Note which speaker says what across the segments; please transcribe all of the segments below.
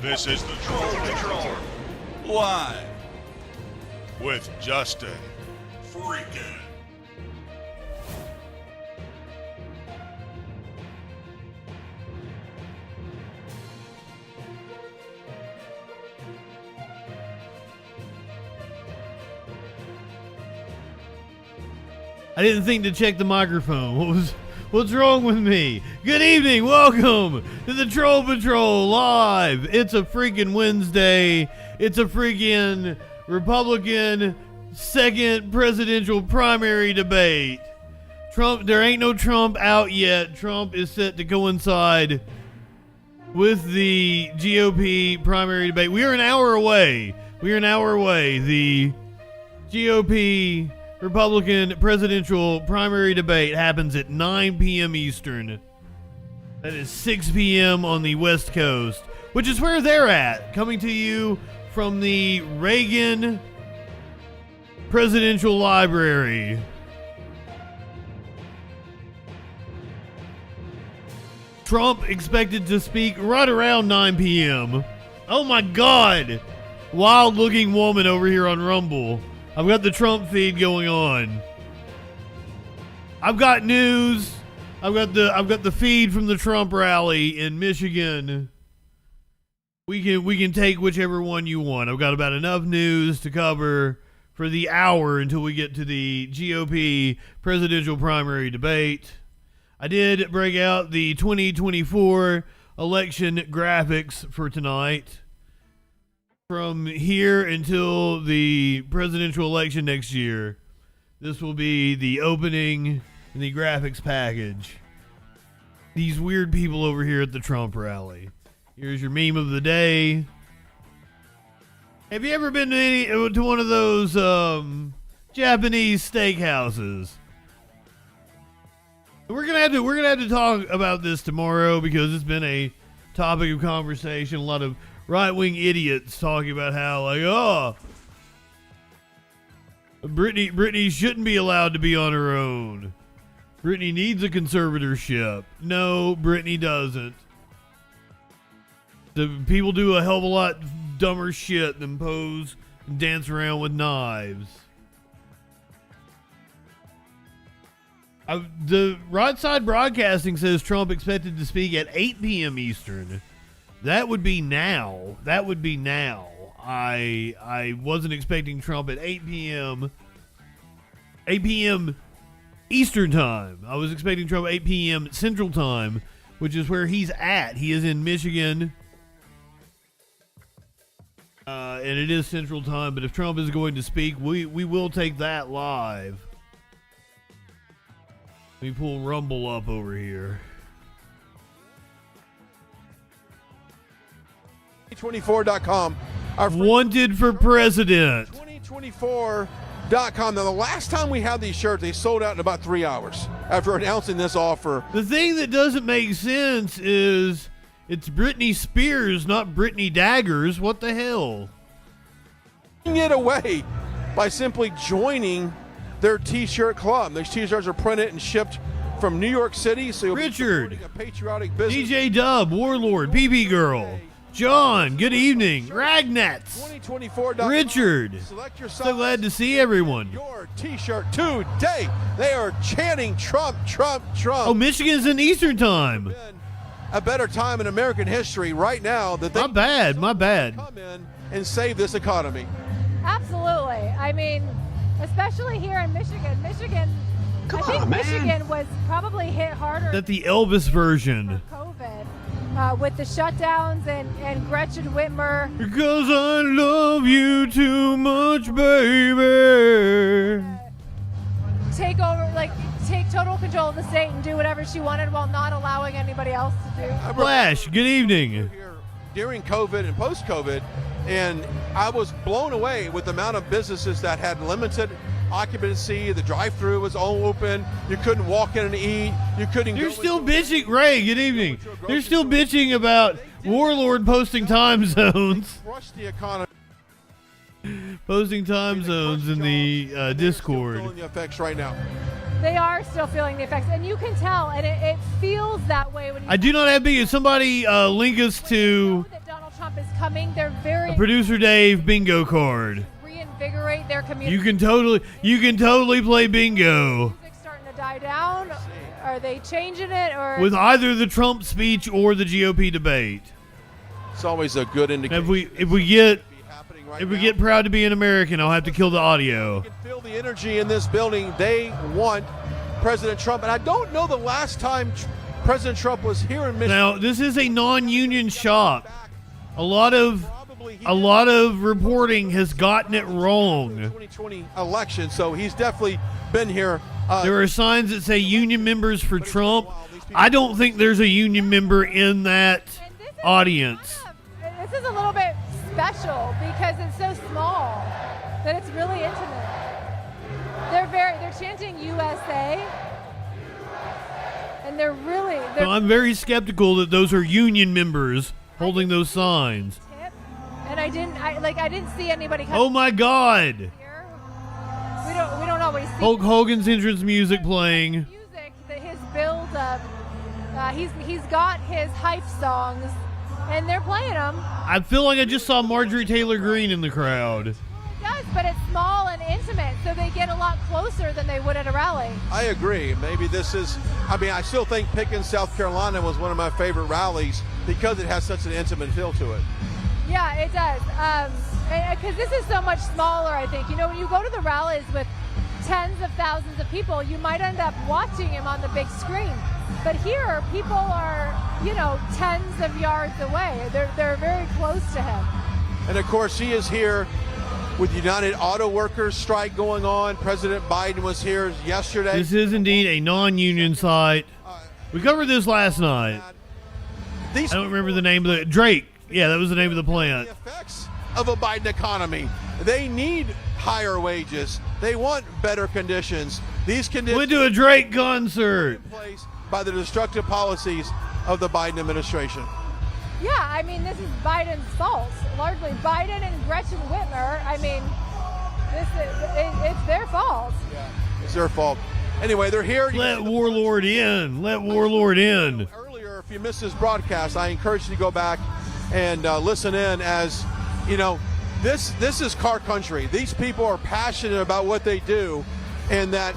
Speaker 1: This is the Troll Patrol, live with Justin Freakin.
Speaker 2: I didn't think to check the microphone. What's wrong with me? Good evening. Welcome to the Troll Patrol live. It's a freaking Wednesday. It's a freaking Republican second presidential primary debate. Trump, there ain't no Trump out yet. Trump is set to coincide with the GOP primary debate. We are an hour away. The GOP Republican presidential primary debate happens at 9 p.m. Eastern. That is 6 p.m. on the West Coast, which is where they're at. Coming to you from the Reagan Presidential Library. Trump expected to speak right around 9 p.m. Oh my God! Wild looking woman over here on Rumble. I've got the Trump feed going on. I've got news. I've got the feed from the Trump rally in Michigan. We can take whichever one you want. I've got about enough news to cover for the hour until we get to the GOP presidential primary debate. I did break out the 2024 election graphics for tonight. From here until the presidential election next year, this will be the opening and the graphics package. These weird people over here at the Trump rally. Here's your meme of the day. Have you ever been to one of those Japanese steakhouses? We're gonna have to talk about this tomorrow because it's been a topic of conversation. A lot of right-wing idiots talking about how, like, oh, Britney shouldn't be allowed to be on her own. Britney needs a conservatorship. No, Britney doesn't. The people do a hell of a lot dumber shit than pose and dance around with knives. The Right Side Broadcasting says Trump expected to speak at 8 p.m. Eastern. That would be now. I wasn't expecting Trump at 8 p.m. 8 p.m. Eastern time. I was expecting Trump at 8 p.m. Central time, which is where he's at. He is in Michigan. And it is Central time, but if Trump is going to speak, we will take that live. Let me pull Rumble up over here.
Speaker 3: 2024.com.
Speaker 2: Wanted for president.
Speaker 3: 2024.com. Now, the last time we had these shirts, they sold out in about 3 hours after announcing this offer.
Speaker 2: The thing that doesn't make sense is it's Britney Spears, not Britney Daggers. What the hell?
Speaker 3: It away by simply joining their t-shirt club. These t-shirts are printed and shipped from New York City. So you'll
Speaker 2: Richard,
Speaker 3: be a patriotic business.
Speaker 2: DJ Dub, Warlord, BB Girl. John, good evening. Ragnets.
Speaker 3: 2024.com.
Speaker 2: Richard,
Speaker 3: Select your
Speaker 2: so glad to
Speaker 3: size.
Speaker 2: see everyone.
Speaker 3: Your t-shirt today. They are chanting Trump, Trump, Trump.
Speaker 2: Oh, Michigan's in Eastern time.
Speaker 3: Been a better time in American history right now that they
Speaker 2: My bad.
Speaker 3: come in and save this economy.
Speaker 4: Absolutely. I mean, especially here in Michigan. Michigan was probably hit harder
Speaker 2: That the Elvis version.
Speaker 4: for COVID with the shutdowns and Gretchen Whitmer.
Speaker 2: Because I love you too much, baby.
Speaker 4: Take total control of the state and do whatever she wanted while not allowing anybody else to do.
Speaker 2: Flash, good evening.
Speaker 3: Here during COVID and post-COVID, and I was blown away with the amount of businesses that had limited occupancy. The drive-through was all open. You couldn't walk in and eat. You couldn't.
Speaker 2: You're
Speaker 3: go
Speaker 2: still
Speaker 3: into
Speaker 2: bitching, Ray, good evening. They're still bitching about Warlord posting time zones.
Speaker 3: Crush the economy.
Speaker 2: Posting time zones in the
Speaker 3: Feeling
Speaker 2: Discord.
Speaker 3: the effects right now.
Speaker 4: they are still feeling the effects, and you can tell, and it feels that way when you.
Speaker 2: I do not have bingo. Somebody link us to
Speaker 4: that Donald Trump is coming. They're very.
Speaker 2: Producer Dave bingo card.
Speaker 4: Reinvigorate their community.
Speaker 2: You can totally play bingo.
Speaker 4: Music's starting to die down. Are they changing it or
Speaker 2: with either the Trump speech or the GOP debate?
Speaker 3: It's always a good indication.
Speaker 2: If we get proud to be an American, I'll have to kill the audio.
Speaker 3: You can feel the energy in this building. They want President Trump, and I don't know the last time President Trump was here in Michigan.
Speaker 2: Now, this is a non-union shop. A lot of reporting has gotten it wrong.
Speaker 3: 2020 election, so he's definitely been here.
Speaker 2: There are signs that say union members for Trump. I don't think there's a union member in that audience.
Speaker 4: This is a little bit special because it's so small that it's really intimate. They're chanting USA, and
Speaker 2: So I'm very skeptical that those are union members holding those signs.
Speaker 4: And I didn't see anybody come.
Speaker 2: Oh my God!
Speaker 4: Here. We don't always see
Speaker 2: Hulk Hogan's entrance music playing.
Speaker 4: Music, his build up. He's got his hype songs, and they're playing them.
Speaker 2: I feel like I just saw Marjorie Taylor Greene in the crowd.
Speaker 4: It does, but it's small and intimate, so they get a lot closer than they would at a rally.
Speaker 3: I agree. Maybe this is. I still think Pickens, South Carolina, was one of my favorite rallies because it has such an intimate feel to it.
Speaker 4: Yeah, it does. Because this is so much smaller, I think. You know, when you go to the rallies with tens of thousands of people, you might end up watching him on the big screen. But here, people are, tens of yards away. They're very close to him.
Speaker 3: And of course, he is here with United Auto Workers strike going on. President Biden was here yesterday.
Speaker 2: This is indeed a non-union site. We covered this last night. I don't remember the name of Drake. Yeah, that was the name of the plant.
Speaker 3: The effects of a Biden economy. They need higher wages. They want better conditions. These conditions
Speaker 2: went to a Drake concert.
Speaker 3: In place by the destructive policies of the Biden administration.
Speaker 4: Yeah, this is Biden's fault. Largely Biden and Gretchen Whitmer. It's their fault.
Speaker 3: Yeah, it's their fault. Anyway, they're here.
Speaker 2: Let Warlord in. Let Warlord in.
Speaker 3: Earlier, if you missed this broadcast, I encourage you to go back and listen in. As this is car country. These people are passionate about what they do, and that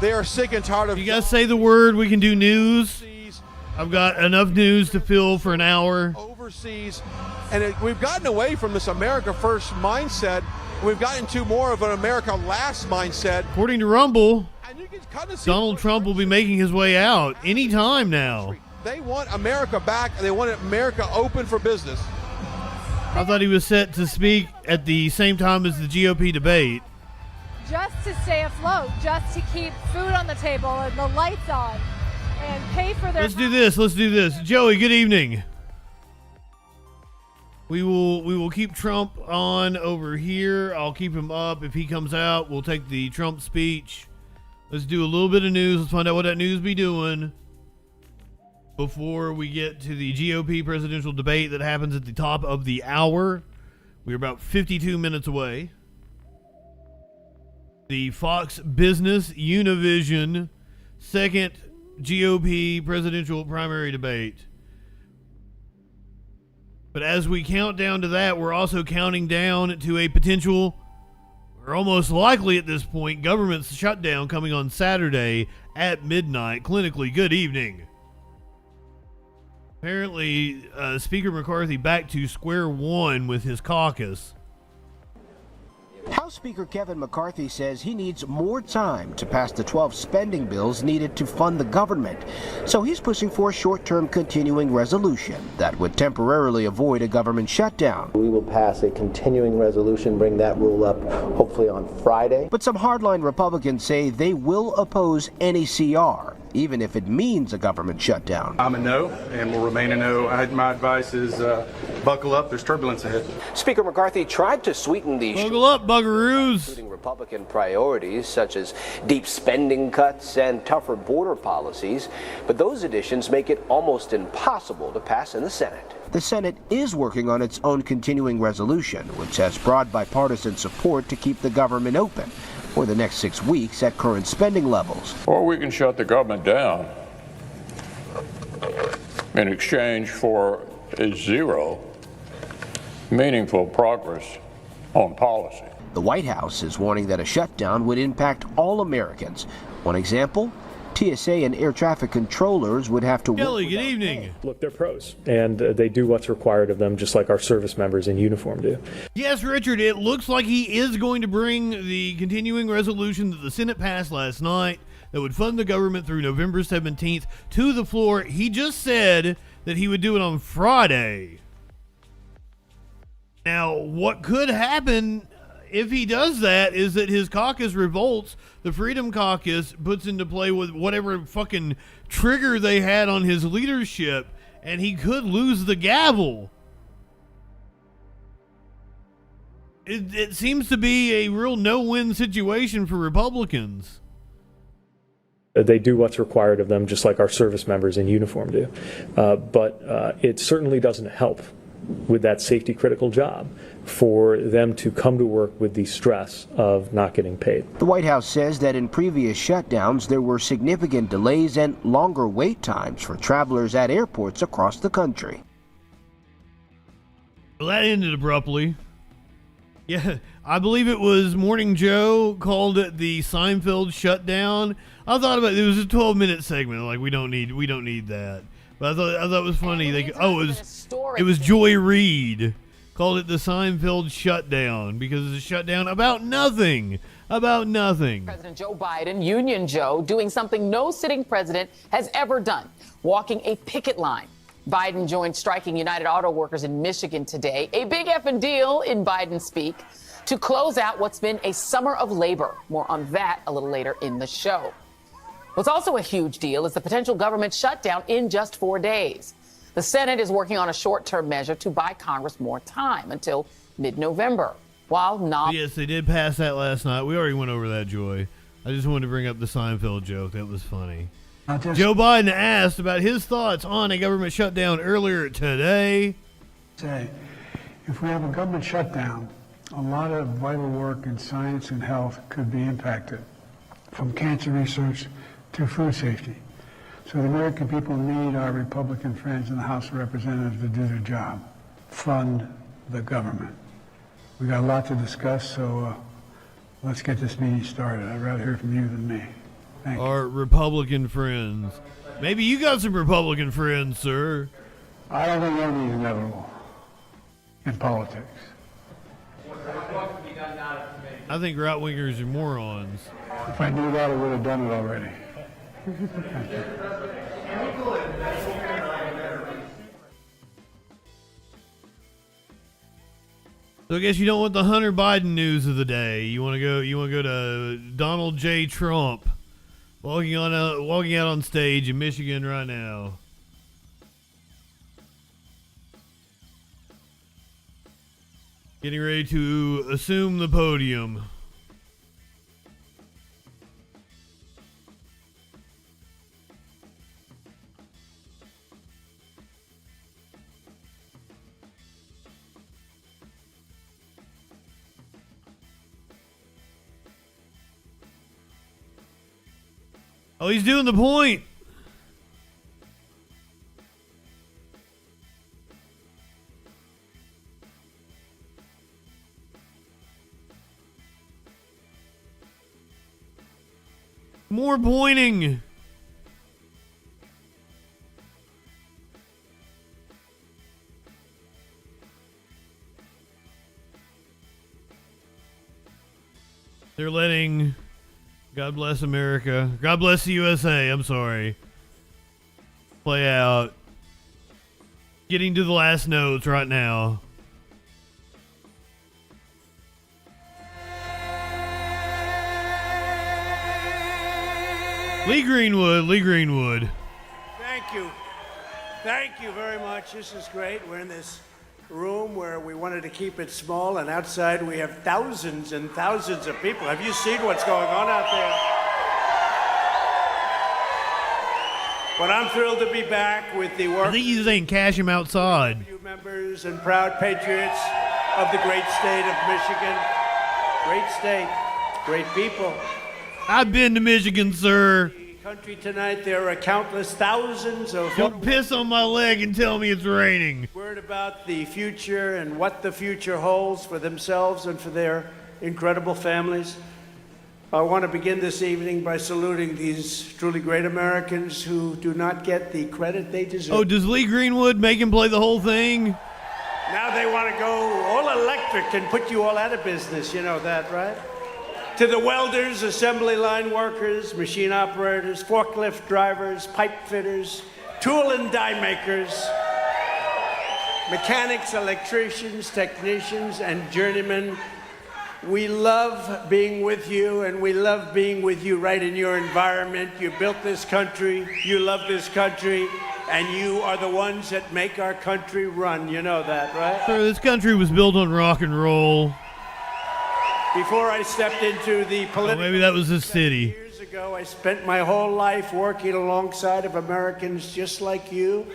Speaker 3: they are sick and tired of.
Speaker 2: You guys say the word. We can do news. I've got enough news to fill for an hour.
Speaker 3: Overseas, and we've gotten away from this America First mindset. We've gotten to more of an America Last mindset.
Speaker 2: According to Rumble,
Speaker 3: and you can kind of see
Speaker 2: Donald Trump will be making his way out any time now.
Speaker 3: They want America back. They want America open for business.
Speaker 2: I thought he was set to speak at the same time as the GOP debate.
Speaker 4: Just to stay afloat, just to keep food on the table and the lights on, and pay for their.
Speaker 2: Let's do this. Joey, good evening. We will keep Trump on over here. I'll keep him up. If he comes out, we'll take the Trump speech. Let's do a little bit of news. Let's find out what that news be doing before we get to the GOP presidential debate that happens at the top of the hour. We're about 52 minutes away. The Fox Business Univision second GOP presidential primary debate. But as we count down to that, we're also counting down to a potential, or almost likely at this point, government shutdown coming on Saturday at midnight. Clinically, good evening. Apparently, Speaker McCarthy back to square one with his caucus.
Speaker 5: House Speaker Kevin McCarthy says he needs more time to pass the 12 spending bills needed to fund the government. So he's pushing for a short-term continuing resolution that would temporarily avoid a government shutdown.
Speaker 6: We will pass a continuing resolution, bring that rule up hopefully on Friday.
Speaker 5: But some hardline Republicans say they will oppose any CR, even if it means a government shutdown.
Speaker 7: I'm a no and will remain a no.
Speaker 8: My advice is buckle up. There's turbulence ahead.
Speaker 5: Speaker McCarthy tried to sweeten the
Speaker 2: buckle up, buggeroos.
Speaker 5: Including Republican priorities such as deep spending cuts and tougher border policies, but those additions make it almost impossible to pass in the Senate. The Senate is working on its own continuing resolution, which has broad bipartisan support to keep the government open. for the next 6 weeks at current spending levels.
Speaker 9: Or we can shut the government down in exchange for a zero meaningful progress on policy.
Speaker 5: The White House is warning that a shutdown would impact all Americans. One example, TSA and air traffic controllers would have to
Speaker 2: Kelly, good evening.
Speaker 10: Look, they're pros, and they do what's required of them, just like our service members in uniform do.
Speaker 2: Yes, Richard, it looks like he is going to bring the continuing resolution that the Senate passed last night that would fund the government through November 17th to the floor. He just said that he would do it on Friday. Now, what could happen if he does that is that his caucus revolts, the Freedom Caucus puts into play with whatever fucking trigger they had on his leadership, and he could lose the gavel. It seems to be a real no-win situation for Republicans.
Speaker 10: They do what's required of them, just like our service members in uniform do. But it certainly doesn't help with that safety critical job for them to come to work with the stress of not getting paid.
Speaker 5: The White House says that in previous shutdowns there were significant delays and longer wait times for travelers at airports across the country.
Speaker 2: Well, that ended abruptly. Yeah, I believe it was Morning Joe called it the Seinfeld shutdown. I thought about it was a 12-minute segment. Like we don't need that. But I thought it was funny. It was Joy Reid called it the Seinfeld shutdown because it's a shutdown about nothing. About nothing.
Speaker 11: President Joe Biden, Union Joe, doing something no sitting president has ever done, walking a picket line. Biden joined striking United Auto Workers in Michigan today, a big effing deal in Biden speak, to close out what's been a summer of labor. More on that a little later in the show. What's also a huge deal is the potential government shutdown in just 4 days. The Senate is working on a short-term measure to buy Congress more time until mid-November. While not...
Speaker 2: Yes, they did pass that last night. We already went over that, Joy. I just wanted to bring up the Seinfeld joke. That was funny. Joe Biden asked about his thoughts on a government shutdown earlier today.
Speaker 12: Say, if we have a government shutdown, a lot of vital work in science and health could be impacted, from cancer research to food safety. So the American people need our Republican friends in the House of Representatives to do their job, fund the government. We got a lot to discuss, so let's get this meeting started. I'd rather hear from you than me. Thank you.
Speaker 2: Our Republican friends. Maybe you got some Republican friends, sir.
Speaker 12: I don't think anything is inevitable in politics.
Speaker 2: I think right-wingers are morons.
Speaker 12: If I knew that, I would have done it already.
Speaker 2: So I guess you don't want the Hunter Biden news of the day. You want to go to Donald J. Trump walking out on stage in Michigan right now. Getting ready to assume the podium. Oh, he's doing the point. More pointing. They're letting... God bless America. God bless the USA. I'm sorry. Play out. Getting to the last notes right now. Lee Greenwood.
Speaker 13: Thank you. Thank you very much. This is great. We're in this room where we wanted to keep it small, and outside we have thousands and thousands of people. Have you seen what's going on out there? But I'm thrilled to be back with the work.
Speaker 2: I think he's saying cash him outside.
Speaker 13: Members and proud patriots of the great state of Michigan. Great state. great people.
Speaker 2: I've been to Michigan, sir.
Speaker 13: Country tonight, there are countless thousands of...
Speaker 2: Don't piss on my leg and tell me it's raining.
Speaker 13: Word about the future and what the future holds for themselves and for their incredible families. I want to begin this evening by saluting these truly great Americans who do not get the credit they deserve.
Speaker 2: Oh, does Lee Greenwood make him play the whole thing?
Speaker 13: Now they want to go all electric and put you all out of business. You know that, right? To the welders, assembly line workers, machine operators, forklift drivers, pipe fitters, tool and die makers, mechanics, electricians, technicians, and journeymen, we love being with you, and we love being with you right in your environment. You built this country, you love this country, and you are the ones that make our country run. You know that, right?
Speaker 2: Sir, this country was built on rock and roll.
Speaker 13: Before I stepped into the political...
Speaker 2: maybe that was the city.
Speaker 13: Years ago, I spent my whole life working alongside of Americans just like you.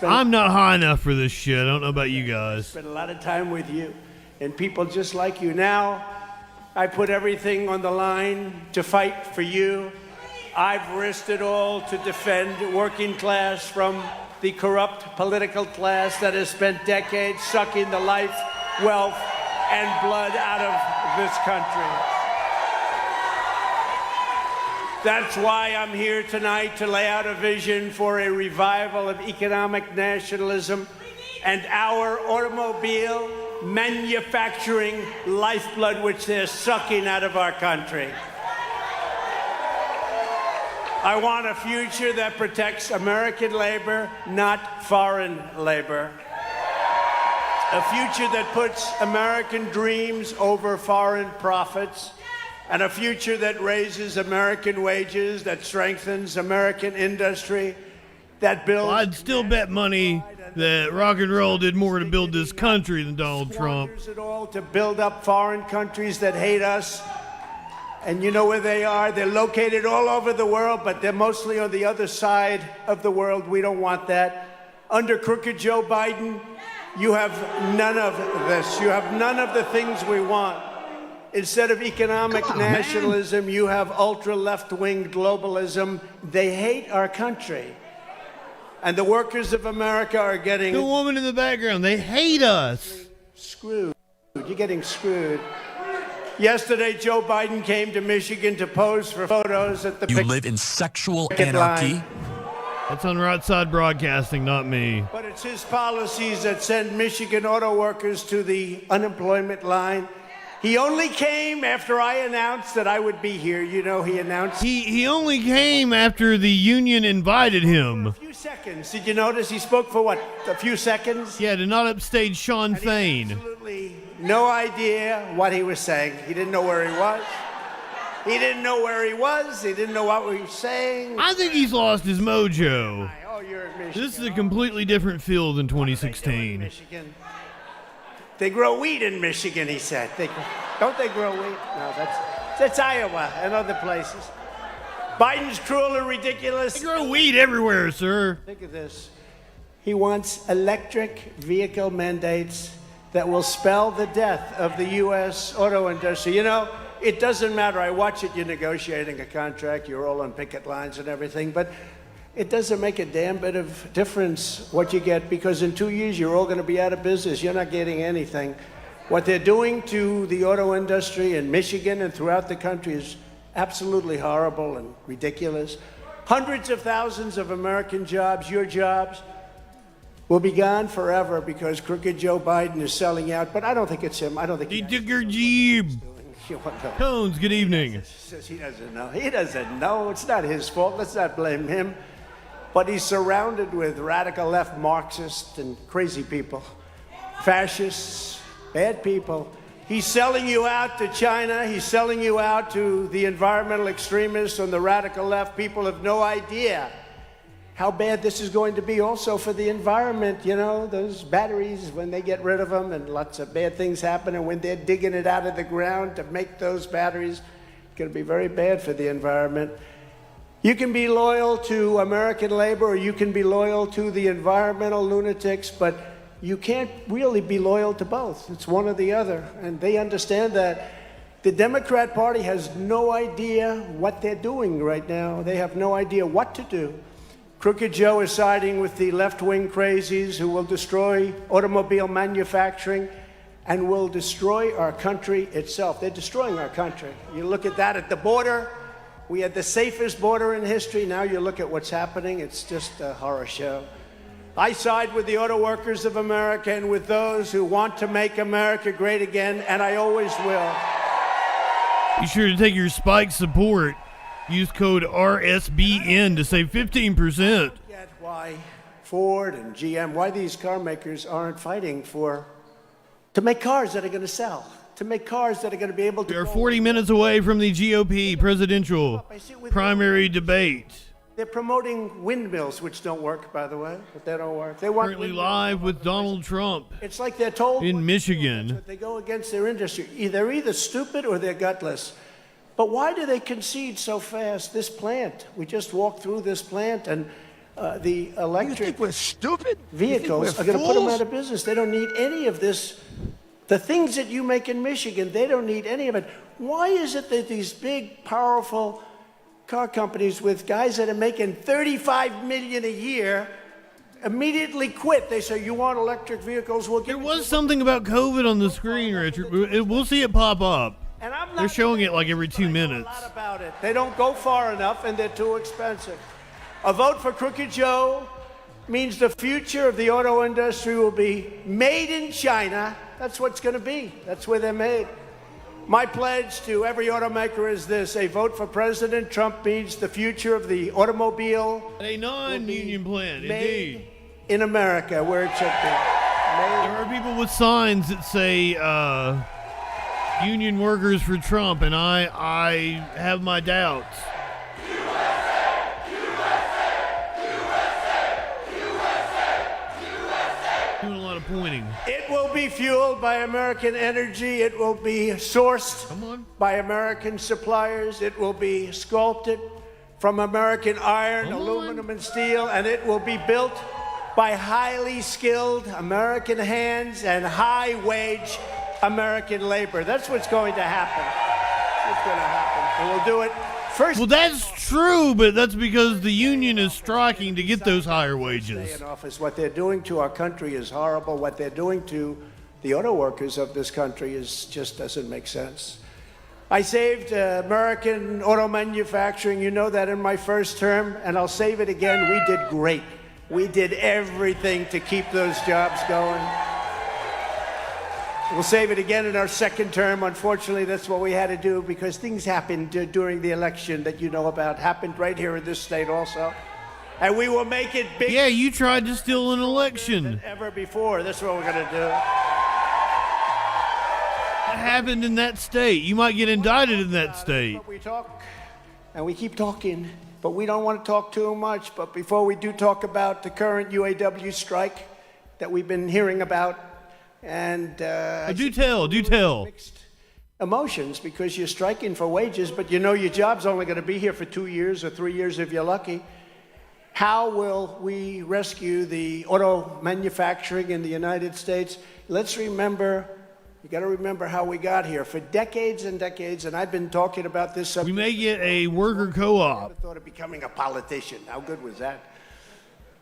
Speaker 2: I'm not high enough for this shit. I don't know about you guys.
Speaker 13: Spent a lot of time with you and people just like you. Now, I put everything on the line to fight for you. I've risked it all to defend working class from the corrupt political class that has spent decades sucking the life, wealth, and blood out of this country. That's why I'm here tonight to lay out a vision for a revival of economic nationalism and our automobile manufacturing lifeblood, which they're sucking out of our country. I want a future that protects American labor, not foreign labor. A future that puts American dreams over foreign profits, and a future that raises American wages, that strengthens American industry, that builds...
Speaker 2: Well, I'd still bet money that rock and roll did more to build this country than Donald Trump.
Speaker 13: ...it all to build up foreign countries that hate us. And you know where they are? They're located all over the world, but they're mostly on the other side of the world. We don't want that. Under crooked Joe Biden, you have none of this. You have none of the things we want. Instead of economic nationalism, you have ultra-left-wing globalism. They hate our country. And the workers of America are getting...
Speaker 2: The woman in the background, they hate us.
Speaker 13: Screwed. You're getting screwed. Yesterday, Joe Biden came to Michigan to pose for photos at the...
Speaker 14: You live in sexual
Speaker 13: picket
Speaker 14: anarchy?
Speaker 13: line.
Speaker 2: That's on Right Side Broadcasting, not me.
Speaker 13: But it's his policies that send Michigan auto workers to the unemployment line. He only came after I announced that I would be here. You know, he announced...
Speaker 2: He only came after the union invited him.
Speaker 13: A few seconds. Did you notice he spoke for what, a few seconds?
Speaker 2: Yeah, to not upstage Sean
Speaker 13: And
Speaker 2: Fain.
Speaker 13: Absolutely no idea what he was saying. He didn't know where he was. He didn't know where he was. He didn't know what we were saying.
Speaker 2: I think he's lost his mojo.
Speaker 13: Oh, you're in Michigan.
Speaker 2: This is a completely different field than 2016.
Speaker 13: Michigan. They grow wheat in Michigan, he said. Don't they grow wheat? No, that's Iowa and other places. Biden's cruel and ridiculous.
Speaker 2: They grow wheat everywhere, sir.
Speaker 13: Think of this. He wants electric vehicle mandates that will spell the death of the U.S. auto industry. You know, it doesn't matter. I watch it. You're negotiating a contract. You're all on picket lines and everything. But it doesn't make a damn bit of difference what you get, because in 2 years, you're all going to be out of business. You're not getting anything. What they're doing to the auto industry in Michigan and throughout the country is absolutely horrible and ridiculous. Hundreds of thousands of American jobs, your jobs, will be gone forever because crooked Joe Biden is selling out. But I don't think it's him. I don't think
Speaker 2: he took your Jeep. Tones, good evening.
Speaker 13: He doesn't know. He doesn't know. It's not his fault. Let's not blame him. But he's surrounded with radical left Marxists and crazy people, fascists, bad people. He's selling you out to China. He's selling you out to the environmental extremists on the radical left. People have no idea how bad this is going to be also for the environment. You know, those batteries, when they get rid of them, and lots of bad things happen, and when they're digging it out of the ground to make those batteries, it's going to be very bad for the environment. You can be loyal to American labor, or you can be loyal to the environmental lunatics, but you can't really be loyal to both. It's one or the other, and they understand that. The Democrat Party has no idea what they're doing right now. They have no idea what to do. Crooked Joe is siding with the left-wing crazies who will destroy automobile manufacturing and will destroy our country itself. They're destroying our country. You look at that at the border. We had the safest border in history. Now you look at what's happening. It's just a horror show. I side with the auto workers of America and with those who want to make America great again, and I always will.
Speaker 2: Be sure to take your Spike support. Use code RSBN to save 15%.
Speaker 13: Get why Ford and GM, why these car makers aren't fighting to make cars that are going to sell, to make cars that are going to be able to.
Speaker 2: We are 40 minutes away from the GOP presidential primary debate.
Speaker 13: They're promoting windmills, which don't work, by the way, but they don't work. They want
Speaker 2: currently live with Donald Trump.
Speaker 13: It's like they're told
Speaker 2: in Michigan.
Speaker 13: They go against their industry. They're either stupid or they're gutless. But why do they concede so fast? This plant, we just walked through this plant, and the electric
Speaker 3: You think we're stupid?
Speaker 13: vehicles are going to put them out of business. They don't need any of this. The things that you make in Michigan, they don't need any of it. Why is it that these big, powerful car companies with guys that are making $35 million a year immediately quit? They say, you want electric vehicles? We'll give
Speaker 2: There was something about COVID on the screen, Richard. We'll see it pop up.
Speaker 13: And I'm not
Speaker 2: They're showing it like every 2 minutes.
Speaker 13: A lot about it. They don't go far enough, and they're too expensive. A vote for Crooked Joe means the future of the auto industry will be made in China. That's what it's going to be. That's where they're made. My pledge to every automaker is this: a vote for President Trump means the future of the automobile.
Speaker 2: A non-union plan, indeed.
Speaker 13: In America, where it should be.
Speaker 2: There are people with signs that say union workers for Trump, and I have my doubts. Doing a lot of pointing.
Speaker 13: It will be fueled by American energy. It will be sourced by American suppliers. It will be sculpted from American iron, aluminum, and steel, and it will be built by highly skilled American hands and high-wage American labor. That's what's going to happen. That's what's going to happen. And we'll do it first.
Speaker 2: Well, that's true, but that's because the union is striking to get those higher wages.
Speaker 13: Stay in office. What they're doing to our country is horrible. What they're doing to the auto workers of this country just doesn't make sense. I saved American auto manufacturing. You know that in my first term, and I'll save it again. We did great. We did everything to keep those jobs going. We'll save it again in our second term. Unfortunately, that's what we had to do because things happened during the election that you know about. Happened right here in this state also. And we will make it big.
Speaker 2: Yeah, you tried to steal an election.
Speaker 13: Than ever before. That's what we're going to do.
Speaker 2: What happened in that state? You might get indicted in that state.
Speaker 13: But we talk, and we keep talking, but we don't want to talk too much. But before we do talk about the current UAW strike that we've been hearing about, and
Speaker 2: do tell.
Speaker 13: Mixed emotions because you're striking for wages, but you know your job's only going to be here for 2 years or 3 years if you're lucky. How will we rescue the auto manufacturing in the United States? Let's remember, you got to remember how we got here. For decades and decades, and I've been talking about this subject.
Speaker 2: We may get a worker co-op.
Speaker 13: I never thought of becoming a politician. How good was that?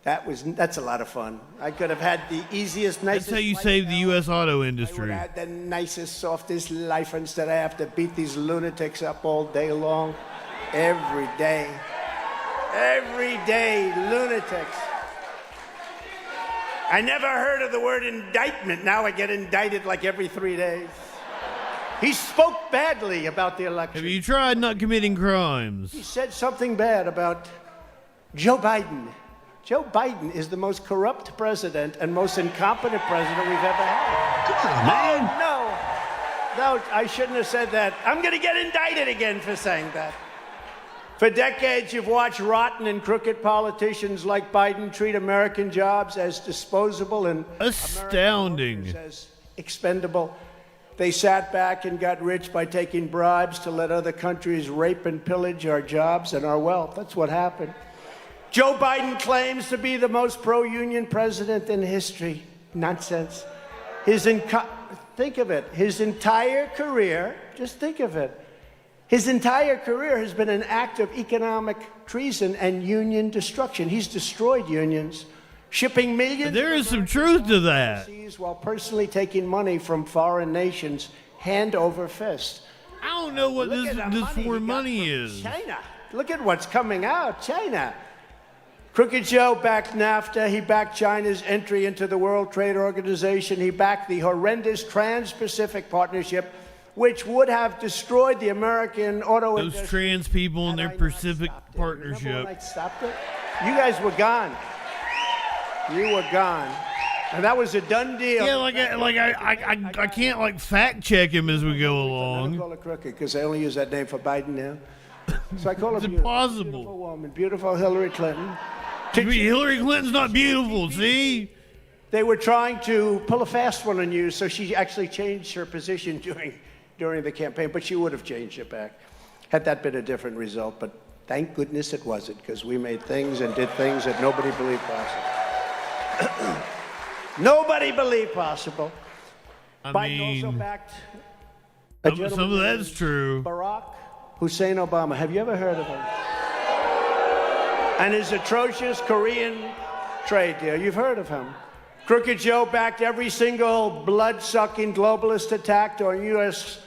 Speaker 13: That's a lot of fun. I could have had the easiest, nicest.
Speaker 2: That's how you save the U.S. auto industry.
Speaker 13: I would have had the nicest, softest life instead I have to beat these lunatics up all day long. Every day. Every day, lunatics. I never heard of the word indictment. Now I get indicted like every 3 days. He spoke badly about the election.
Speaker 2: Have you tried not committing crimes?
Speaker 13: He said something bad about Joe Biden. Joe Biden is the most corrupt president and most incompetent president we've ever had.
Speaker 3: Come on, man.
Speaker 13: No, I shouldn't have said that. I'm going to get indicted again for saying that. For decades, you've watched rotten and crooked politicians like Biden treat American jobs as disposable and
Speaker 2: astounding,
Speaker 13: as expendable. They sat back and got rich by taking bribes to let other countries rape and pillage our jobs and our wealth. That's what happened. Joe Biden claims to be the most pro-union president in history. Nonsense. think of it. His entire career, just think of it. His entire career has been an act of economic treason and union destruction. He's destroyed unions, shipping millions.
Speaker 2: There is some truth to that.
Speaker 13: While personally taking money from foreign nations hand over fist.
Speaker 2: I don't know what this foreign money is.
Speaker 13: China. Look at what's coming out. China. Crooked Joe backed NAFTA. He backed China's entry into the World Trade Organization. He backed the horrendous Trans-Pacific Partnership, which would have destroyed the American auto industry.
Speaker 2: Those trans people and their Pacific Partnership.
Speaker 13: Remember when I stopped it? You guys were gone. You were gone. And that was a done deal.
Speaker 2: Yeah, I can't like fact check him as we go along.
Speaker 13: I call her crooked because I only use that name for Biden now. So I call her
Speaker 2: It's
Speaker 13: beautiful.
Speaker 2: impossible.
Speaker 13: Beautiful woman, beautiful Hillary Clinton.
Speaker 2: Hillary Clinton's not beautiful, see?
Speaker 13: They were trying to pull a fast one on you, so she actually changed her position during the campaign, but she would have changed it back had that been a different result. But thank goodness it wasn't, because we made things and did things that nobody believed possible. Nobody believed possible. Biden also backed
Speaker 2: some of that's true.
Speaker 13: Barack Hussein Obama. Have you ever heard of him? And his atrocious Korean trade deal. You've heard of him. Crooked Joe backed every single blood-sucking globalist attack on U.S.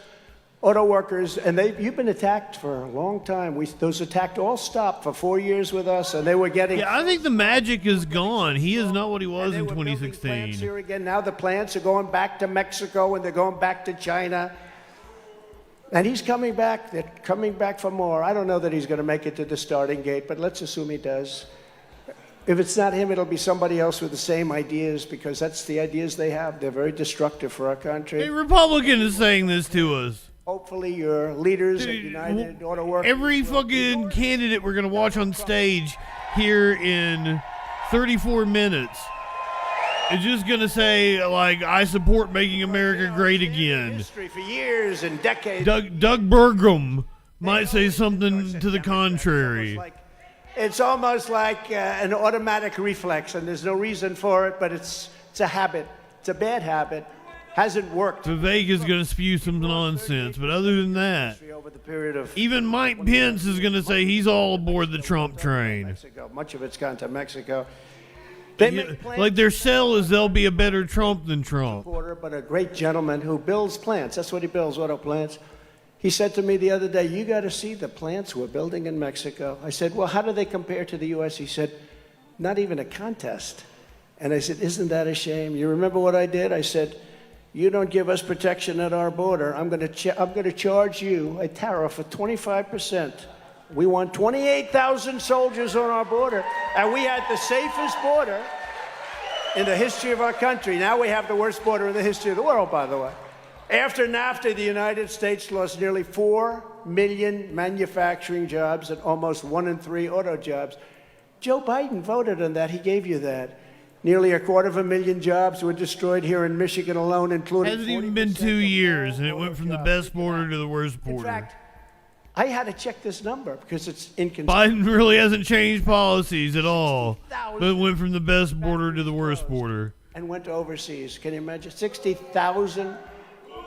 Speaker 13: auto workers, and you've been attacked for a long time. Those attacks all stopped for 4 years with us, and they were getting...
Speaker 2: Yeah, I think the magic is gone. He is not what he was in
Speaker 13: plants
Speaker 2: 2016.
Speaker 13: here again. Now the plants are going back to Mexico, and they're going back to China. And he's coming back. They're coming back for more. I don't know that he's going to make it to the starting gate, but let's assume he does. If it's not him, it'll be somebody else with the same ideas, because that's the ideas they have. They're very destructive for our country.
Speaker 2: A Republican is saying this to us.
Speaker 13: Hopefully your leaders at United Auto Workers...
Speaker 2: Every fucking candidate we're going to watch on stage here in 34 minutes is just going to say, like, I support making America great again.
Speaker 13: History for years and decades.
Speaker 2: Doug Burgum might say something to the contrary.
Speaker 13: It's almost like an automatic reflex, and there's no reason for it, but it's a habit. It's a bad habit. Hasn't worked.
Speaker 2: Vivek is going to spew some nonsense, but other than that, even Mike Pence is going to say he's all aboard the Trump train.
Speaker 13: Mexico. Much of it's gone to Mexico.
Speaker 2: Like their sell is they'll be a better Trump than Trump.
Speaker 13: But a great gentleman who builds plants. That's what he builds, auto plants. He said to me the other day, you got to see the plants we're building in Mexico. I said, well, how do they compare to the U.S.? He said, not even a contest. And I said, isn't that a shame? You remember what I did? I said, you don't give us protection at our border. I'm going to charge you a tariff of 25%. We want 28,000 soldiers on our border, and we had the safest border in the history of our country. Now we have the worst border in the history of the world, by the way. After NAFTA, the United States lost nearly 4 million manufacturing jobs and almost 1 in 3 auto jobs. Joe Biden voted on that. He gave you that. Nearly 250,000 jobs were destroyed here in Michigan alone, including...
Speaker 2: Hasn't even been 2 years, and it went from the best border to the worst border.
Speaker 13: In fact, I had to check this number because it's inconsistent.
Speaker 2: Biden really hasn't changed policies at all, but it went from the best border to the worst border.
Speaker 13: And went to overseas. Can you imagine? 60,000.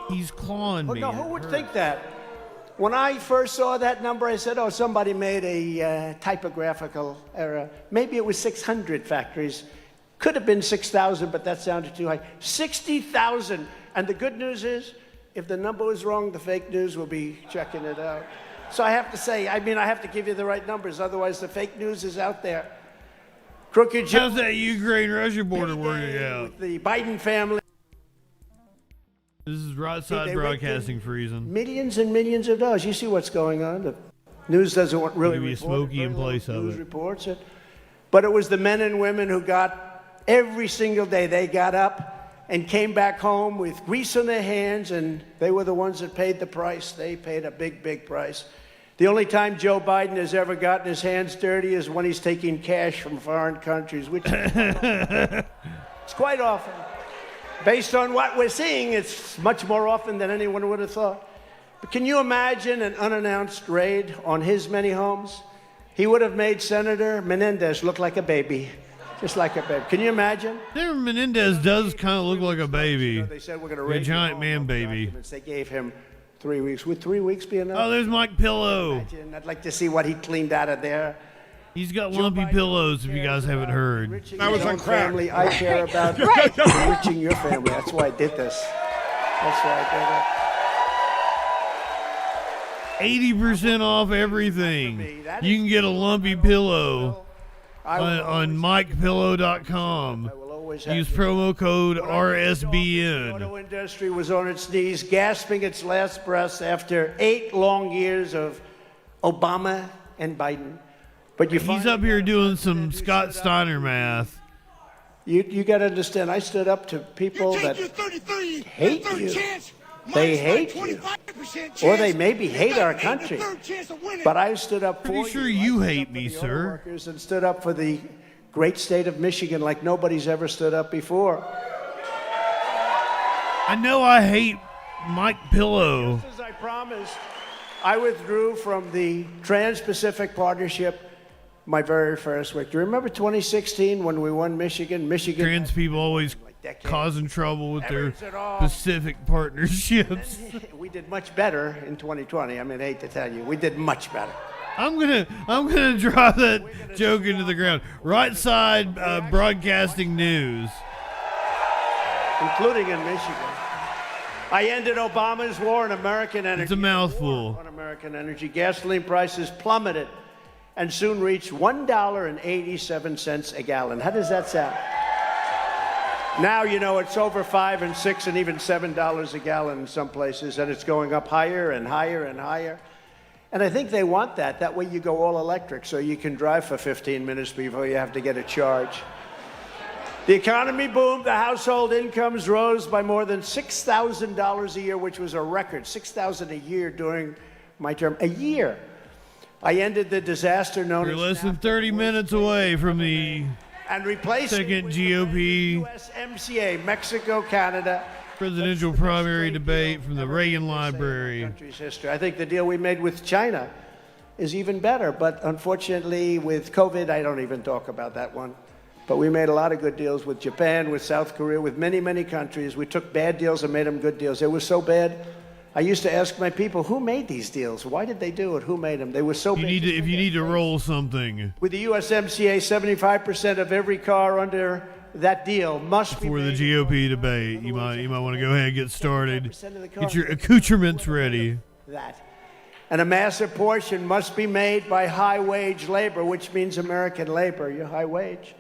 Speaker 2: He's clawing me.
Speaker 13: No, who would think that? When I first saw that number, I said, oh, somebody made a typographical error. Maybe it was 600 factories. Could have been 6,000, but that sounded too high. 60,000. And the good news is, if the number was wrong, the fake news will be checking it out. So I have to say, I have to give you the right numbers, otherwise the fake news is out there. Crooked Joe.
Speaker 2: How's that Ukraine-Russia border working out?
Speaker 13: The Biden family.
Speaker 2: This is right side broadcasting freezing.
Speaker 13: Millions and millions of dollars. You see what's going on. The news doesn't really
Speaker 2: Maybe
Speaker 13: report it.
Speaker 2: smoky in place of
Speaker 13: News
Speaker 2: it.
Speaker 13: reports it. But it was the men and women who got, every single day, they got up and came back home with grease on their hands, and they were the ones that paid the price. They paid a big, big price. The only time Joe Biden has ever gotten his hands dirty is when he's taking cash from foreign countries, which it's quite often. Based on what we're seeing, it's much more often than anyone would have thought. But can you imagine an unannounced raid on his many homes? He would have made Senator Menendez look like a baby. Just like a baby. Can you imagine?
Speaker 2: Menendez does kind of look like a baby.
Speaker 13: They said we're going to
Speaker 2: a
Speaker 13: raise
Speaker 2: giant man baby.
Speaker 13: Documents. They gave him 3 weeks. Would 3 weeks be enough?
Speaker 2: Oh, there's Mike Pillow.
Speaker 13: Imagine. I'd like to see what he cleaned out of there.
Speaker 2: He's got lumpy pillows, if you guys haven't heard.
Speaker 13: I was on family. I care about enriching your family. That's why I did this. That's why I did it.
Speaker 2: 80% off everything. You can get a lumpy pillow on MikePillow.com. Use promo code RSBN.
Speaker 13: The auto industry was on its knees, gasping its last breaths after 8 long years of Obama and Biden. But
Speaker 2: he's up here doing some Scott Steiner math.
Speaker 13: You got to understand, I stood up to people that hate you. They hate you. Or they maybe hate our country. But I stood up for you.
Speaker 2: Pretty sure you hate me, sir.
Speaker 13: And stood up for the great state of Michigan like nobody's ever stood up before.
Speaker 2: I know I hate Mike Pillow.
Speaker 13: Just as I promised, I withdrew from the Trans-Pacific Partnership my very first week. Do you remember 2016 when we won Michigan?
Speaker 2: Trans people always causing trouble with their Pacific partnerships.
Speaker 13: We did much better in 2020. I mean, I hate to tell you, we did much better.
Speaker 2: I'm gonna drive that joke into the ground. Right Side Broadcasting News,
Speaker 13: including in Michigan. I ended Obama's war on American energy.
Speaker 2: It's a mouthful.
Speaker 13: On American energy, gasoline prices plummeted and soon reached $1.87 a gallon. How does that sound? Now, you know, it's over $5 and $6 and even $7 a gallon in some places, and it's going up higher and higher and higher. And I think they want that. That way you go all electric, so you can drive for 15 minutes before you have to get a charge. The economy boomed. The household incomes rose by more than $6,000 a year, which was a record. $6,000 a year during my term. A year. I ended the disaster known as...
Speaker 2: We're less than 30 minutes away from the second GOP
Speaker 13: USMCA, Mexico, Canada.
Speaker 2: Presidential primary debate from the Reagan Library.
Speaker 13: Country's history. I think the deal we made with China is even better, but unfortunately with COVID, I don't even talk about that one. But we made a lot of good deals with Japan, with South Korea, with many, many countries. We took bad deals and made them good deals. They were so bad, I used to ask my people, who made these deals? Why did they do it? Who made them? They were so bad.
Speaker 2: If you need to roll something.
Speaker 13: With the USMCA, 75% of every car under that deal must be
Speaker 2: for the GOP debate. You might want to go ahead and get started. Get your accoutrements ready.
Speaker 13: And a massive portion must be made by high-wage labor, which means American labor, your high wage.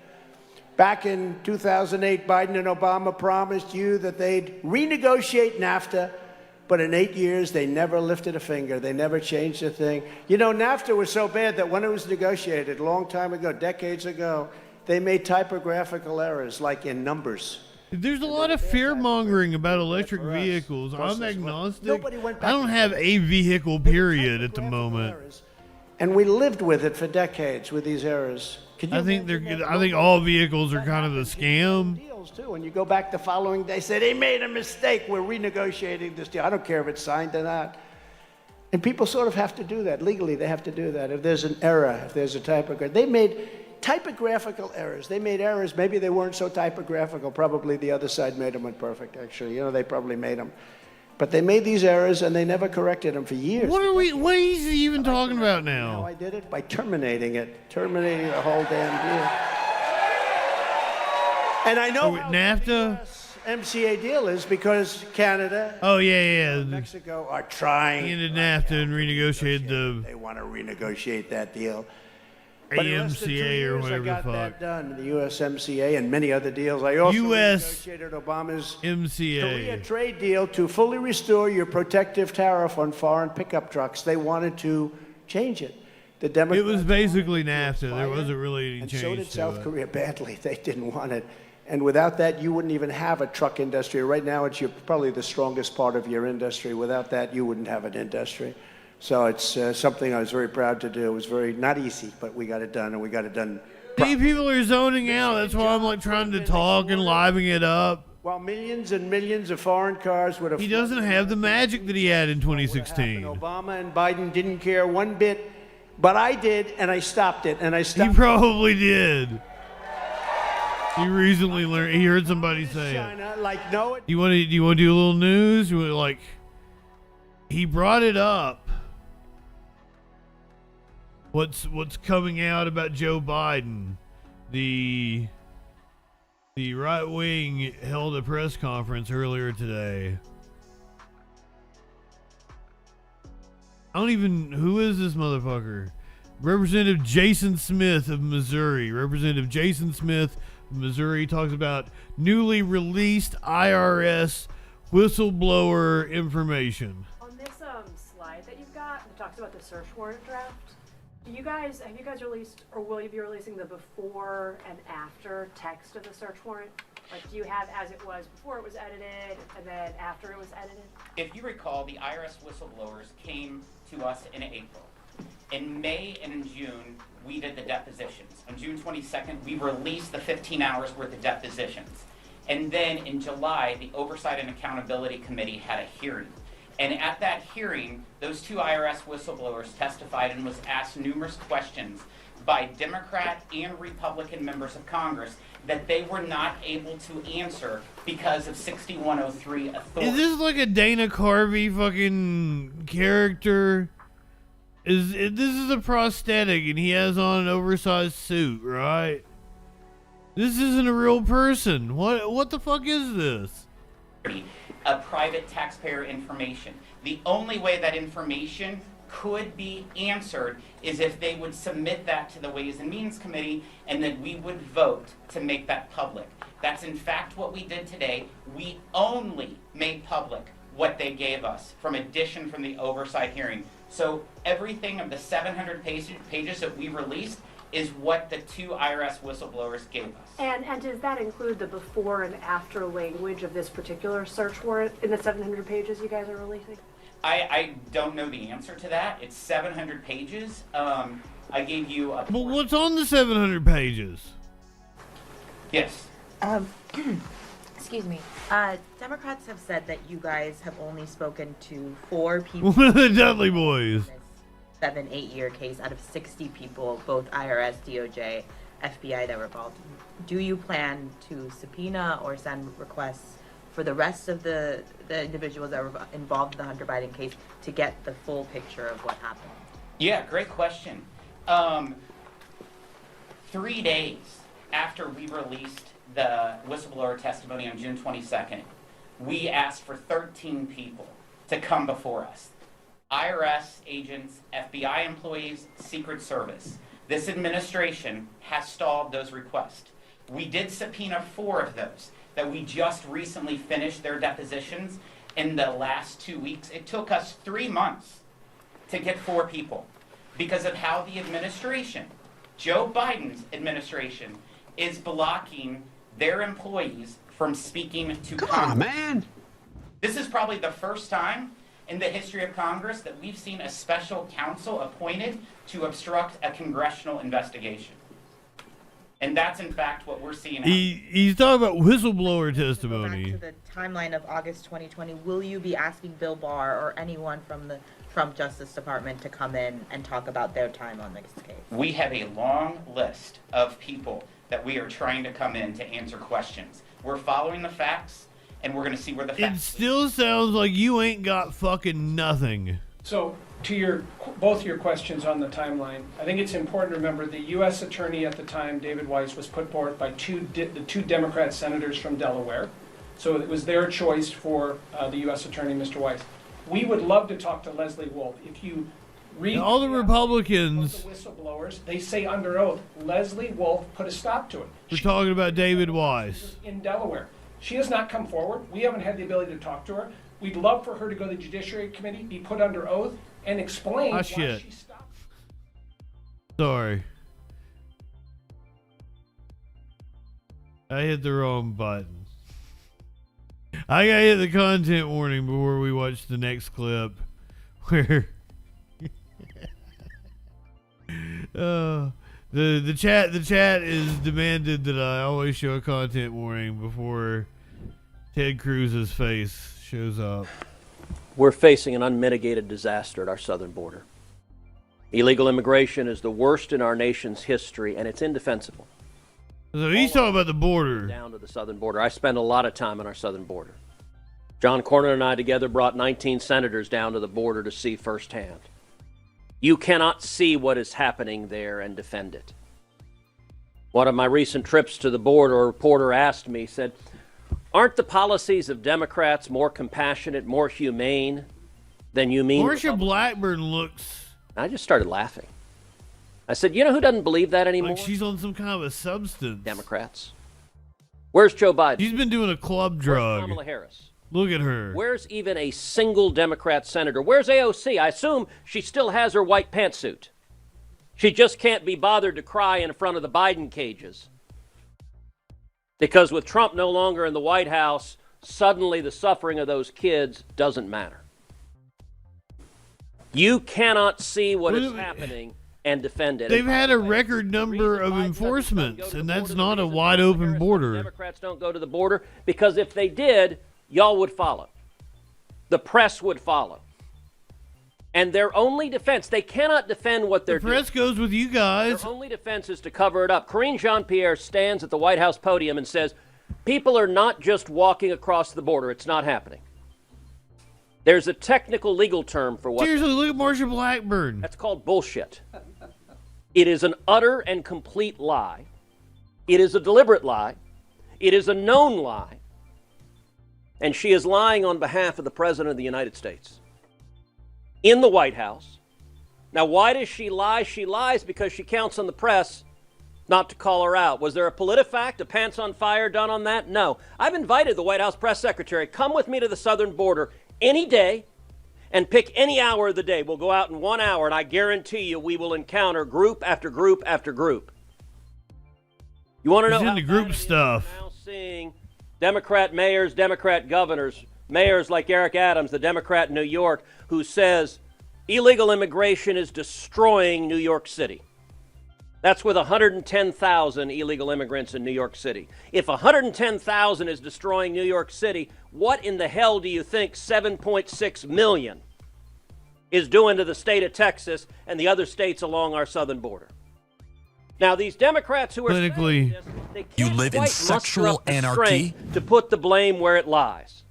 Speaker 13: Back in 2008, Biden and Obama promised you that they'd renegotiate NAFTA, but in 8 years, they never lifted a finger. They never changed a thing. You know, NAFTA was so bad that when it was negotiated a long time ago, decades ago, they made typographical errors, like in numbers.
Speaker 2: There's a lot of fear-mongering about electric vehicles. I'm agnostic. I don't have a vehicle, period, at the moment.
Speaker 13: And we lived with it for decades, with these errors.
Speaker 2: I think all vehicles are kind of a scam.
Speaker 13: Deals too. When you go back the following day, say they made a mistake. We're renegotiating this deal. I don't care if it's signed or not. And people sort of have to do that legally. They have to do that. If there's an error, if there's a typography, they made typographical errors. They made errors. Maybe they weren't so typographical. Probably the other side made them imperfect. Actually, you know, they probably made them. But they made these errors and they never corrected them for years.
Speaker 2: What is he even talking about now?
Speaker 13: How I did it? By terminating the whole damn deal. And I know
Speaker 2: NAFTA
Speaker 13: MCA deal is because Canada,
Speaker 2: and
Speaker 13: Mexico are trying.
Speaker 2: Ended NAFTA and renegotiated
Speaker 13: They want to renegotiate that deal.
Speaker 2: AMCA or whatever the fuck.
Speaker 13: That done, the USMCA and many other deals. I also negotiated Obama's Korea trade deal to fully restore your protective tariff on foreign pickup trucks. They wanted to change it. The Democrats,
Speaker 2: it was basically NAFTA. There wasn't really any change.
Speaker 13: So did South Korea badly. They didn't want it. And without that, you wouldn't even have a truck industry. Right now, it's probably the strongest part of your industry. Without that, you wouldn't have an industry. So it's something I was very proud to do. It was not easy, but we got it done, and we got it done.
Speaker 2: People are zoning out. That's why I'm like trying to talk and livening it up.
Speaker 13: While millions and millions of foreign cars would have...
Speaker 2: He doesn't have the magic that he had in 2016.
Speaker 13: Obama and Biden didn't care one bit, but I did, and I stopped it, and I stopped.
Speaker 2: You probably did. He recently learned. He heard somebody say
Speaker 13: China,
Speaker 2: it.
Speaker 13: like, no,
Speaker 2: Do you want to do a little news? Like, he brought it up. What's coming out about Joe Biden? The right wing held a press conference earlier today. Who is this motherfucker? Representative Jason Smith of Missouri. Representative Jason Smith of Missouri talks about newly released IRS whistleblower information.
Speaker 14: On this slide that you've got, it talks about the search warrant draft. Have you guys released, or will you be releasing the before and after text of the search warrant? Like, do you have as it was before it was edited, and then after it was edited?
Speaker 15: If you recall, the IRS whistleblowers came to us in April. In May and in June, we did the depositions. On June 22nd, we released the 15 hours worth of depositions. And then in July, the Oversight and Accountability Committee had a hearing. And at that hearing, those two IRS whistleblowers testified and was asked numerous questions by Democrat and Republican members of Congress that they were not able to answer because of 6103 authority.
Speaker 2: Is this like a Dana Carvey fucking character? This is a prosthetic and he has on an oversized suit, right? This isn't a real person. What the fuck is this?
Speaker 15: A private taxpayer information. The only way that information could be answered is if they would submit that to the Ways and Means Committee and then we would vote to make that public. That's in fact what we did today. We only made public what they gave us from addition from the oversight hearing. So everything of the 700 pages that we released is what the two IRS whistleblowers gave us.
Speaker 14: And does that include the before and after language of this particular search warrant in the 700 pages you guys are releasing?
Speaker 15: I don't know the answer to that. It's 700 pages. I gave you a...
Speaker 2: But what's on the 700 pages?
Speaker 15: Yes.
Speaker 16: Excuse me. Democrats have said that you guys have only spoken to 4 people.
Speaker 2: One of the Dudley boys.
Speaker 16: 7-8 year case out of 60 people, both IRS, DOJ, FBI that were involved. Do you plan to subpoena or send requests for the rest of the individuals that were involved in the Hunter Biden case to get the full picture of what happened?
Speaker 15: Yeah, great question. 3 days after we released the whistleblower testimony on June 22nd, we asked for 13 people to come before us. IRS agents, FBI employees, Secret Service. This administration has stalled those requests. We did subpoena 4 of those that we just recently finished their depositions in the last 2 weeks. It took us 3 months to get 4 people because of how the administration, Joe Biden's administration, is blocking their employees from speaking to Congress.
Speaker 3: Come on, man.
Speaker 15: This is probably the first time in the history of Congress that we've seen a special counsel appointed to obstruct a congressional investigation. And that's in fact what we're seeing.
Speaker 2: He's talking about whistleblower testimony.
Speaker 16: Back to the timeline of August 2020, will you be asking Bill Barr or anyone from the Trump Justice Department to come in and talk about their time on this case?
Speaker 15: We have a long list of people that we are trying to come in to answer questions. We're following the facts, and we're going to see where the facts...
Speaker 2: It still sounds like you ain't got fucking nothing.
Speaker 17: So, to both your questions on the timeline, I think it's important to remember the U.S. attorney at the time, David Weiss, was put forward by the two Democrat senators from Delaware. So it was their choice for the U.S. attorney, Mr. Weiss. We would love to talk to Leslie Wolf. If you read
Speaker 2: all the Republicans,
Speaker 17: the whistleblowers, they say under oath, Leslie Wolf put a stop to it.
Speaker 2: We're talking about David Weiss.
Speaker 17: In Delaware. She has not come forward. We haven't had the ability to talk to her. We'd love for her to go to the Judiciary Committee, be put under oath, and explain why
Speaker 2: shit.
Speaker 17: she stopped.
Speaker 2: Sorry. I hit the wrong button. I gotta hit the content warning before we watch the next clip where the chat is demanded that I always show a content warning before Ted Cruz's face shows up.
Speaker 18: We're facing an unmitigated disaster at our southern border. Illegal immigration is the worst in our nation's history, and it's indefensible.
Speaker 2: So he's talking about the border.
Speaker 18: Down to the southern border. I spend a lot of time on our southern border. John Cornyn and I together brought 19 senators down to the border to see firsthand. You cannot see what is happening there and defend it. One of my recent trips to the border, a reporter asked me, said, aren't the policies of Democrats more compassionate, more humane than you mean?
Speaker 2: Marsha Blackburn looks...
Speaker 18: I just started laughing. I said, you know who doesn't believe that anymore?
Speaker 2: like she's on some kind of a substance.
Speaker 18: Democrats. Where's Joe Biden?
Speaker 2: She's been doing a club drug.
Speaker 18: Where's Kamala Harris?
Speaker 2: Look at her.
Speaker 18: Where's even a single Democrat senator? Where's AOC? I assume she still has her white pantsuit. She just can't be bothered to cry in front of the Biden cages. Because with Trump no longer in the White House, suddenly the suffering of those kids doesn't matter. You cannot see what is happening and defend it.
Speaker 2: They've had a record number of enforcements, and that's not a wide open border.
Speaker 18: Democrats don't go to the border because if they did, y'all would follow. The press would follow. And their only defense, they cannot defend what they're doing.
Speaker 2: The press goes with you guys.
Speaker 18: Their only defense is to cover it up. Karine Jean-Pierre stands at the White House podium and says, people are not just walking across the border. It's not happening. There's a technical legal term for what...
Speaker 2: Seriously, look at Marsha Blackburn.
Speaker 18: That's called bullshit. It is an utter and complete lie. It is a deliberate lie. It is a known lie. And she is lying on behalf of the President of the United States. In the White House. Now, why does she lie? She lies because she counts on the press not to call her out. Was there a PolitiFact, a pants on fire done on that? No. I've invited the White House press secretary, come with me to the southern border any day and pick any hour of the day. We'll go out in 1 hour, and I guarantee you we will encounter group after group after group. You want to know
Speaker 2: He's
Speaker 18: how
Speaker 2: into group stuff.
Speaker 18: now seeing Democrat mayors, Democrat governors, mayors like Eric Adams, the Democrat in New York, who says illegal immigration is destroying New York City. That's with 110,000 illegal immigrants in New York City. If 110,000 is destroying New York City, what in the hell do you think 7.6 million is doing to the state of Texas and the other states along our southern border? Now, these Democrats who are
Speaker 2: politically,
Speaker 18: saying this, they can't quite muster up the strength to put the blame where it lies,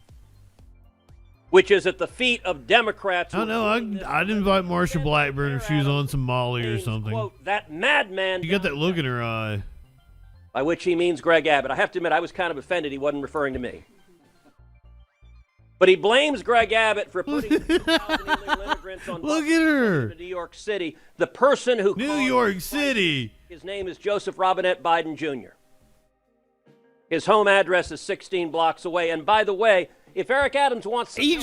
Speaker 18: which is at the feet of Democrats.
Speaker 2: I know. I'd invite Marsha Blackburn if she was on some Molly or something.
Speaker 18: Quote, that madman.
Speaker 2: You got that look in her eye.
Speaker 18: By which he means Greg Abbott. I have to admit, I was kind of offended he wasn't referring to me. But he blames Greg Abbott for putting 2,000 illegal immigrants on
Speaker 2: look at her.
Speaker 18: To New York City. The person who
Speaker 2: New York City.
Speaker 18: His name is Joseph Robinette Biden Jr. His home address is 16 blocks away. And by the way, if Eric Adams wants to...
Speaker 2: He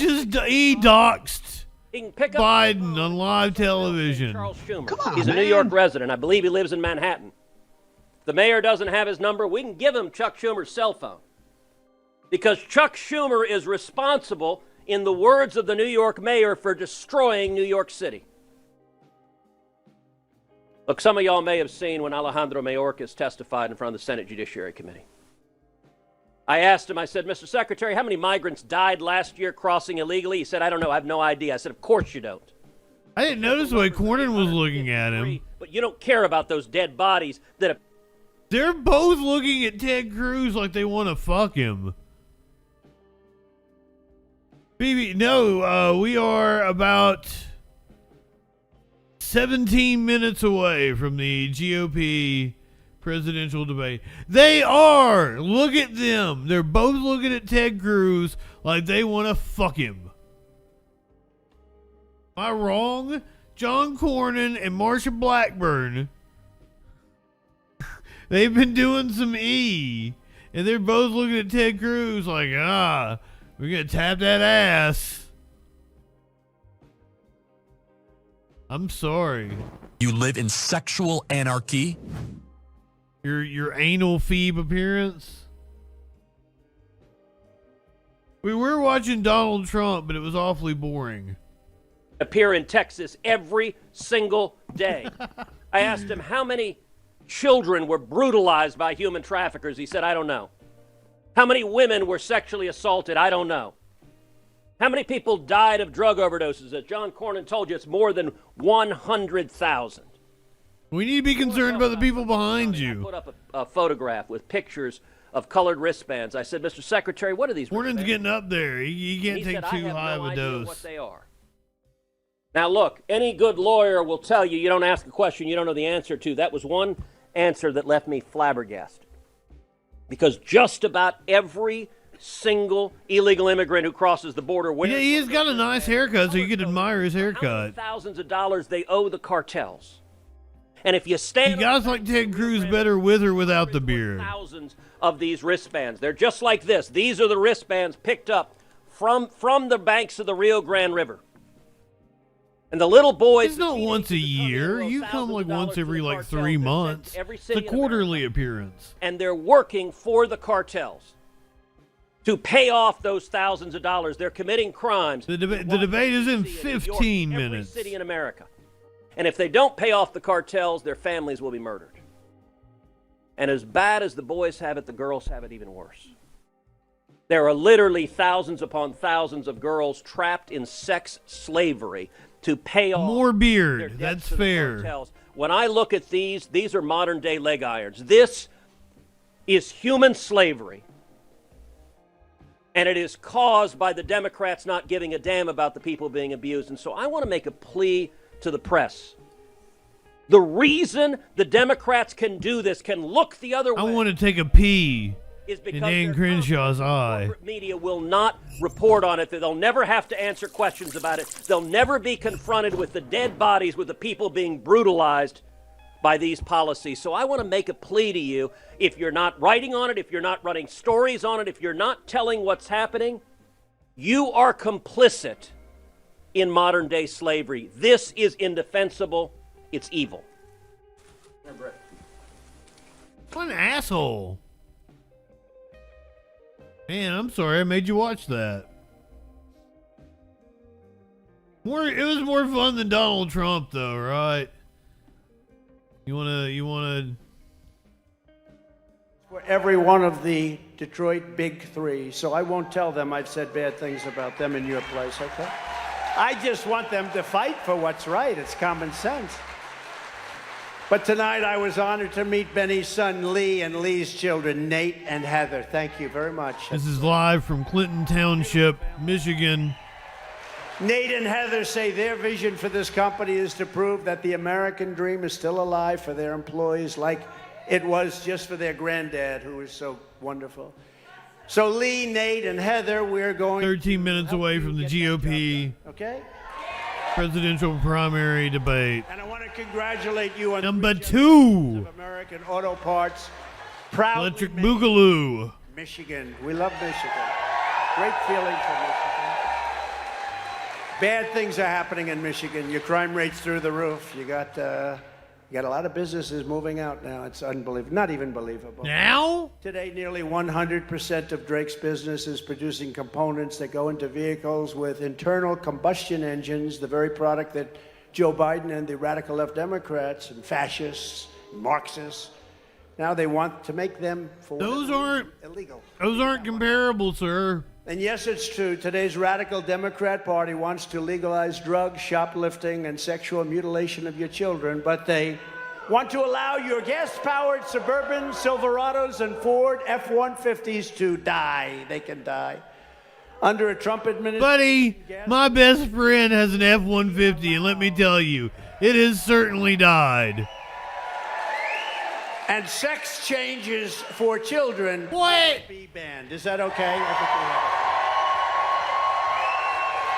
Speaker 2: doxed
Speaker 18: he can pick up
Speaker 2: Biden on live television.
Speaker 18: Charles Schumer. He's a New York resident. I believe he lives in Manhattan. If the mayor doesn't have his number, we can give him Chuck Schumer's cell phone. Because Chuck Schumer is responsible, in the words of the New York mayor, for destroying New York City. Look, some of y'all may have seen when Alejandro Mayorkas testified in front of the Senate Judiciary Committee. I asked him, I said, Mr. Secretary, how many migrants died last year crossing illegally? He said, I don't know, I have no idea. I said, of course you don't.
Speaker 2: I didn't notice the way Cornyn was looking at him.
Speaker 18: But you don't care about those dead bodies that have...
Speaker 2: They're both looking at Ted Cruz like they want to fuck him. BB, no, we are about 17 minutes away from the GOP presidential debate. They are! Look at them. They're both looking at Ted Cruz like they want to fuck him. Am I wrong? John Cornyn and Marsha Blackburn, they've been doing some E, and they're both looking at Ted Cruz like, we're going to tap that ass. I'm sorry.
Speaker 19: You live in sexual anarchy?
Speaker 2: Your anal phoebe appearance? We were watching Donald Trump, but it was awfully boring.
Speaker 18: Appear in Texas every single day. I asked him how many children were brutalized by human traffickers. He said, I don't know. How many women were sexually assaulted? I don't know. How many people died of drug overdoses? As John Cornyn told you, it's more than 100,000.
Speaker 2: We need to be concerned about the people behind you.
Speaker 18: I put up a photograph with pictures of colored wristbands. I said, Mr. Secretary, what are these
Speaker 2: Horton's
Speaker 18: wristbands?
Speaker 2: getting up there. He can't take too high of a dose.
Speaker 18: What they are. Now, look, any good lawyer will tell you, you don't ask a question you don't know the answer to. That was one answer that left me flabbergasted. Because just about every single illegal immigrant who crosses the border wears...
Speaker 2: Yeah, he's got a nice haircut, so you could admire his haircut.
Speaker 18: Thousands of dollars they owe the cartels. And if you stand...
Speaker 2: You guys like Ted Cruz better with or without the beard.
Speaker 18: Thousands of these wristbands. They're just like this. These are the wristbands picked up from the banks of the Rio Grande River. And the little boys...
Speaker 2: It's not once a year. You come like once every like 3 months. It's a quarterly appearance.
Speaker 18: And they're working for the cartels to pay off those thousands of dollars. They're committing crimes.
Speaker 2: The debate is in 15 minutes.
Speaker 18: Every city in America. And if they don't pay off the cartels, their families will be murdered. And as bad as the boys have it, the girls have it even worse. There are literally thousands upon thousands of girls trapped in sex slavery to pay off
Speaker 2: more
Speaker 18: their
Speaker 2: beard.
Speaker 18: debts
Speaker 2: That's
Speaker 18: to the
Speaker 2: fair.
Speaker 18: cartels. When I look at these are modern day leg irons. This is human slavery. And it is caused by the Democrats not giving a damn about the people being abused. And so I want to make a plea to the press. The reason the Democrats can do this, can look the other way.
Speaker 2: I want to take a pee
Speaker 18: is because
Speaker 2: in Dan Crenshaw's eye.
Speaker 18: corporate media will not report on it. They'll never have to answer questions about it. They'll never be confronted with the dead bodies, with the people being brutalized by these policies. So I want to make a plea to you. If you're not writing on it, if you're not running stories on it, if you're not telling what's happening, you are complicit in modern day slavery. This is indefensible. It's evil.
Speaker 2: What an asshole. Man, I'm sorry I made you watch that. It was more fun than Donald Trump though, right? You wanna
Speaker 13: For every one of the Detroit Big Three, so I won't tell them I've said bad things about them in your place, okay? I just want them to fight for what's right. It's common sense. But tonight I was honored to meet Benny's son Lee and Lee's children Nate and Heather. Thank you very much.
Speaker 2: This is live from Clinton Township, Michigan.
Speaker 13: Nate and Heather say their vision for this company is to prove that the American dream is still alive for their employees like it was just for their granddad, who was so wonderful. So Lee, Nate, and Heather, we're going
Speaker 2: 13 minutes away from the GOP
Speaker 13: okay?
Speaker 2: presidential primary debate.
Speaker 13: And I want to congratulate you on
Speaker 2: Number 2.
Speaker 13: of American Auto Parts. Proudly
Speaker 2: Electric
Speaker 13: made
Speaker 2: Boogaloo.
Speaker 13: Michigan. We love Michigan. Great feeling for Michigan. Bad things are happening in Michigan. Your crime rate's through the roof. You got a lot of businesses moving out now. It's unbelievable. Not even believable.
Speaker 2: Now?
Speaker 13: Today, nearly 100% of Drake's business is producing components that go into vehicles with internal combustion engines, the very product that Joe Biden and the radical left Democrats and fascists, and Marxists, now they want to make them for illegal.
Speaker 2: Those aren't comparable, sir.
Speaker 13: And yes, it's true. Today's radical Democrat Party wants to legalize drugs, shoplifting, and sexual mutilation of your children, but they want to allow your gas-powered Suburban, Silverados, and Ford F-150s to die. They can die. Under a Trump administration...
Speaker 2: Buddy, my best friend has an F-150, and let me tell you, it has certainly died.
Speaker 13: And sex changes for children
Speaker 2: what?
Speaker 13: Be banned. Is that okay? I think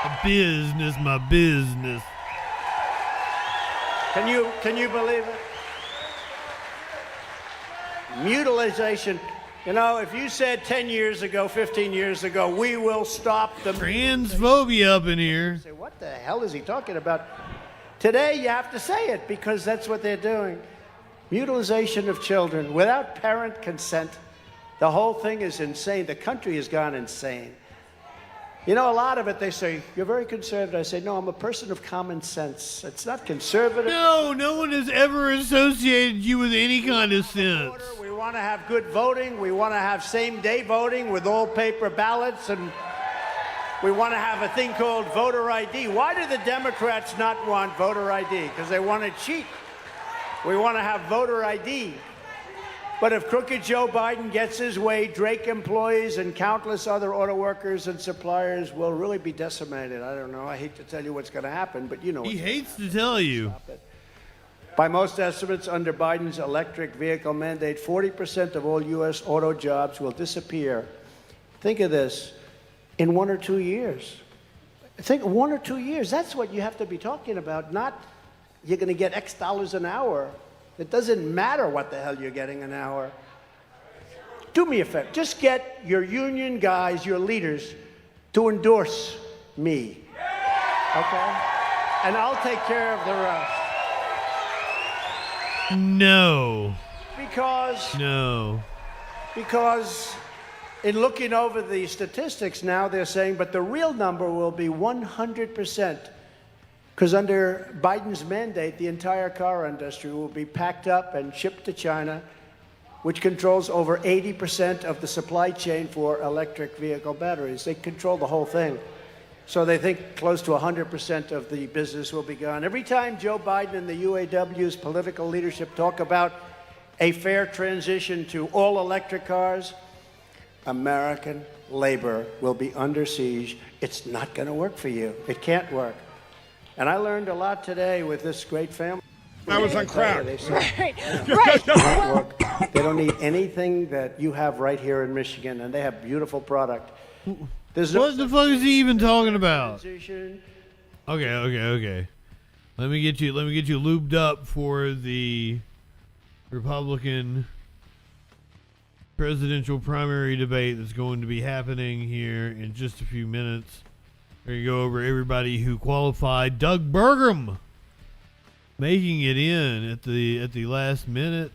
Speaker 13: we have
Speaker 2: business, my business.
Speaker 13: Can you believe it? Mutilization. You know, if you said 10 years ago, 15 years ago, we will stop the
Speaker 2: transphobia up in here.
Speaker 13: Say, what the hell is he talking about? Today, you have to say it because that's what they're doing. Mutilization of children without parent consent. The whole thing is insane. The country has gone insane. You know, a lot of it, they say, you're very conservative. I say, no, I'm a person of common sense. It's not conservative.
Speaker 2: No one has ever associated you with any kind of sense.
Speaker 13: We want to have good voting. We want to have same-day voting with all paper ballots. And we want to have a thing called voter ID. Why do the Democrats not want voter ID? Because they want to cheat. We want to have voter ID. But if crooked Joe Biden gets his way, Drake employees and countless other auto workers and suppliers will really be decimated. I don't know. I hate to tell you what's going to happen, but you know.
Speaker 2: He hates to tell you.
Speaker 13: By most estimates, under Biden's electric vehicle mandate, 40% of all U.S. auto jobs will disappear. Think of this, in 1 or 2 years. Think 1 or 2 years. That's what you have to be talking about, not you're going to get X dollars an hour. It doesn't matter what the hell you're getting an hour. Do me a favor. Just get your union guys, your leaders, to endorse me. Okay? And I'll take care of the rest.
Speaker 2: No.
Speaker 13: Because in looking over the statistics now, they're saying, but the real number will be 100%. Because under Biden's mandate, the entire car industry will be packed up and shipped to China, which controls over 80% of the supply chain for electric vehicle batteries. They control the whole thing. So they think close to 100% of the business will be gone. Every time Joe Biden and the UAW's political leadership talk about a fair transition to all electric cars, American labor will be under siege. It's not going to work for you. It can't work. And I learned a lot today with this great family.
Speaker 20: I was on crack.
Speaker 13: Right. They don't need anything that you have right here in Michigan, and they have beautiful product.
Speaker 2: What the fuck is he even talking about? Okay. Let me get you lubed up for the Republican presidential primary debate that's going to be happening here in just a few minutes. We're going to go over everybody who qualified. Doug Burgum making it in at the last minute.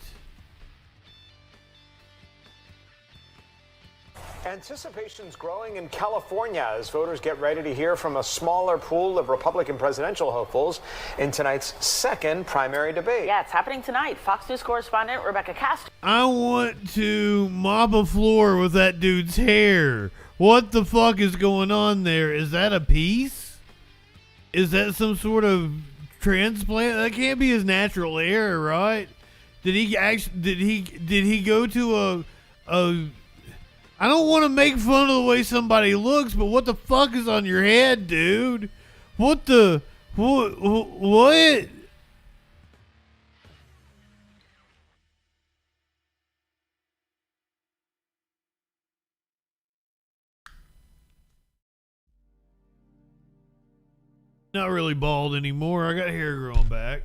Speaker 21: Anticipation's growing in California as voters get ready to hear from a smaller pool of Republican presidential hopefuls in tonight's second primary debate.
Speaker 22: Yeah, it's happening tonight. Fox News correspondent Rebecca Castro.
Speaker 2: I want to mop a floor with that dude's hair. What the fuck is going on there? Is that a piece? Is that some sort of transplant? That can't be his natural hair, right? Did he go to a I don't want to make fun of the way somebody looks, but what the fuck is on your head, dude? What? Not really bald anymore. I got hair growing back.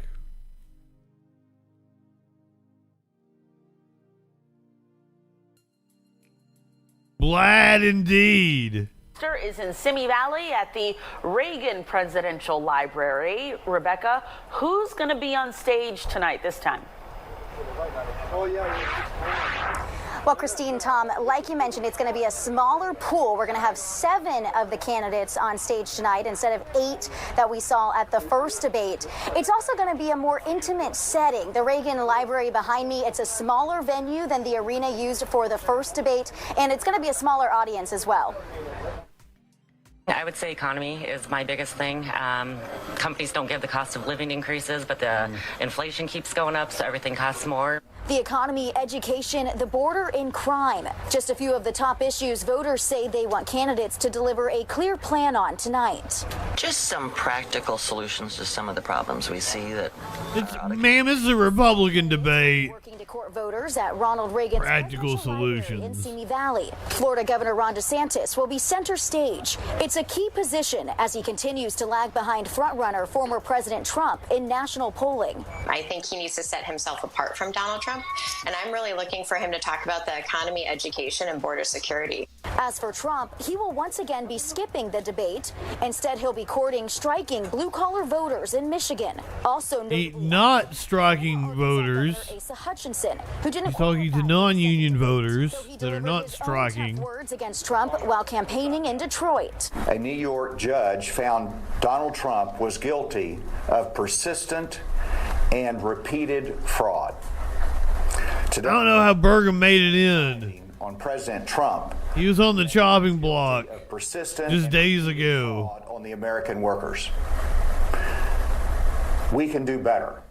Speaker 2: Glad indeed.
Speaker 22: Is in Simi Valley at the Reagan Presidential Library. Rebecca, who's going to be on stage tonight this time?
Speaker 23: Well, Christine, Tom, like you mentioned, it's going to be a smaller pool. We're going to have 7 of the candidates on stage tonight instead of 8 that we saw at the first debate. It's also going to be a more intimate setting. The Reagan Library behind me, it's a smaller venue than the arena used for the first debate, and it's going to be a smaller audience as well.
Speaker 24: I would say economy is my biggest thing. Companies don't give the cost of living increases, but the inflation keeps going up, so everything costs more.
Speaker 23: The economy, education, the border, and crime. Just a few of the top issues voters say they want candidates to deliver a clear plan on tonight.
Speaker 25: Just some practical solutions to some of the problems we see that...
Speaker 2: Ma'am, this is a Republican debate.
Speaker 23: Working to court voters at Ronald Reagan's
Speaker 2: practical solutions
Speaker 23: in Simi Valley. Florida Governor Ron DeSantis will be center stage. It's a key position as he continues to lag behind frontrunner former President Trump in national polling.
Speaker 26: I think he needs to set himself apart from Donald Trump, and I'm really looking for him to talk about the economy, education, and border security.
Speaker 23: As for Trump, he will once again be skipping the debate. Instead, he'll be courting striking blue-collar voters in Michigan. Also,
Speaker 2: not striking voters.
Speaker 23: Asa Hutchinson, who didn't
Speaker 2: He's talking to non-union voters that are not striking.
Speaker 23: Words against Trump while campaigning in Detroit.
Speaker 27: A New York judge found Donald Trump was guilty of persistent and repeated fraud.
Speaker 2: Today, I don't know how Burgum made it in.
Speaker 27: On President Trump,
Speaker 2: he was on the chopping block
Speaker 27: persistent
Speaker 2: just days ago.
Speaker 27: On the American workers. We can do better.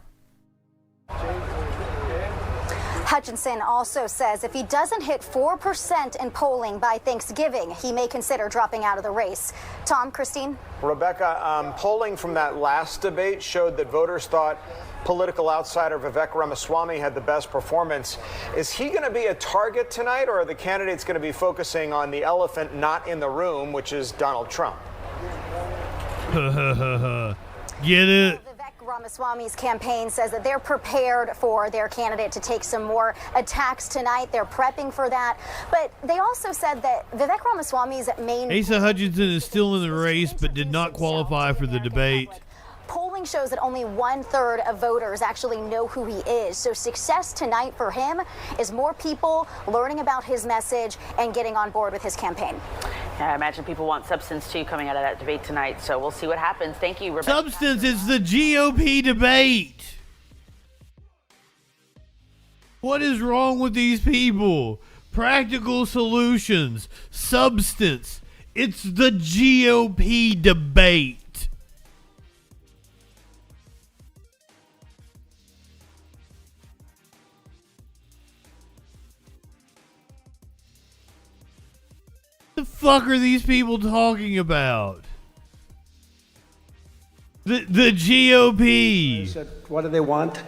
Speaker 23: Hutchinson also says if he doesn't hit 4% in polling by Thanksgiving, he may consider dropping out of the race. Tom, Christine?
Speaker 21: Rebecca, polling from that last debate showed that voters thought political outsider Vivek Ramaswamy had the best performance. Is he going to be a target tonight, or are the candidates going to be focusing on the elephant not in the room, which is Donald Trump?
Speaker 2: Get it?
Speaker 23: Ramaswamy's campaign says that they're prepared for their candidate to take some more attacks tonight. They're prepping for that. But they also said that Vivek Ramaswamy's main...
Speaker 2: Asa Hutchinson is still in the race but did not qualify for the debate.
Speaker 23: Polling shows that only 1/3 of voters actually know who he is. So success tonight for him is more people learning about his message and getting on board with his campaign.
Speaker 22: Yeah, I imagine people want substance too coming out of that debate tonight. So we'll see what happens. Thank you, Rebecca.
Speaker 2: Substance is the GOP debate. What is wrong with these people? Practical solutions, substance. It's the GOP debate. The fuck are these people talking about? The GOP.
Speaker 1: They said, what do they want?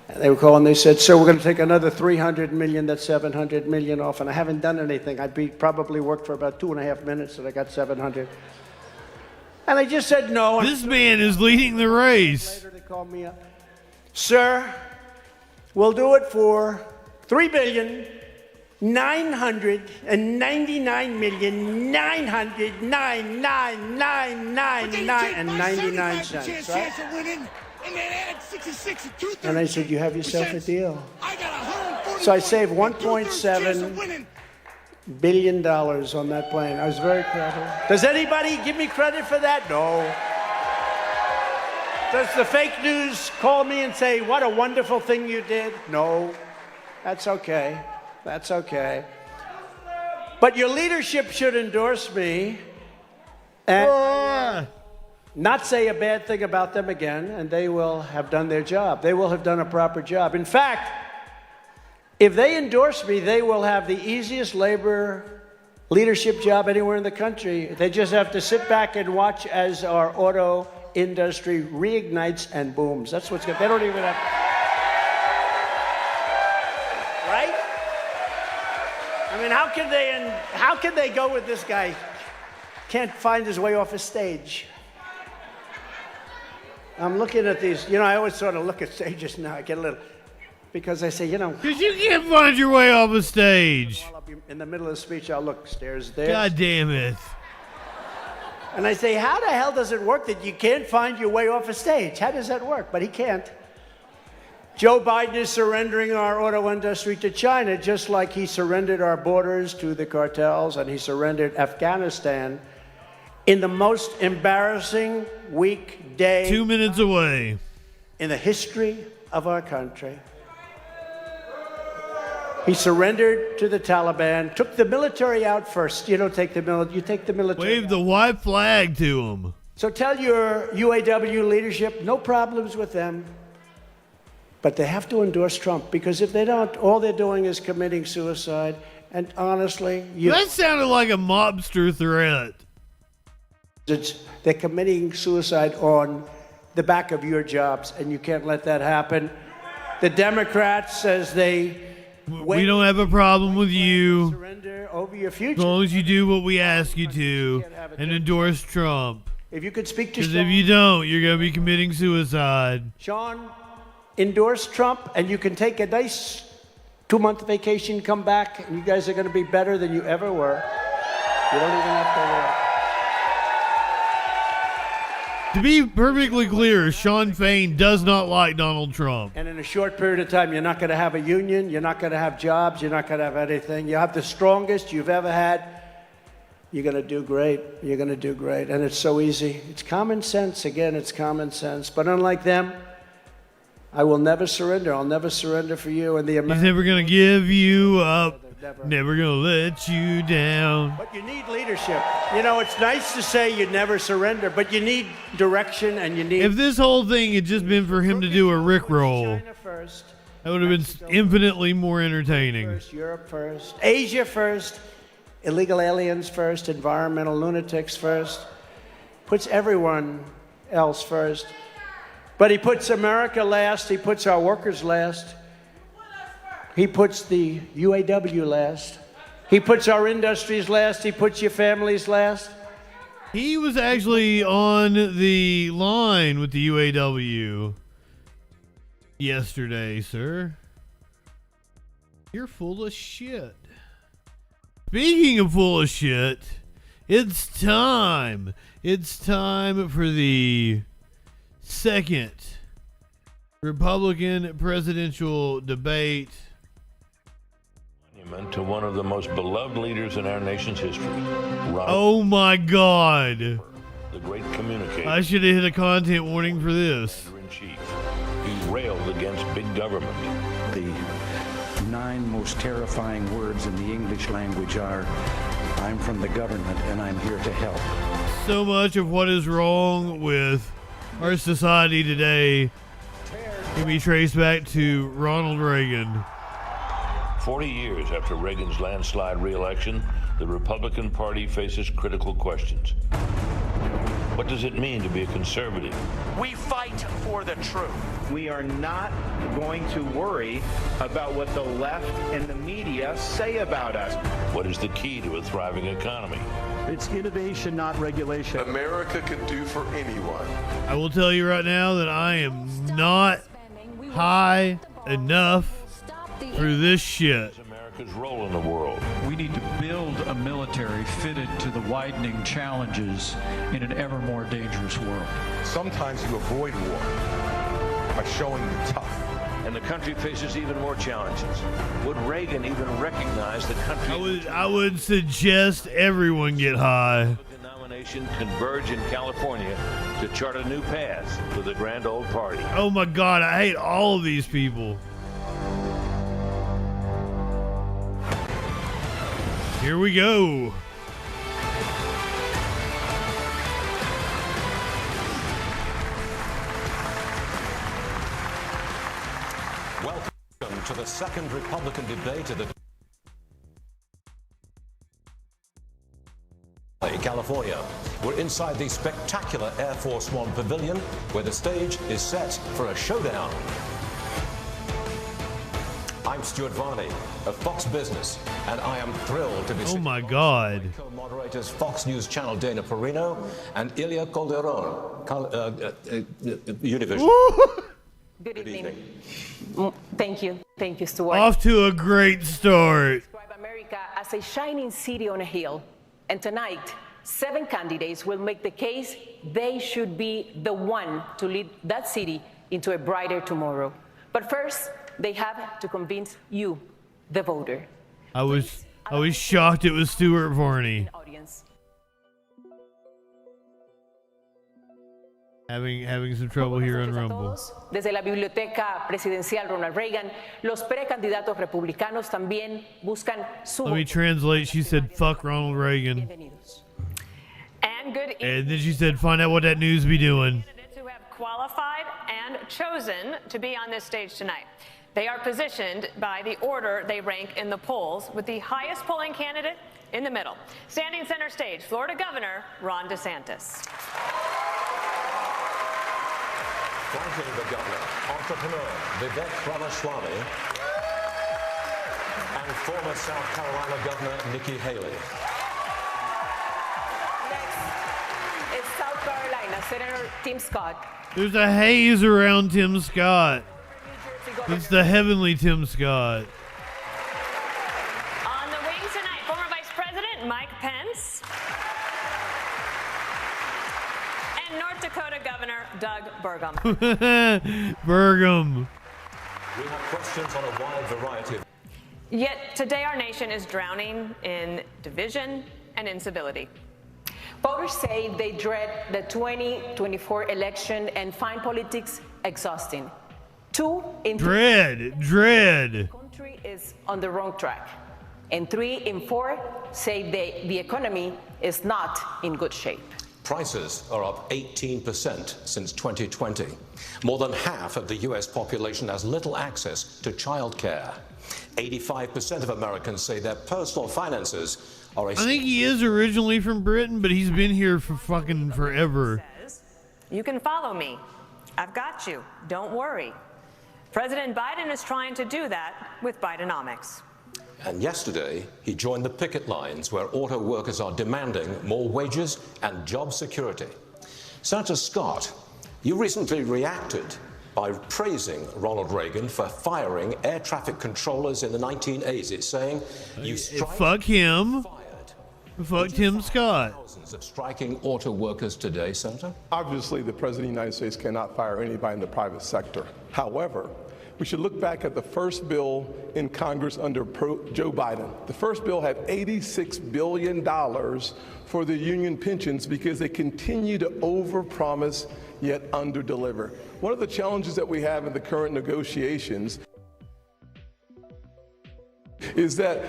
Speaker 1: And they were calling, they said, sir, we're going to take another 300 million, that's 700 million off, and I haven't done anything. Probably worked for about 2.5 minutes, and I got 700. And I just said no.
Speaker 2: This man is leading the race.
Speaker 1: Later they called me up. Sir, we'll do it for 3,999,999,999.99 right? And I said, you have yourself a deal. So I saved $1.7 billion on that plane. I was very proud. Does anybody give me credit for that? No. Does the fake news call me and say, what a wonderful thing you did? No. That's okay. That's okay. But your leadership should endorse me and not say a bad thing about them again, and they will have done their job. They will have done a proper job. In fact, if they endorse me, they will have the easiest labor leadership job anywhere in the country. They just have to sit back and watch as our auto industry reignites and booms. That's what's good. They don't even have... Right? I mean, how can they go with this guy? Can't find his way off a stage. I'm looking at these, I always sort of look at stages now. I get a little, because I say,
Speaker 2: because you can't find your way off a stage.
Speaker 1: While I'll be in the middle of the speech, I'll look, stairs there.
Speaker 2: God damn it.
Speaker 1: And I say, how the hell does it work that you can't find your way off a stage? How does that work? But he can't. Joe Biden is surrendering our auto industry to China, just like he surrendered our borders to the cartels and he surrendered Afghanistan in the most embarrassing weekday
Speaker 2: 2 minutes away
Speaker 1: in the history of our country. He surrendered to the Taliban, took the military out first. You don't take the military, you take the military
Speaker 2: Wave the white flag to him.
Speaker 1: So tell your UAW leadership, no problems with them. But they have to endorse Trump, because if they don't, all they're doing is committing suicide. And honestly,
Speaker 2: that sounded like a mobster threat.
Speaker 1: They're committing suicide on the back of your jobs, and you can't let that happen. The Democrats, as they...
Speaker 2: We don't have a problem with you.
Speaker 1: Surrender over your future.
Speaker 2: As long as you do what we ask you to and endorse Trump.
Speaker 1: If you could speak to
Speaker 2: Because if you don't, you're going to be committing suicide.
Speaker 1: Sean, endorse Trump, and you can take a nice 2-month vacation, come back, and you guys are going to be better than you ever were. You don't even have to work.
Speaker 2: To be perfectly clear, Sean Fain does not like Donald Trump.
Speaker 1: And in a short period of time, you're not going to have a union, you're not going to have jobs, you're not going to have anything. You have the strongest you've ever had. You're going to do great. You're going to do great. And it's so easy. It's common sense. Again, it's common sense. But unlike them, I will never surrender. I'll never surrender for you. And the
Speaker 2: He's never going to give you up. Never gonna let you down.
Speaker 1: But you need leadership. You know, it's nice to say you never surrender, but you need direction and you need...
Speaker 2: If this whole thing had just been for him to do a Rickroll, that would have been infinitely more entertaining.
Speaker 1: First, Europe first, Asia first, illegal aliens first, environmental lunatics first. Puts everyone else first. But he puts America last. He puts our workers last. He puts the UAW last. He puts our industries last. He puts your families last.
Speaker 2: He was actually on the line with the UAW yesterday, sir. You're full of shit. Speaking of full of shit, it's time. It's time for the second Republican presidential debate.
Speaker 4: To one of the most beloved leaders in our nation's history.
Speaker 2: Oh my God.
Speaker 4: The great communicator.
Speaker 2: I should have hit a content warning for this.
Speaker 4: Chief. He railed against big government.
Speaker 6: The 9 most terrifying words in the English language are, I'm from the government and I'm here to help.
Speaker 2: So much of what is wrong with our society today can be traced back to Ronald Reagan.
Speaker 4: 40 years after Reagan's landslide re-election, the Republican Party faces critical questions. What does it mean to be a conservative?
Speaker 7: We fight for the truth.
Speaker 8: We are not going to worry about what the left and the media say about us.
Speaker 4: What is the key to a thriving economy?
Speaker 8: It's innovation, not regulation.
Speaker 9: America could do for anyone.
Speaker 2: I will tell you right now that I am not high enough for this shit.
Speaker 4: America's role in the world.
Speaker 10: We need to build a military fitted to the widening challenges in an ever more dangerous world.
Speaker 9: Sometimes you avoid war by showing you're tough.
Speaker 4: And the country faces even more challenges. Would Reagan even recognize the country?
Speaker 2: I would suggest everyone get high.
Speaker 4: The nomination converge in California to chart a new path for the grand old party.
Speaker 2: Oh my God, I hate all of these people. Here we go.
Speaker 20: Welcome to the second Republican debate of the California. We're inside the spectacular Air Force One pavilion where the stage is set for a showdown. I'm Stuart Varney of Fox Business, and I am thrilled to be
Speaker 2: Oh my God.
Speaker 20: co-moderators Fox News Channel Dana Perino and Ilya Calderon, Univision.
Speaker 28: Good evening. Thank you. Thank you, Stuart.
Speaker 2: Off to a great start.
Speaker 28: Describe America as a shining city on a hill. And tonight, 7 candidates will make the case they should be the one to lead that city into a brighter tomorrow. But first, they have to convince you, the voter.
Speaker 2: I was shocked it was Stuart Varney. Having some trouble here on Rumble.
Speaker 28: Desde la biblioteca presidencial Ronald Reagan, los precandidatos republicanos también buscan su.
Speaker 2: Let me translate. She said, "Fuck Ronald Reagan."
Speaker 14: And good evening.
Speaker 2: And then she said, "Find out what that news be doing."
Speaker 14: Candidates who have qualified and chosen to be on this stage tonight. They are positioned by the order they rank in the polls, with the highest polling candidate in the middle. Standing center stage, Florida Governor Ron DeSantis.
Speaker 20: Flanking the governor, entrepreneur Vivek Ramaswamy, and former South Carolina Governor Nikki Haley.
Speaker 28: Next is South Carolina Senator Tim Scott.
Speaker 2: There's a haze around Tim Scott. It's the heavenly Tim Scott.
Speaker 14: On the wing tonight, former Vice President Mike Pence. And North Dakota Governor Doug Burgum.
Speaker 2: Burgum.
Speaker 20: We have questions on a wide variety of.
Speaker 14: Yet today our nation is drowning in division and incivility.
Speaker 28: Voters say they dread the 2024 election and find politics exhausting.
Speaker 2: Dread.
Speaker 28: The country is on the wrong track. And 3 in 4 say the economy is not in good shape.
Speaker 20: Prices are up 18% since 2020. More than half of the US population has little access to childcare. 85% of Americans say their personal finances are a...
Speaker 2: I think he is originally from Britain, but he's been here for fucking forever.
Speaker 3: You can follow me. I've got you. Don't worry. President Biden is trying to do that with Bidenomics.
Speaker 20: And yesterday, he joined the picket lines where auto workers are demanding more wages and job security. Senator Scott, you recently reacted by praising Ronald Reagan for firing air traffic controllers in the 1980s, saying, "You
Speaker 2: fuck him. Fuck Tim Scott."
Speaker 20: Thousands of striking auto workers today, Senator.
Speaker 5: Obviously, the President of the United States cannot fire anybody in the private sector. However, we should look back at the first bill in Congress under Joe Biden. The first bill had $86 billion for the union pensions because they continue to overpromise yet underdeliver. One of the challenges that we have in the current negotiations is that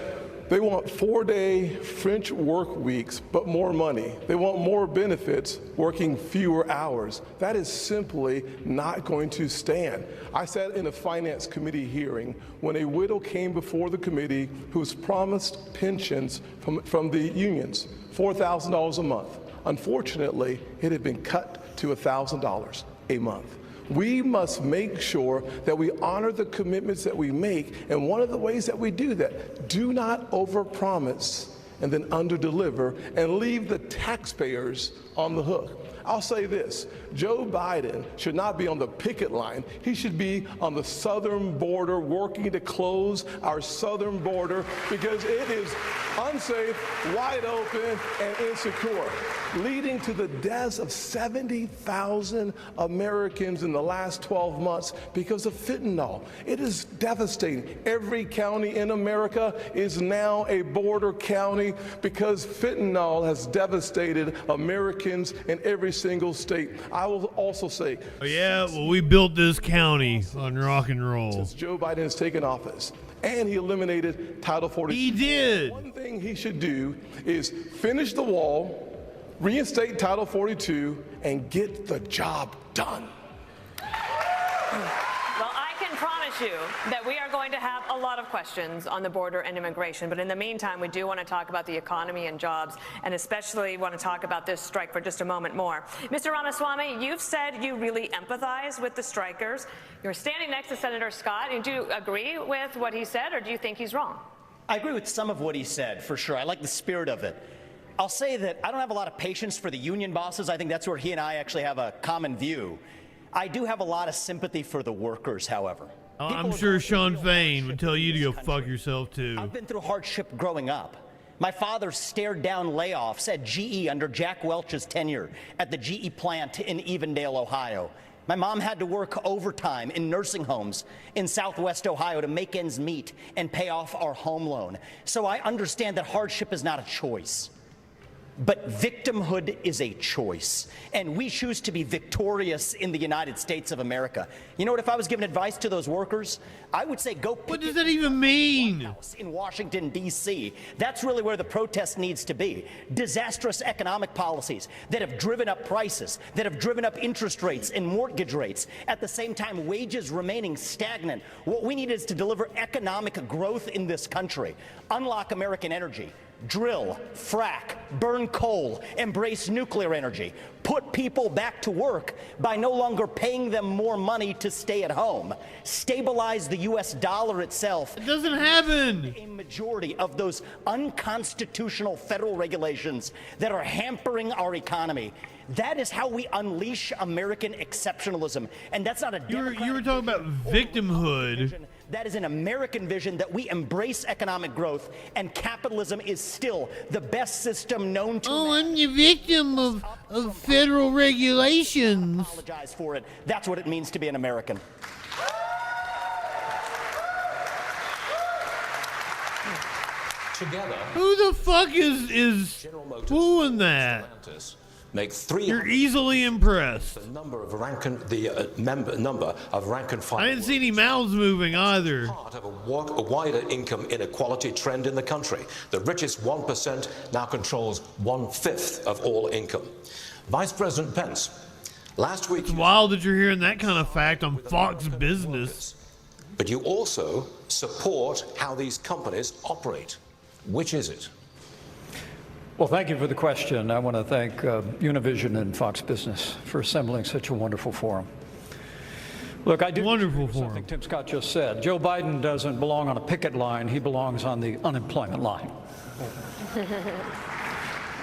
Speaker 5: they want 4-day French work weeks, but more money. They want more benefits, working fewer hours. That is simply not going to stand. I sat in a finance committee hearing when a widow came before the committee who was promised pensions from the unions, $4,000 a month. Unfortunately, it had been cut to $1,000 a month. We must make sure that we honor the commitments that we make, and one of the ways that we do that, do not overpromise and then underdeliver and leave the taxpayers on the hook. I'll say this, Joe Biden should not be on the picket line. He should be on the southern border working to close our southern border because it is unsafe, wide open, and insecure, leading to the deaths of 70,000 Americans in the last 12 months because of fentanyl. It is devastating. Every county in America is now a border county because fentanyl has devastated Americans in every single state. I will also say,
Speaker 2: oh yeah, well, we built this county on rock and roll.
Speaker 5: Since Joe Biden has taken office and he eliminated Title 42.
Speaker 2: He did.
Speaker 5: One thing he should do is finish the wall, reinstate Title 42, and get the job done.
Speaker 3: Well, I can promise you that we are going to have a lot of questions on the border and immigration. But in the meantime, we do want to talk about the economy and jobs, and especially want to talk about this strike for just a moment more. Mr. Ramaswamy, you've said you really empathize with the strikers. You're standing next to Senator Scott. Do you agree with what he said, or do you think he's wrong?
Speaker 11: I agree with some of what he said, for sure. I like the spirit of it. I'll say that I don't have a lot of patience for the union bosses. I think that's where he and I actually have a common view. I do have a lot of sympathy for the workers, however.
Speaker 2: I'm sure Sean Fain would tell you to go fuck yourself, too.
Speaker 11: I've been through hardship growing up. My father stared down layoffs at GE under Jack Welch's tenure at the GE plant in Evendale, Ohio. My mom had to work overtime in nursing homes in Southwest Ohio to make ends meet and pay off our home loan. So I understand that hardship is not a choice. But victimhood is a choice, and we choose to be victorious in the United States of America. You know what, if I was giving advice to those workers, I would say go picket.
Speaker 2: What does that even mean?
Speaker 11: In Washington, D.C. That's really where the protest needs to be. Disastrous economic policies that have driven up prices, that have driven up interest rates and mortgage rates, at the same time wages remaining stagnant. What we need is to deliver economic growth in this country, unlock American energy, drill, frack, burn coal, embrace nuclear energy, put people back to work by no longer paying them more money to stay at home, stabilize the U.S. dollar itself.
Speaker 2: It doesn't happen.
Speaker 11: A majority of those unconstitutional federal regulations that are hampering our economy. That is how we unleash American exceptionalism. And that's not a
Speaker 2: You were talking about victimhood.
Speaker 11: That is an American vision that we embrace economic growth, and capitalism is still the best system known to.
Speaker 2: Oh, I'm the victim of federal regulations.
Speaker 11: Apologize for it. That's what it means to be an American.
Speaker 20: Together,
Speaker 2: who the fuck is doing that?
Speaker 20: make 300.
Speaker 2: You're easily impressed.
Speaker 20: The number of rank and file.
Speaker 2: I didn't see any mouths moving either.
Speaker 20: Part of a wider income inequality trend in the country. The richest 1% now controls 1/5 of all income. Vice President Pence, last week.
Speaker 2: It's wild that you're hearing that kind of fact on Fox Business.
Speaker 20: But you also support how these companies operate. Which is it?
Speaker 12: Well, thank you for the question. I want to thank Univision and Fox Business for assembling such a wonderful forum. Look, I do something Tim Scott just said. Joe Biden doesn't belong on a picket line. He belongs on the unemployment line.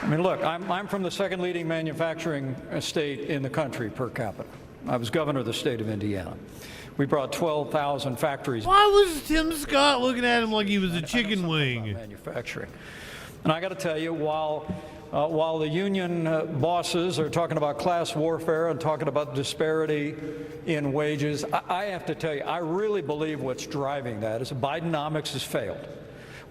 Speaker 12: I mean, look, I'm from the second leading manufacturing state in the country per capita. I was governor of the state of Indiana. We brought 12,000 factories.
Speaker 2: Why was Tim Scott looking at him like he was a chicken wing?
Speaker 12: Manufacturing. And I got to tell you, while the union bosses are talking about class warfare and talking about disparity in wages, I have to tell you, I really believe what's driving that is Bidenomics has failed.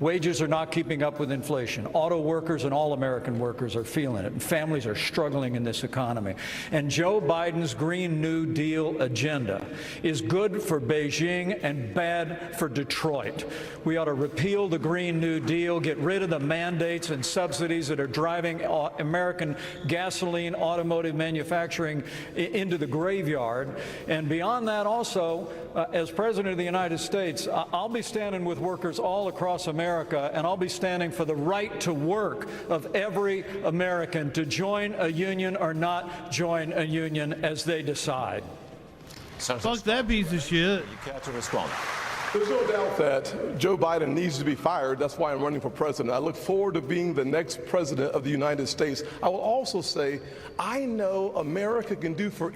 Speaker 12: Wages are not keeping up with inflation. Auto workers and all American workers are feeling it, and families are struggling in this economy. And Joe Biden's Green New Deal agenda is good for Beijing and bad for Detroit. We ought to repeal the Green New Deal, get rid of the mandates and subsidies that are driving American gasoline automotive manufacturing into the graveyard. And beyond that also, as President of the United States, I'll be standing with workers all across America, and I'll be standing for the right to work of every American to join a union or not join a union as they decide.
Speaker 2: Fuck that piece of shit.
Speaker 20: You care to respond?
Speaker 5: There's no doubt that Joe Biden needs to be fired. That's why I'm running for president. I look forward to being the next president of the United States. I will also say, I know America can do for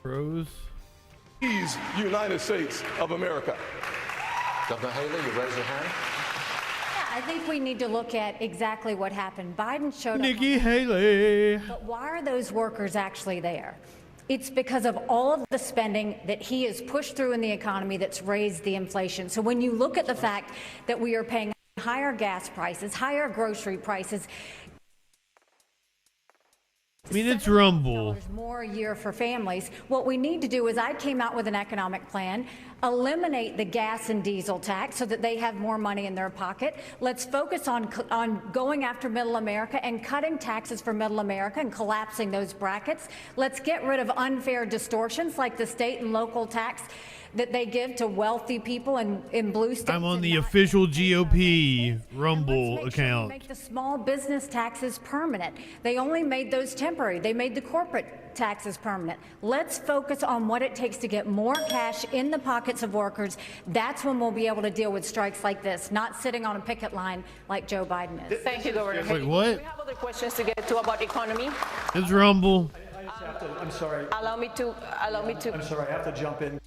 Speaker 2: Rose.
Speaker 5: These United States of America.
Speaker 20: Governor Haley, you raise your hand.
Speaker 13: Yeah, I think we need to look at exactly what happened. Biden showed
Speaker 2: Nikki Haley.
Speaker 13: But why are those workers actually there? It's because of all of the spending that he has pushed through in the economy that's raised the inflation. So when you look at the fact that we are paying higher gas prices, higher grocery prices,
Speaker 2: I mean, it's Rumble.
Speaker 13: more a year for families. What we need to do is I came out with an economic plan, eliminate the gas and diesel tax so that they have more money in their pocket. Let's focus on going after middle America and cutting taxes for middle America and collapsing those brackets. Let's get rid of unfair distortions like the state and local tax that they give to wealthy people in blue states.
Speaker 2: I'm on the official GOP Rumble account.
Speaker 13: Make the small business taxes permanent. They only made those temporary. They made the corporate taxes permanent. Let's focus on what it takes to get more cash in the pockets of workers. That's when we'll be able to deal with strikes like this, not sitting on a picket line like Joe Biden is.
Speaker 28: Thank you, Governor.
Speaker 2: Wait, what?
Speaker 28: We have other questions to get to about economy.
Speaker 2: It's Rumble.
Speaker 15: I'm sorry.
Speaker 28: Allow me to.
Speaker 15: I'm sorry, I have to jump in.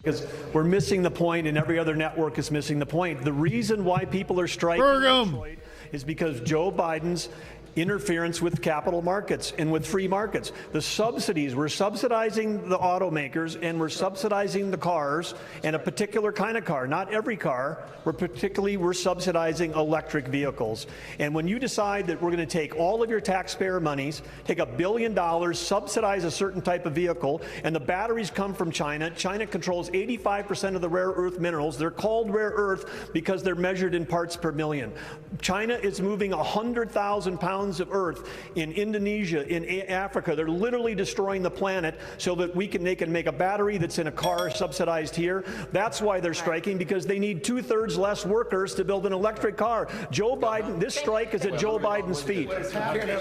Speaker 15: Because we're missing the point, and every other network is missing the point. The reason why people are striking in Detroit is because Joe Biden's interference with capital markets and with free markets. The subsidies, we're subsidizing the automakers and we're subsidizing the cars, and a particular kind of car, not every car. We're subsidizing electric vehicles. And when you decide that we're going to take all of your taxpayer monies, take $1 billion, subsidize a certain type of vehicle, and the batteries come from China. China controls 85% of the rare earth minerals. They're called rare earth because they're measured in parts per million. China is moving 100,000 pounds of earth in Indonesia, in Africa. They're literally destroying the planet so that they can make a battery that's in a car subsidized here. That's why they're striking, because they need 2/3 less workers to build an electric car. Joe Biden, this strike is at Joe Biden's feet.
Speaker 28: We're going to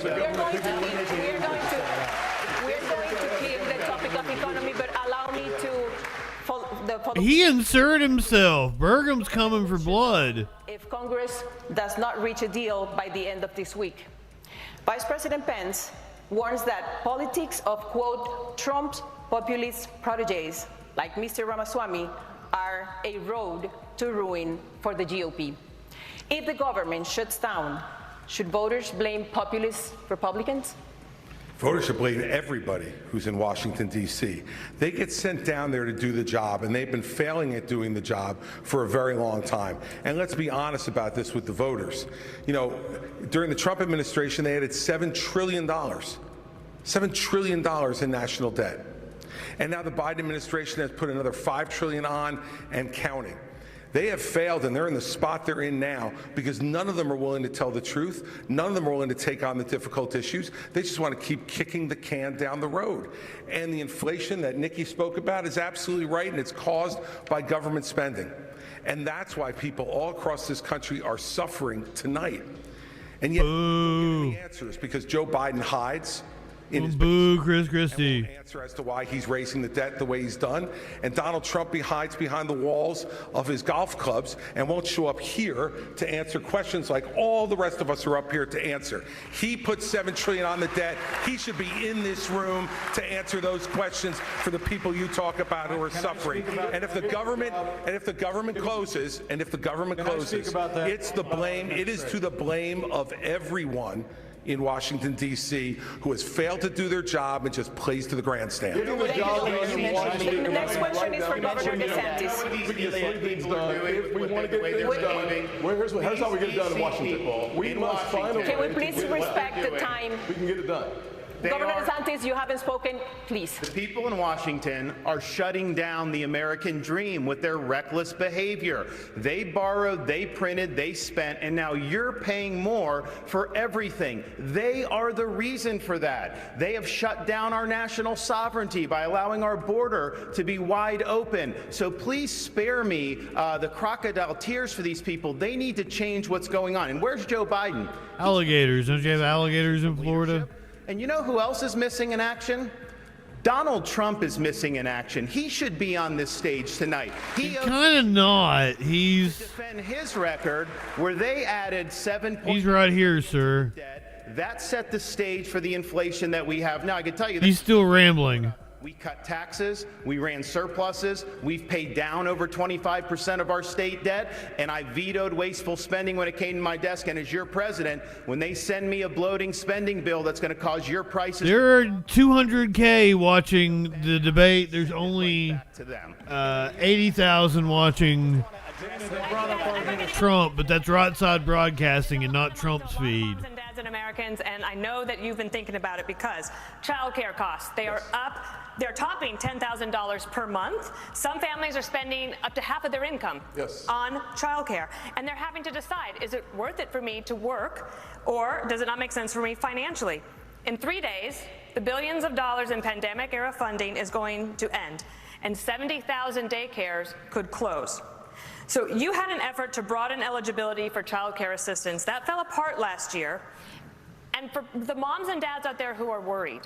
Speaker 28: keep the topic of economy, but allow me to
Speaker 2: He inserted himself. Burgum's coming for blood.
Speaker 28: if Congress does not reach a deal by the end of this week. Vice President Pence warns that politics of, quote, Trump's populist proteges, like Mr. Ramaswamy, are a road to ruin for the GOP. If the government shuts down, should voters blame populist Republicans?
Speaker 9: Voters should blame everybody who's in Washington, D.C. They get sent down there to do the job, and they've been failing at doing the job for a very long time. And let's be honest about this with the voters. You know, during the Trump administration, they added $7 trillion. $7 trillion in national debt. And now the Biden administration has put another $5 trillion on and counting. They have failed, and they're in the spot they're in now because none of them are willing to tell the truth. None of them are willing to take on the difficult issues. They just want to keep kicking the can down the road. And the inflation that Nikki spoke about is absolutely right, and it's caused by government spending. And that's why people all across this country are suffering tonight. And yet, we don't get any answers because Joe Biden hides.
Speaker 2: Boo, Chris Christie.
Speaker 9: Answer as to why he's raising the debt the way he's done. And Donald Trump hides behind the walls of his golf clubs and won't show up here to answer questions like all the rest of us are up here to answer. He put $7 trillion on the debt. He should be in this room to answer those questions for the people you talk about who are suffering. And if the government closes, it's the blame. It is to the blame of everyone in Washington, D.C., who has failed to do their job and just plays to the grandstand.
Speaker 28: The next question is for Governor DeSantis.
Speaker 5: If we want to get things done, here's how we get it done in Washington. We must find a way.
Speaker 28: Can we please respect the time?
Speaker 5: We can get it done.
Speaker 28: Governor DeSantis, you haven't spoken. Please.
Speaker 8: The people in Washington are shutting down the American dream with their reckless behavior. They borrowed, they printed, they spent, and now you're paying more for everything. They are the reason for that. They have shut down our national sovereignty by allowing our border to be wide open. So please spare me the crocodile tears for these people. They need to change what's going on. And where's Joe Biden?
Speaker 2: Alligators. Don't you have alligators in Florida?
Speaker 8: And you know who else is missing in action? Donald Trump is missing in action. He should be on this stage tonight.
Speaker 2: He's kind of not. He's
Speaker 8: defend his record where they added 7 points.
Speaker 2: He's right here, sir.
Speaker 8: That set the stage for the inflation that we have now. I can tell you,
Speaker 2: He's still rambling.
Speaker 8: We cut taxes, we ran surpluses, we've paid down over 25% of our state debt, and I vetoed wasteful spending when it came to my desk. And as your president, when they send me a bloating spending bill that's going to cause your prices...
Speaker 2: There are 200K watching the debate. There's only 80,000 watching Trump, but that's right side broadcasting and not Trump's feed.
Speaker 3: And Americans, and I know that you've been thinking about it because child care costs, they are up. They're topping $10,000 per month. Some families are spending up to half of their income on child care, and they're having to decide, is it worth it for me to work, or does it not make sense for me financially? In 3 days, the billions of dollars in pandemic-era funding is going to end, and 70,000 daycares could close. So you had an effort to broaden eligibility for child care assistance. That fell apart last year. And for the moms and dads out there who are worried,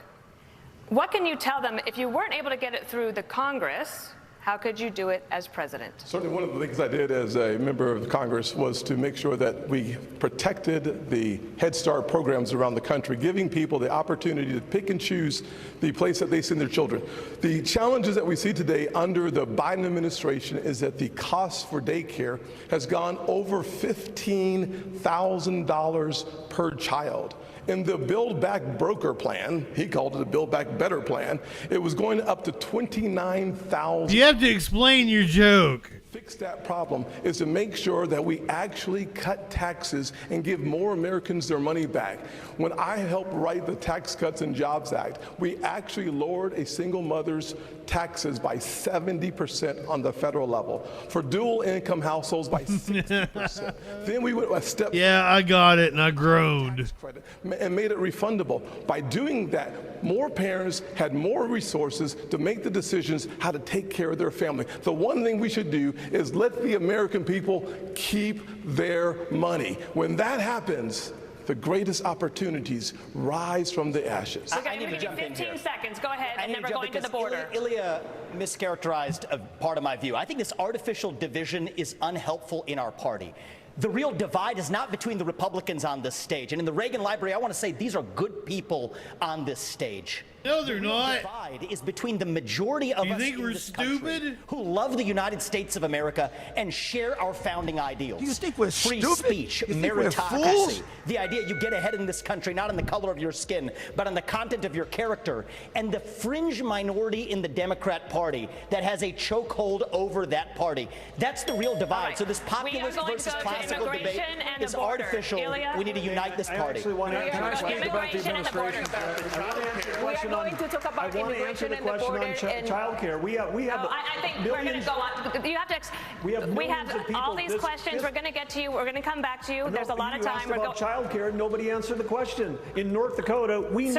Speaker 3: what can you tell them if you weren't able to get it through the Congress? How could you do it as president?
Speaker 5: Certainly one of the things I did as a member of Congress was to make sure that we protected the Head Start programs around the country, giving people the opportunity to pick and choose the place that they send their children. The challenges that we see today under the Biden administration is that the cost for daycare has gone over $15,000 per child. In the Build Back Broker plan, he called it a Build Back Better plan, it was going up to $29,000.
Speaker 2: You have to explain your joke.
Speaker 5: Fix that problem is to make sure that we actually cut taxes and give more Americans their money back. When I helped write the Tax Cuts and Jobs Act, we actually lowered a single mother's taxes by 70% on the federal level. For dual income households by 60%. Then we went a step.
Speaker 2: Yeah, I got it, and I groaned.
Speaker 5: And made it refundable. By doing that, more parents had more resources to make the decisions how to take care of their family. The one thing we should do is let the American people keep their money. When that happens, the greatest opportunities rise from the ashes.
Speaker 3: Okay, I'm going to give you 15 seconds. Go ahead, and then we're going to the border.
Speaker 11: Ilya mischaracterized a part of my view. I think this artificial division is unhelpful in our party. The real divide is not between the Republicans on this stage. And in the Reagan Library, I want to say these are good people on this stage.
Speaker 2: No, they're not.
Speaker 11: The divide is between the majority of
Speaker 2: You
Speaker 11: us
Speaker 2: think
Speaker 11: in
Speaker 2: we're
Speaker 11: this country
Speaker 2: stupid?
Speaker 11: who love the United States of America and share our founding ideals.
Speaker 16: You think we're
Speaker 11: free
Speaker 16: stupid?
Speaker 11: speech,
Speaker 16: You think we're
Speaker 11: meritocracy,
Speaker 16: fools?
Speaker 11: the idea you get ahead in this country not on the color of your skin, but on the content of your character, and the fringe minority in the Democrat Party that has a chokehold over that party. That's the real divide.
Speaker 3: Right.
Speaker 11: So this populist
Speaker 3: going to
Speaker 11: versus
Speaker 3: go to
Speaker 11: classical debate
Speaker 3: immigration and
Speaker 11: is
Speaker 3: the border.
Speaker 11: artificial.
Speaker 3: Ilya?
Speaker 11: We need to unite this party.
Speaker 15: I actually want to answer the question about the
Speaker 3: Immigration and the border.
Speaker 15: administration.
Speaker 28: We are going to talk about immigration and the border and
Speaker 15: child care. We have
Speaker 3: I think we're going to
Speaker 15: millions.
Speaker 3: go on. You have to.
Speaker 15: We have
Speaker 3: we
Speaker 15: millions
Speaker 3: have
Speaker 15: of people.
Speaker 3: all these questions. We're going to get to you. We're going to come back to you. There's a lot of time.
Speaker 15: We're about child care. Nobody answered the question. In North Dakota, we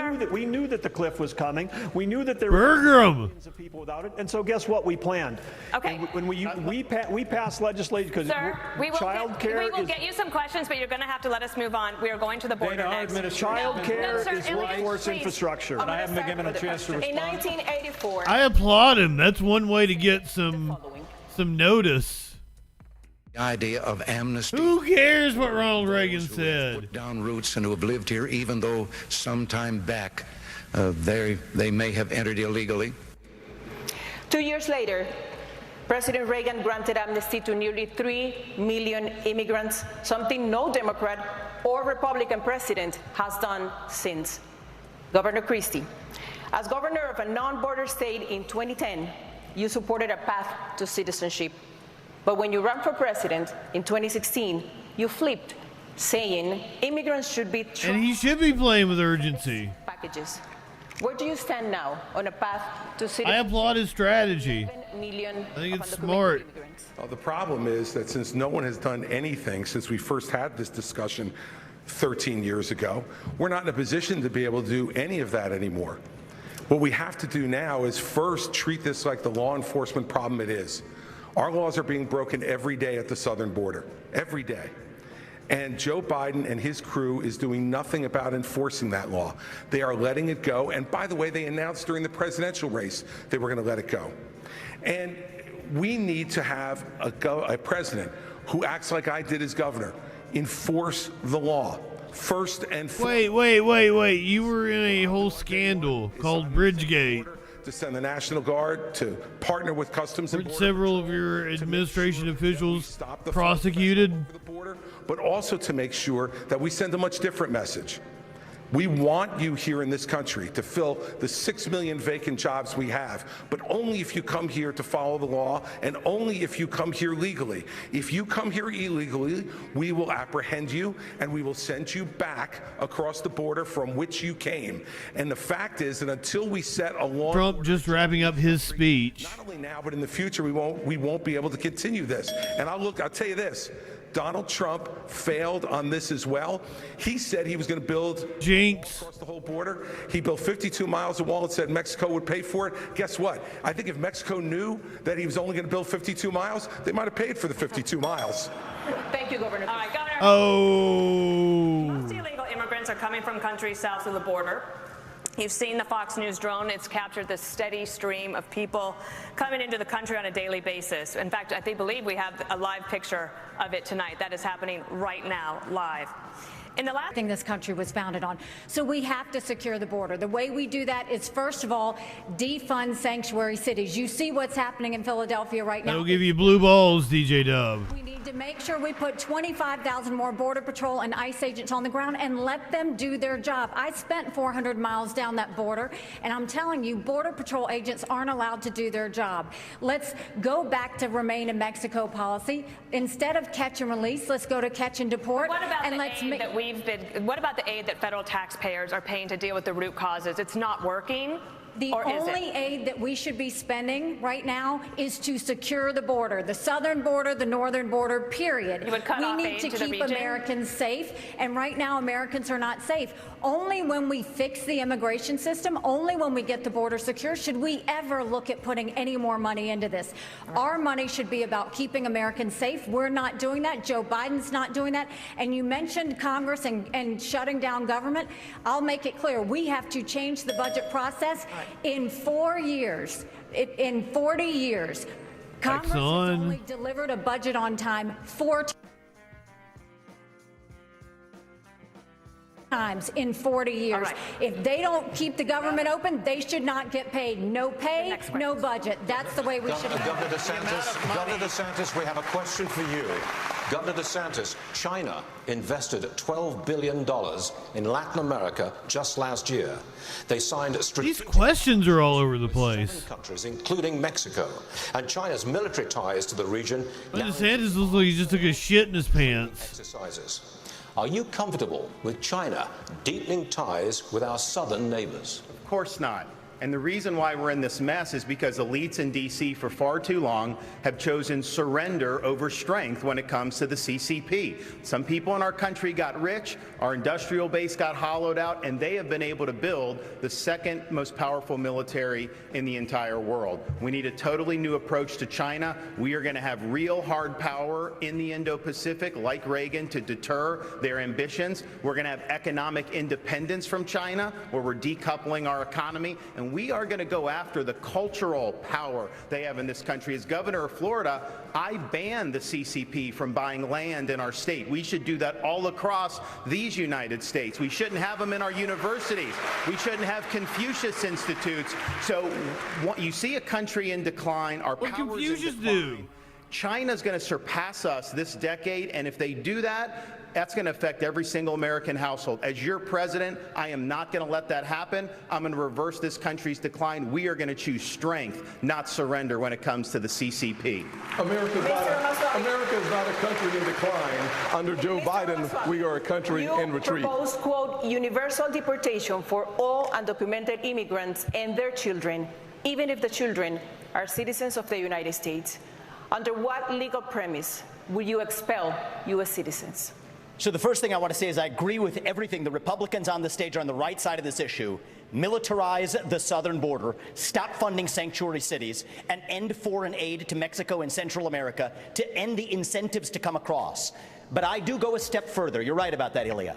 Speaker 15: knew that the cliff was coming. We knew that there were millions of people without it. And so guess what? We planned.
Speaker 3: Okay.
Speaker 15: And when we passed legislation because
Speaker 3: Sir, we will
Speaker 15: is
Speaker 3: get you some questions, but you're going to have to let us move on. We are going to the border next.
Speaker 15: child care
Speaker 3: sir,
Speaker 15: is workforce infrastructure.
Speaker 12: I haven't been given a chance to
Speaker 28: in
Speaker 12: respond.
Speaker 28: 1984.
Speaker 2: I applaud him. That's one way to get some notice.
Speaker 16: The idea of amnesty.
Speaker 2: Who cares what Ronald Reagan said?
Speaker 16: Put down roots and who have lived here, even though sometime back they may have entered illegally.
Speaker 28: 2 years later, President Reagan granted amnesty to nearly 3 million immigrants, something no Democrat or Republican president has done since. Governor Christie, as governor of a non-border state in 2010, you supported a path to citizenship. But when you ran for president in 2016, you flipped, saying immigrants should be
Speaker 2: And he should be playing with urgency.
Speaker 28: packages. Where do you stand now on a path to citizenship?
Speaker 2: I applaud his strategy.
Speaker 28: 7 million
Speaker 2: I think
Speaker 28: of
Speaker 2: it's
Speaker 28: undocumented
Speaker 2: smart.
Speaker 28: immigrants.
Speaker 9: Well, the problem is that since no one has done anything since we first had this discussion 13 years ago, we're not in a position to be able to do any of that anymore. What we have to do now is first treat this like the law enforcement problem it is. Our laws are being broken every day at the southern border, every day. And Joe Biden and his crew is doing nothing about enforcing that law. They are letting it go. And by the way, they announced during the presidential race they were going to let it go. And we need to have a president who acts like I did as governor, enforce the law. First and foremost.
Speaker 2: Wait. You were in a whole scandal called Bridgegate.
Speaker 9: To send the National Guard to partner with Customs and
Speaker 2: Weren't
Speaker 9: Border
Speaker 2: several of your administration officials prosecuted?
Speaker 9: but also to make sure that we send a much different message. We want you here in this country to fill the 6 million vacant jobs we have, but only if you come here to follow the law and only if you come here legally. If you come here illegally, we will apprehend you and we will send you back across the border from which you came. And the fact is that until we set a law,
Speaker 2: Trump just wrapping up his speech.
Speaker 9: not only now but in the future, we won't be able to continue this. And I'll tell you this. Donald Trump failed on this as well. He said he was going to build
Speaker 2: Jinx
Speaker 9: across the whole border. He built 52 miles of wall and said Mexico would pay for it. Guess what? I think if Mexico knew that he was only going to build 52 miles, they might have paid for the 52 miles.
Speaker 28: Thank you, Governor.
Speaker 3: All right, Governor.
Speaker 2: Oh.
Speaker 3: Most illegal immigrants are coming from countries south of the border. You've seen the Fox News drone. It's captured this steady stream of people coming into the country on a daily basis. In fact, I believe we have a live picture of it tonight. That is happening right now, live. In the last
Speaker 13: thing this country was founded on. So we have to secure the border. The way we do that is, first of all, defund sanctuary cities. You see what's happening in Philadelphia right now.
Speaker 2: That'll give you blue balls, DJ Dub.
Speaker 13: We need to make sure we put 25,000 more Border Patrol and ICE agents on the ground and let them do their job. I spent 400 miles down that border, and I'm telling you, Border Patrol agents aren't allowed to do their job. Let's go back to remain in Mexico policy. Instead of catch and release, let's go to catch and deport.
Speaker 3: What about
Speaker 13: and
Speaker 3: the
Speaker 13: let's
Speaker 3: aid that what about the aid that federal taxpayers are paying to deal with the root causes? It's not working?
Speaker 13: The only aid that we should be spending right now is to secure the border, the southern border, the northern border, period.
Speaker 3: You would cut off
Speaker 13: we need
Speaker 3: aid
Speaker 13: to
Speaker 3: to the
Speaker 13: keep
Speaker 3: region?
Speaker 13: Americans safe, and right now Americans are not safe. Only when we fix the immigration system, only when we get the border secure, should we ever look at putting any more money into this. Our money should be about keeping Americans safe. We're not doing that. Joe Biden's not doing that. And you mentioned Congress and shutting down government. I'll make it clear. We have to change the budget process. In 4 years, in 40 years, Congress has only delivered a budget on time 4 times in 40 years.
Speaker 3: right.
Speaker 13: If they don't keep the government open, they should not get paid. No pay, no budget. That's the way we should have
Speaker 20: Governor
Speaker 13: it.
Speaker 20: DeSantis, we have a question for you. Governor DeSantis, China invested $12 billion in Latin America just last year. They signed
Speaker 2: These questions are all over the place.
Speaker 20: countries, including Mexico. And China's military ties to the region
Speaker 2: But DeSantis looks like he just took a shit in his pants.
Speaker 20: exercises. Are you comfortable with China deepening ties with our southern neighbors?
Speaker 8: Of course not. And the reason why we're in this mess is because elites in D.C. for far too long have chosen surrender over strength when it comes to the CCP. Some people in our country got rich, our industrial base got hollowed out, and they have been able to build the second most powerful military in the entire world. We need a totally new approach to China. We are going to have real hard power in the Indo-Pacific, like Reagan, to deter their ambitions. We're going to have economic independence from China, where we're decoupling our economy, and we are going to go after the cultural power they have in this country. As governor of Florida, I banned the CCP from buying land in our state. We should do that all across these United States. We shouldn't have them in our universities. We shouldn't have Confucius institutes. So you see a country in decline. Our
Speaker 2: What
Speaker 8: power is in
Speaker 2: Confucius
Speaker 8: decline.
Speaker 2: do?
Speaker 8: China's going to surpass us this decade, and if they do that, that's going to affect every single American household. As your president, I am not going to let that happen. I'm going to reverse this country's decline. We are going to choose strength, not surrender when it comes to the CCP.
Speaker 5: America is not a country in decline. Under Joe Biden, we are a country in retreat.
Speaker 28: Proposed, quote, universal deportation for all undocumented immigrants and their children, even if the children are citizens of the United States. Under what legal premise will you expel U.S. citizens?
Speaker 11: So the first thing I want to say is I agree with everything. The Republicans on the stage are on the right side of this issue. Militarize the southern border, stop funding sanctuary cities, and end foreign aid to Mexico and Central America to end the incentives to come across. But I do go a step further. You're right about that, Ilya.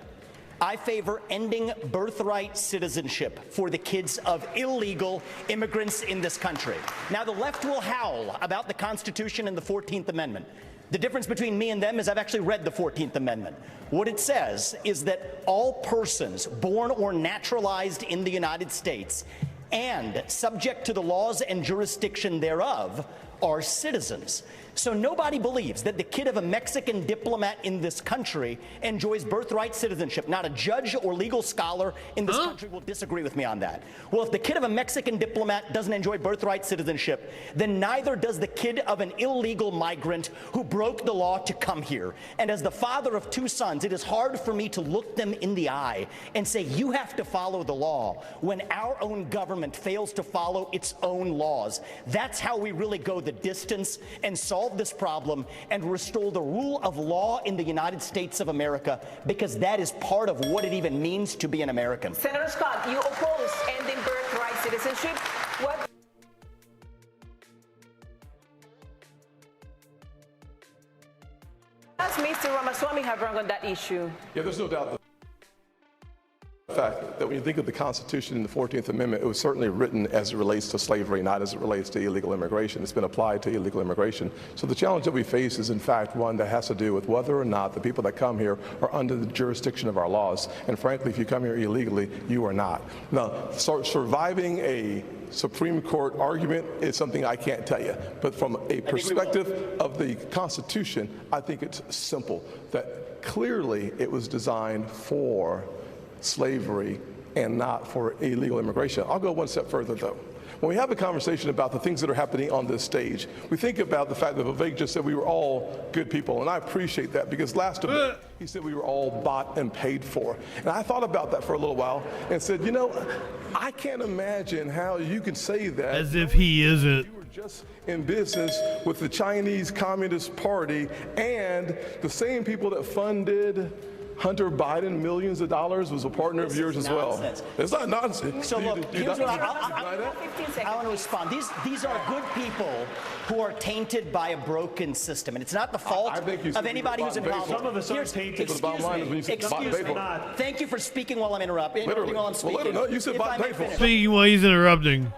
Speaker 11: I favor ending birthright citizenship for the kids of illegal immigrants in this country. Now, the left will howl about the Constitution and the 14th Amendment. The difference between me and them is I've actually read the 14th Amendment. What it says is that all persons born or naturalized in the United States and subject to the laws and jurisdiction thereof are citizens. So nobody believes that the kid of a Mexican diplomat in this country enjoys birthright citizenship. Not a judge or legal scholar in this country will disagree with me on that. Well, if the kid of a Mexican diplomat doesn't enjoy birthright citizenship, then neither does the kid of an illegal migrant who broke the law to come here. And as the father of two sons, it is hard for me to look them in the eye and say, you have to follow the law when our own government fails to follow its own laws. That's how we really go the distance and solve this problem and restore the rule of law in the United States of America, because that is part of what it even means to be an American.
Speaker 28: Senator Scott, you oppose ending birthright citizenship. What? Does Mr. Ramaswamy have wrong on that issue?
Speaker 5: Yeah, there's no doubt the fact that when you think of the Constitution and the 14th Amendment, it was certainly written as it relates to slavery, not as it relates to illegal immigration. It's been applied to illegal immigration. So the challenge that we face is, in fact, one that has to do with whether or not the people that come here are under the jurisdiction of our laws. And frankly, if you come here illegally, you are not. Now, surviving a Supreme Court argument is something I can't tell you. But from a perspective of the Constitution, I think it's simple, that clearly it was designed for slavery and not for illegal immigration. I'll go one step further, though. When we have a conversation about the things that are happening on this stage, we think about the fact that Vivek just said we were all good people, and I appreciate that, because last debate he said we were all bought and paid for. And I thought about that for a little while and said, you know, I can't imagine how you can say that.
Speaker 2: As if he isn't.
Speaker 5: Just in business with the Chinese Communist Party and the same people that funded Hunter Biden millions of dollars was a partner of yours as well. It's not nonsense.
Speaker 11: So look, here's what I want to respond. These are good people who are tainted by a broken system, and it's not the fault of anybody who's involved.
Speaker 15: Some of us are tainted.
Speaker 11: Excuse me. Thank you for speaking while I'm interrupting. While I'm speaking.
Speaker 5: You said bought and paid for.
Speaker 2: Speaking while he's interrupting.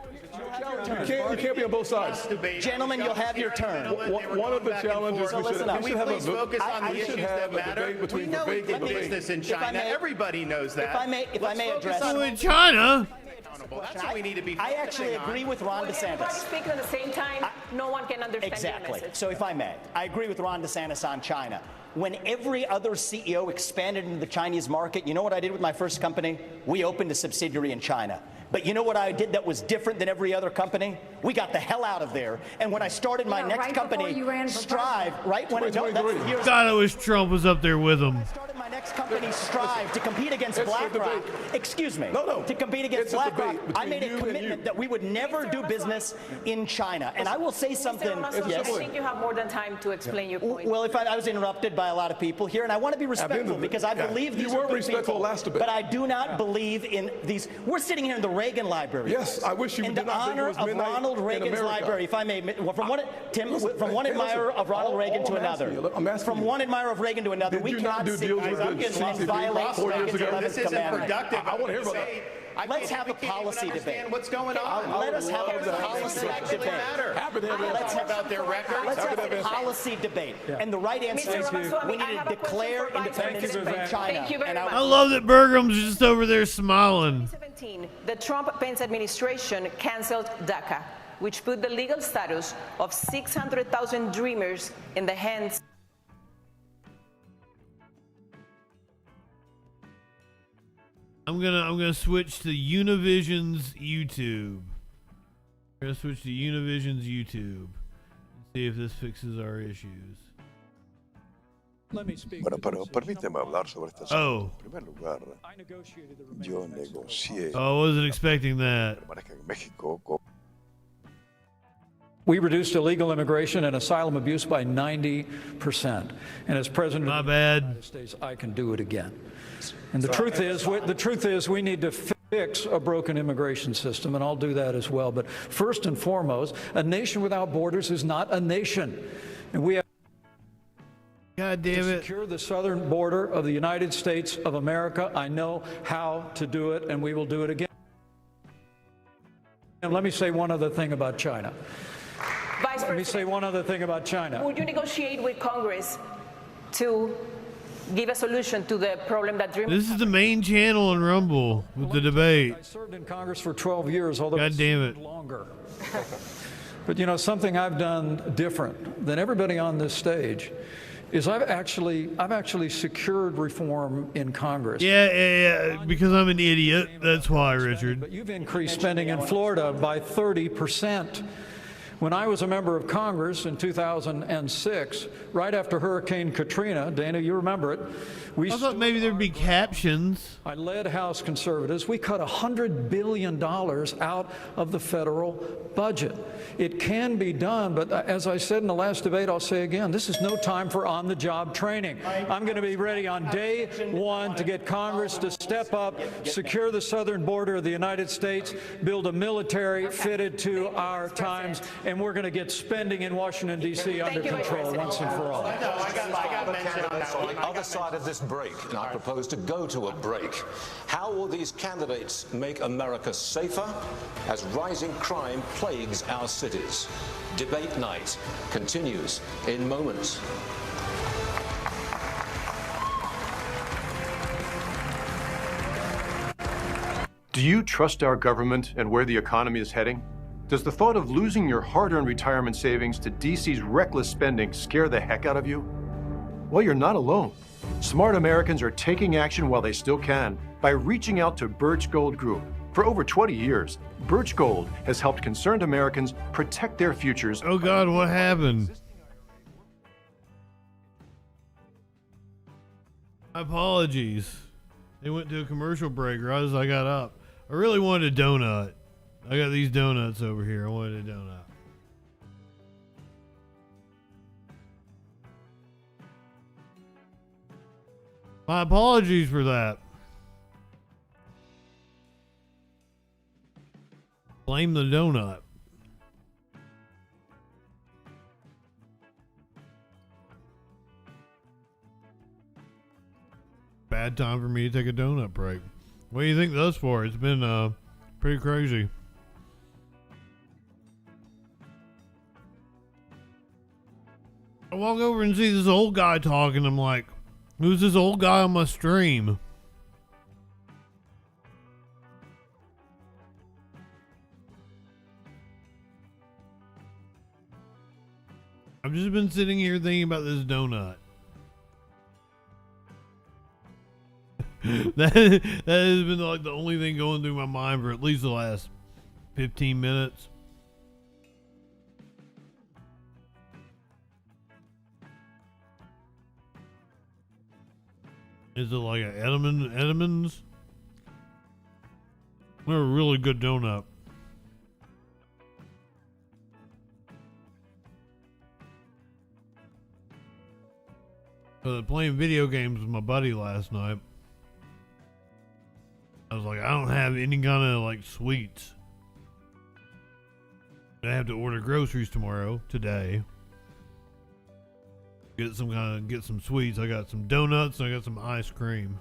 Speaker 5: You can't be on both sides.
Speaker 11: Gentlemen, you'll have your turn.
Speaker 5: One of the challenges we should have.
Speaker 8: Can we please focus on the issues that matter? We know we did
Speaker 5: debate.
Speaker 8: business in China. Everybody knows that.
Speaker 11: If I may address.
Speaker 2: In China.
Speaker 8: That's what we need to be.
Speaker 11: I actually agree with Ron
Speaker 28: When everybody's
Speaker 11: DeSantis.
Speaker 28: speaking at the same time, no one can understand
Speaker 11: Exactly.
Speaker 28: your message.
Speaker 11: So if I may, I agree with Ron DeSantis on China. When every other CEO expanded into the Chinese market, you know what I did with my first company? We opened a subsidiary in China. But you know what I did that was different than every other company? We got the hell out of there. And when I started my next company, Strive, right when
Speaker 2: God, I wish Trump was up there with him.
Speaker 11: my next company, Strive, to compete against BlackRock, excuse me, to compete against BlackRock, I made a commitment that we would never do business in China. And I will say something.
Speaker 28: I think you have more than time to explain your point.
Speaker 11: Well, if I was interrupted by a lot of people here, and I want to be respectful because I believe these
Speaker 5: you
Speaker 11: are
Speaker 5: weren't
Speaker 11: good
Speaker 5: respectful
Speaker 11: people,
Speaker 5: last debate.
Speaker 11: but I do not believe in these. We're sitting here in the Reagan Library.
Speaker 5: Yes, I wish you
Speaker 11: in
Speaker 5: did
Speaker 11: the
Speaker 5: not think it
Speaker 11: honor
Speaker 5: was
Speaker 11: of
Speaker 5: midnight
Speaker 11: Ronald
Speaker 5: in
Speaker 11: Reagan's
Speaker 5: America.
Speaker 11: library. If I may, from one admirer of Ronald Reagan to another. From one admirer of Reagan to another, we cannot sit and violate Reagan's 11th commandment.
Speaker 5: I want to hear about that.
Speaker 11: Let's have a policy debate.
Speaker 8: What's going on?
Speaker 11: Let us have a policy debate.
Speaker 8: Let's talk about their records.
Speaker 11: Let's have a policy debate. And the right answer is we need to declare independence from China.
Speaker 28: Thank you very much.
Speaker 2: I love that Burgum's just over there smiling.
Speaker 28: 2017, the Trump-Pence administration canceled DACA, which put the legal status of 600,000 dreamers in the hands.
Speaker 2: I'm gonna switch to Univision's YouTube. I'm gonna switch to Univision's YouTube and see if this fixes our issues.
Speaker 17: Bueno, pero permíteme hablar sobre este asunto. En primer lugar, yo negocié.
Speaker 2: Oh, I wasn't expecting that.
Speaker 12: We reduced illegal immigration and asylum abuse by 90%. And as President of the United States, I can do it again. And the truth is we need to fix a broken immigration system, and I'll do that as well. But first and foremost, a nation without borders is not a nation. And we have to secure the southern border of the United States of America. I know how to do it, and we will do it again. And let me say one other thing about China. Let me say one other thing about China.
Speaker 28: Would you negotiate with Congress to give a solution to the problem that dreamers
Speaker 2: This is the main channel in Rumble with the debate.
Speaker 12: I served in Congress for 12 years, although
Speaker 2: God damn it.
Speaker 12: Longer. But you know, something I've done different than everybody on this stage is I've actually secured reform in Congress.
Speaker 2: Yeah, because I'm an idiot. That's why, Richard.
Speaker 12: But you've increased spending in Florida by 30%. When I was a member of Congress in 2006, right after Hurricane Katrina, Dana, you remember it.
Speaker 2: I thought maybe there'd be captions.
Speaker 12: I led House conservatives. We cut $100 billion out of the federal budget. It can be done, but as I said in the last debate, I'll say again, this is no time for on-the-job training. I'm going to be ready on day one to get Congress to step up, secure the southern border of the United States, build a military fitted to our times, and we're going to get spending in Washington, D.C. under control once and for all.
Speaker 20: On the other side of this break, and I propose to go to a break. How will these candidates make America safer as rising crime plagues our cities? Debate night continues in moments.
Speaker 18: Do you trust our government and where the economy is heading? Does the thought of losing your hard-earned retirement savings to DC's reckless spending scare the heck out of you? Well, you're not alone. Smart Americans are taking action while they still can by reaching out to Birch Gold Group. For over 20 years, Birch Gold has helped concerned Americans protect their futures.
Speaker 2: Oh God, what happened? My apologies. They went to a commercial break right as I got up. I really wanted a donut. I got these donuts over here. I wanted a donut. My apologies for that. Blame the donut. Bad time for me to take a donut break. What do you think thus far? It's been pretty crazy. walk over and see this old guy talking. I'm like, who's this old guy on my stream? I've just been sitting here thinking about this donut. that has been like the only thing going through my mind for at least the last 15 minutes. Is it like an Edmonds? They're a really good donut. Playing video games with my buddy last night. I was like, I don't have any kind of like sweets. I have to order groceries today. Get some sweets. I got some donuts and I got some ice cream.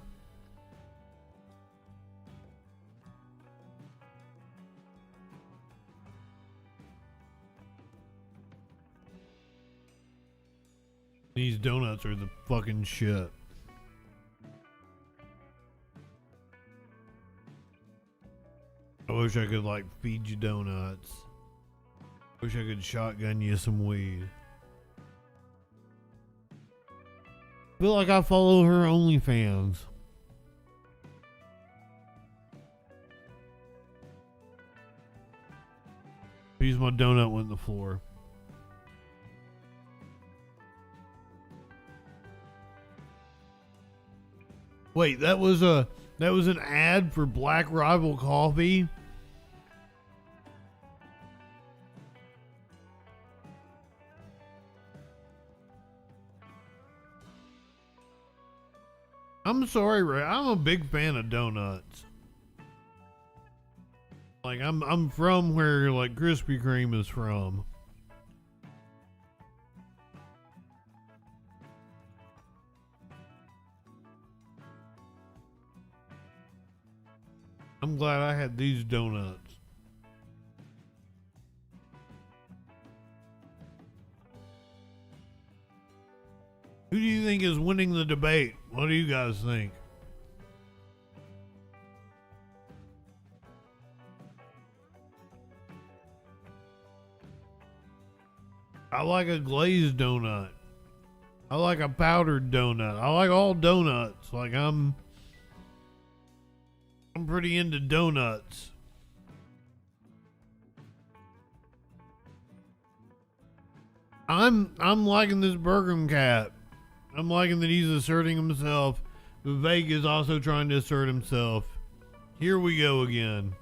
Speaker 2: These donuts are the fucking shit. I wish I could like feed you donuts. Wish I could shotgun you some weed. Feel like I follow her OnlyFans. Piece of my donut went on the floor. Wait, that was an ad for Black Rival Coffee? I'm sorry, Ray. I'm a big fan of donuts. Like I'm from where like Krispy Kreme is from. I'm glad I had these donuts. Who do you think is winning the debate? What do you guys think? I like a glazed donut. I like a powdered donut. I like all donuts. Like I'm pretty into donuts. I'm liking this Burgum cat. I'm liking that he's asserting himself. Vivek is also trying to assert himself. Here we go again.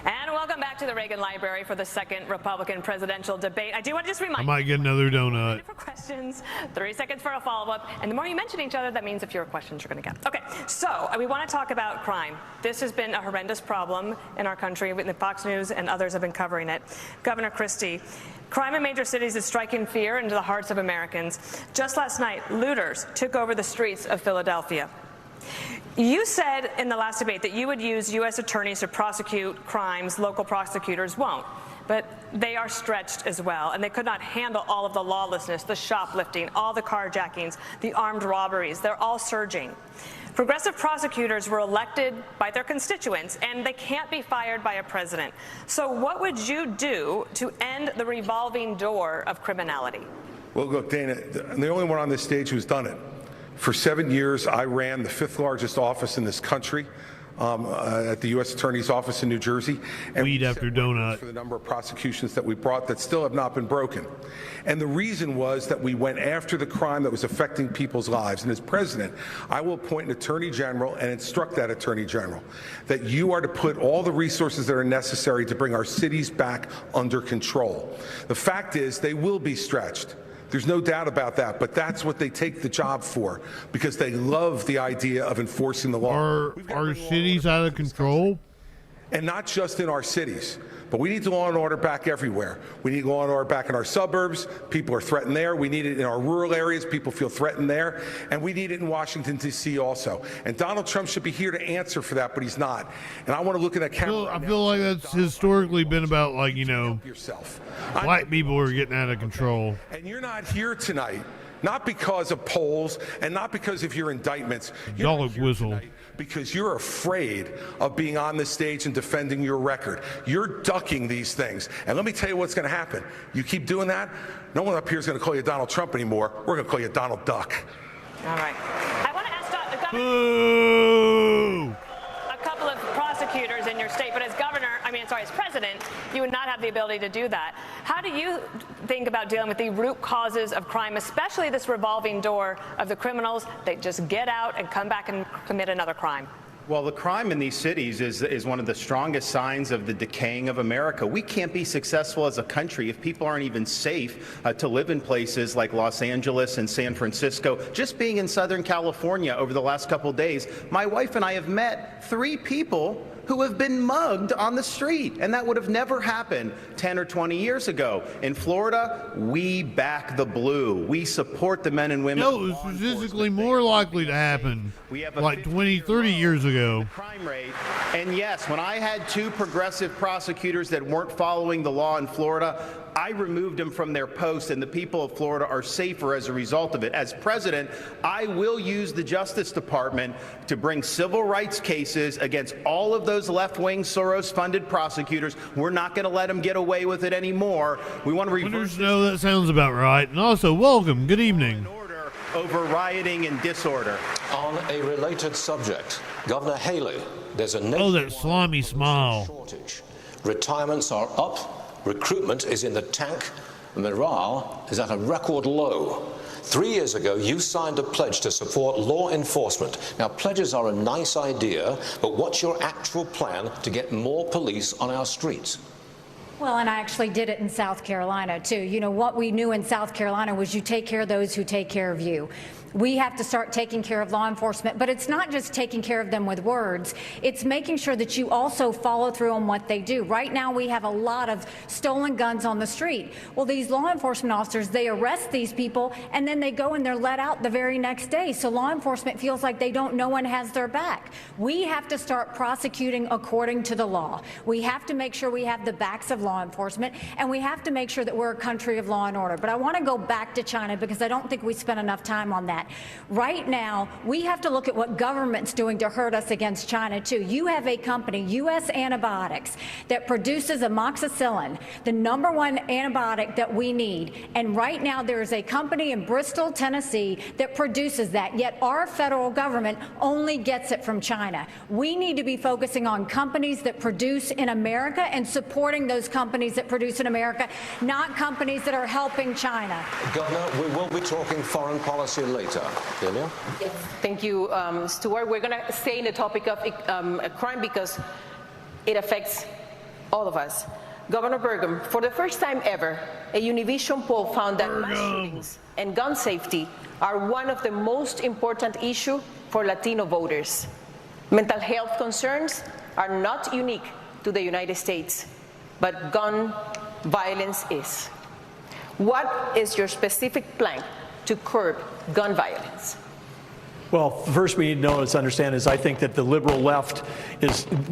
Speaker 3: And welcome back to the Reagan Library for the second Republican presidential debate. I do want to just remind
Speaker 2: I might get another donut.
Speaker 3: for questions, 30 seconds for a follow-up, and the more you mention each other, that means the fewer questions you're going to get. Okay, so we want to talk about crime. This has been a horrendous problem in our country. The Fox News and others have been covering it. Governor Christie, crime in major cities is striking fear into the hearts of Americans. Just last night, looters took over the streets of Philadelphia. You said in the last debate that you would use U.S. attorneys to prosecute crimes local prosecutors won't. But they are stretched as well, and they could not handle all of the lawlessness, the shoplifting, all the carjackings, the armed robberies. They're all surging. Progressive prosecutors were elected by their constituents, and they can't be fired by a president. So what would you do to end the revolving door of criminality?
Speaker 9: Well, look, Dana, I'm the only one on this stage who's done it. For 7 years, I ran the 5th largest office in this country at the U.S. Attorney's Office in New Jersey. And
Speaker 2: weed after donut.
Speaker 9: For the number of prosecutions that we brought that still have not been broken. And the reason was that we went after the crime that was affecting people's lives. And as president, I will appoint an attorney general and instruct that attorney general that you are to put all the resources that are necessary to bring our cities back under control. The fact is, they will be stretched. There's no doubt about that, but that's what they take the job for, because they love the idea of enforcing the law.
Speaker 2: Are cities out of control?
Speaker 9: And not just in our cities, but we need law and order back everywhere. We need law and order back in our suburbs. People are threatened there. We need it in our rural areas. People feel threatened there. And we need it in Washington, D.C. also. And Donald Trump should be here to answer for that, but he's not. And I want to look at that camera.
Speaker 2: I feel like that's historically been about, like, you know, black people are getting out of control.
Speaker 9: And you're not here tonight, not because of polls and not because of your indictments.
Speaker 2: Dog whistle.
Speaker 9: Because you're afraid of being on the stage and defending your record. You're ducking these things. And let me tell you what's going to happen. You keep doing that, no one up here is going to call you Donald Trump anymore. We're going to call you Donald Duck.
Speaker 3: All right. I want to ask a couple of prosecutors in your state, but as president, you would not have the ability to do that. How do you think about dealing with the root causes of crime, especially this revolving door of the criminals that just get out and come back and commit another crime?
Speaker 8: Well, the crime in these cities is one of the strongest signs of the decaying of America. We can't be successful as a country if people aren't even safe to live in places like Los Angeles and San Francisco. Just being in Southern California over the last couple of days, my wife and I have met 3 people who have been mugged on the street, and that would have never happened 10 or 20 years ago. In Florida, we back the blue. We support the men and women.
Speaker 2: No, it's statistically more likely to happen like 20, 30 years ago.
Speaker 8: Crime rate. And yes, when I had 2 progressive prosecutors that weren't following the law in Florida, I removed them from their post, and the people of Florida are safer as a result of it. As president, I will use the Justice Department to bring civil rights cases against all of those left-wing Soros-funded prosecutors. We're not going to let them get away with it anymore. We want to reverse.
Speaker 2: No, that sounds about right. And also, welcome. Good evening.
Speaker 8: Over rioting and disorder.
Speaker 20: On a related subject, Governor Haley, there's a
Speaker 2: that slimy smile.
Speaker 20: shortage. Retirements are up. Recruitment is in the tank, morale is at a record low. 3 years ago, you signed a pledge to support law enforcement. Now, pledges are a nice idea, but what's your actual plan to get more police on our streets?
Speaker 13: Well, and I actually did it in South Carolina, too. You know, what we knew in South Carolina was you take care of those who take care of you. We have to start taking care of law enforcement, but it's not just taking care of them with words. It's making sure that you also follow through on what they do. Right now, we have a lot of stolen guns on the street. Well, these law enforcement officers, they arrest these people, and then they go and they're let out the very next day. So law enforcement feels like no one has their back. We have to start prosecuting according to the law. We have to make sure we have the backs of law enforcement, and we have to make sure that we're a country of law and order. But I want to go back to China because I don't think we spent enough time on that. Right now, we have to look at what government's doing to hurt us against China, too. You have a company, U.S. Antibiotics, that produces amoxicillin, the #1 antibiotic that we need. And right now, there is a company in Bristol, Tennessee, that produces that, yet our federal government only gets it from China. We need to be focusing on companies that produce in America and supporting those companies that produce in America, not companies that are helping China.
Speaker 20: Governor, we will be talking foreign policy later. Delia?
Speaker 28: Yes, thank you, Stuart. We're going to stay in the topic of crime because it affects all of us. Governor Burgum, for the first time ever, a Univision poll found that mass shootings and gun safety are one of the most important issues for Latino voters. Mental health concerns are not unique to the United States, but gun violence is. What is your specific plan to curb gun violence?
Speaker 15: Well, first we need to understand is I think that the liberal left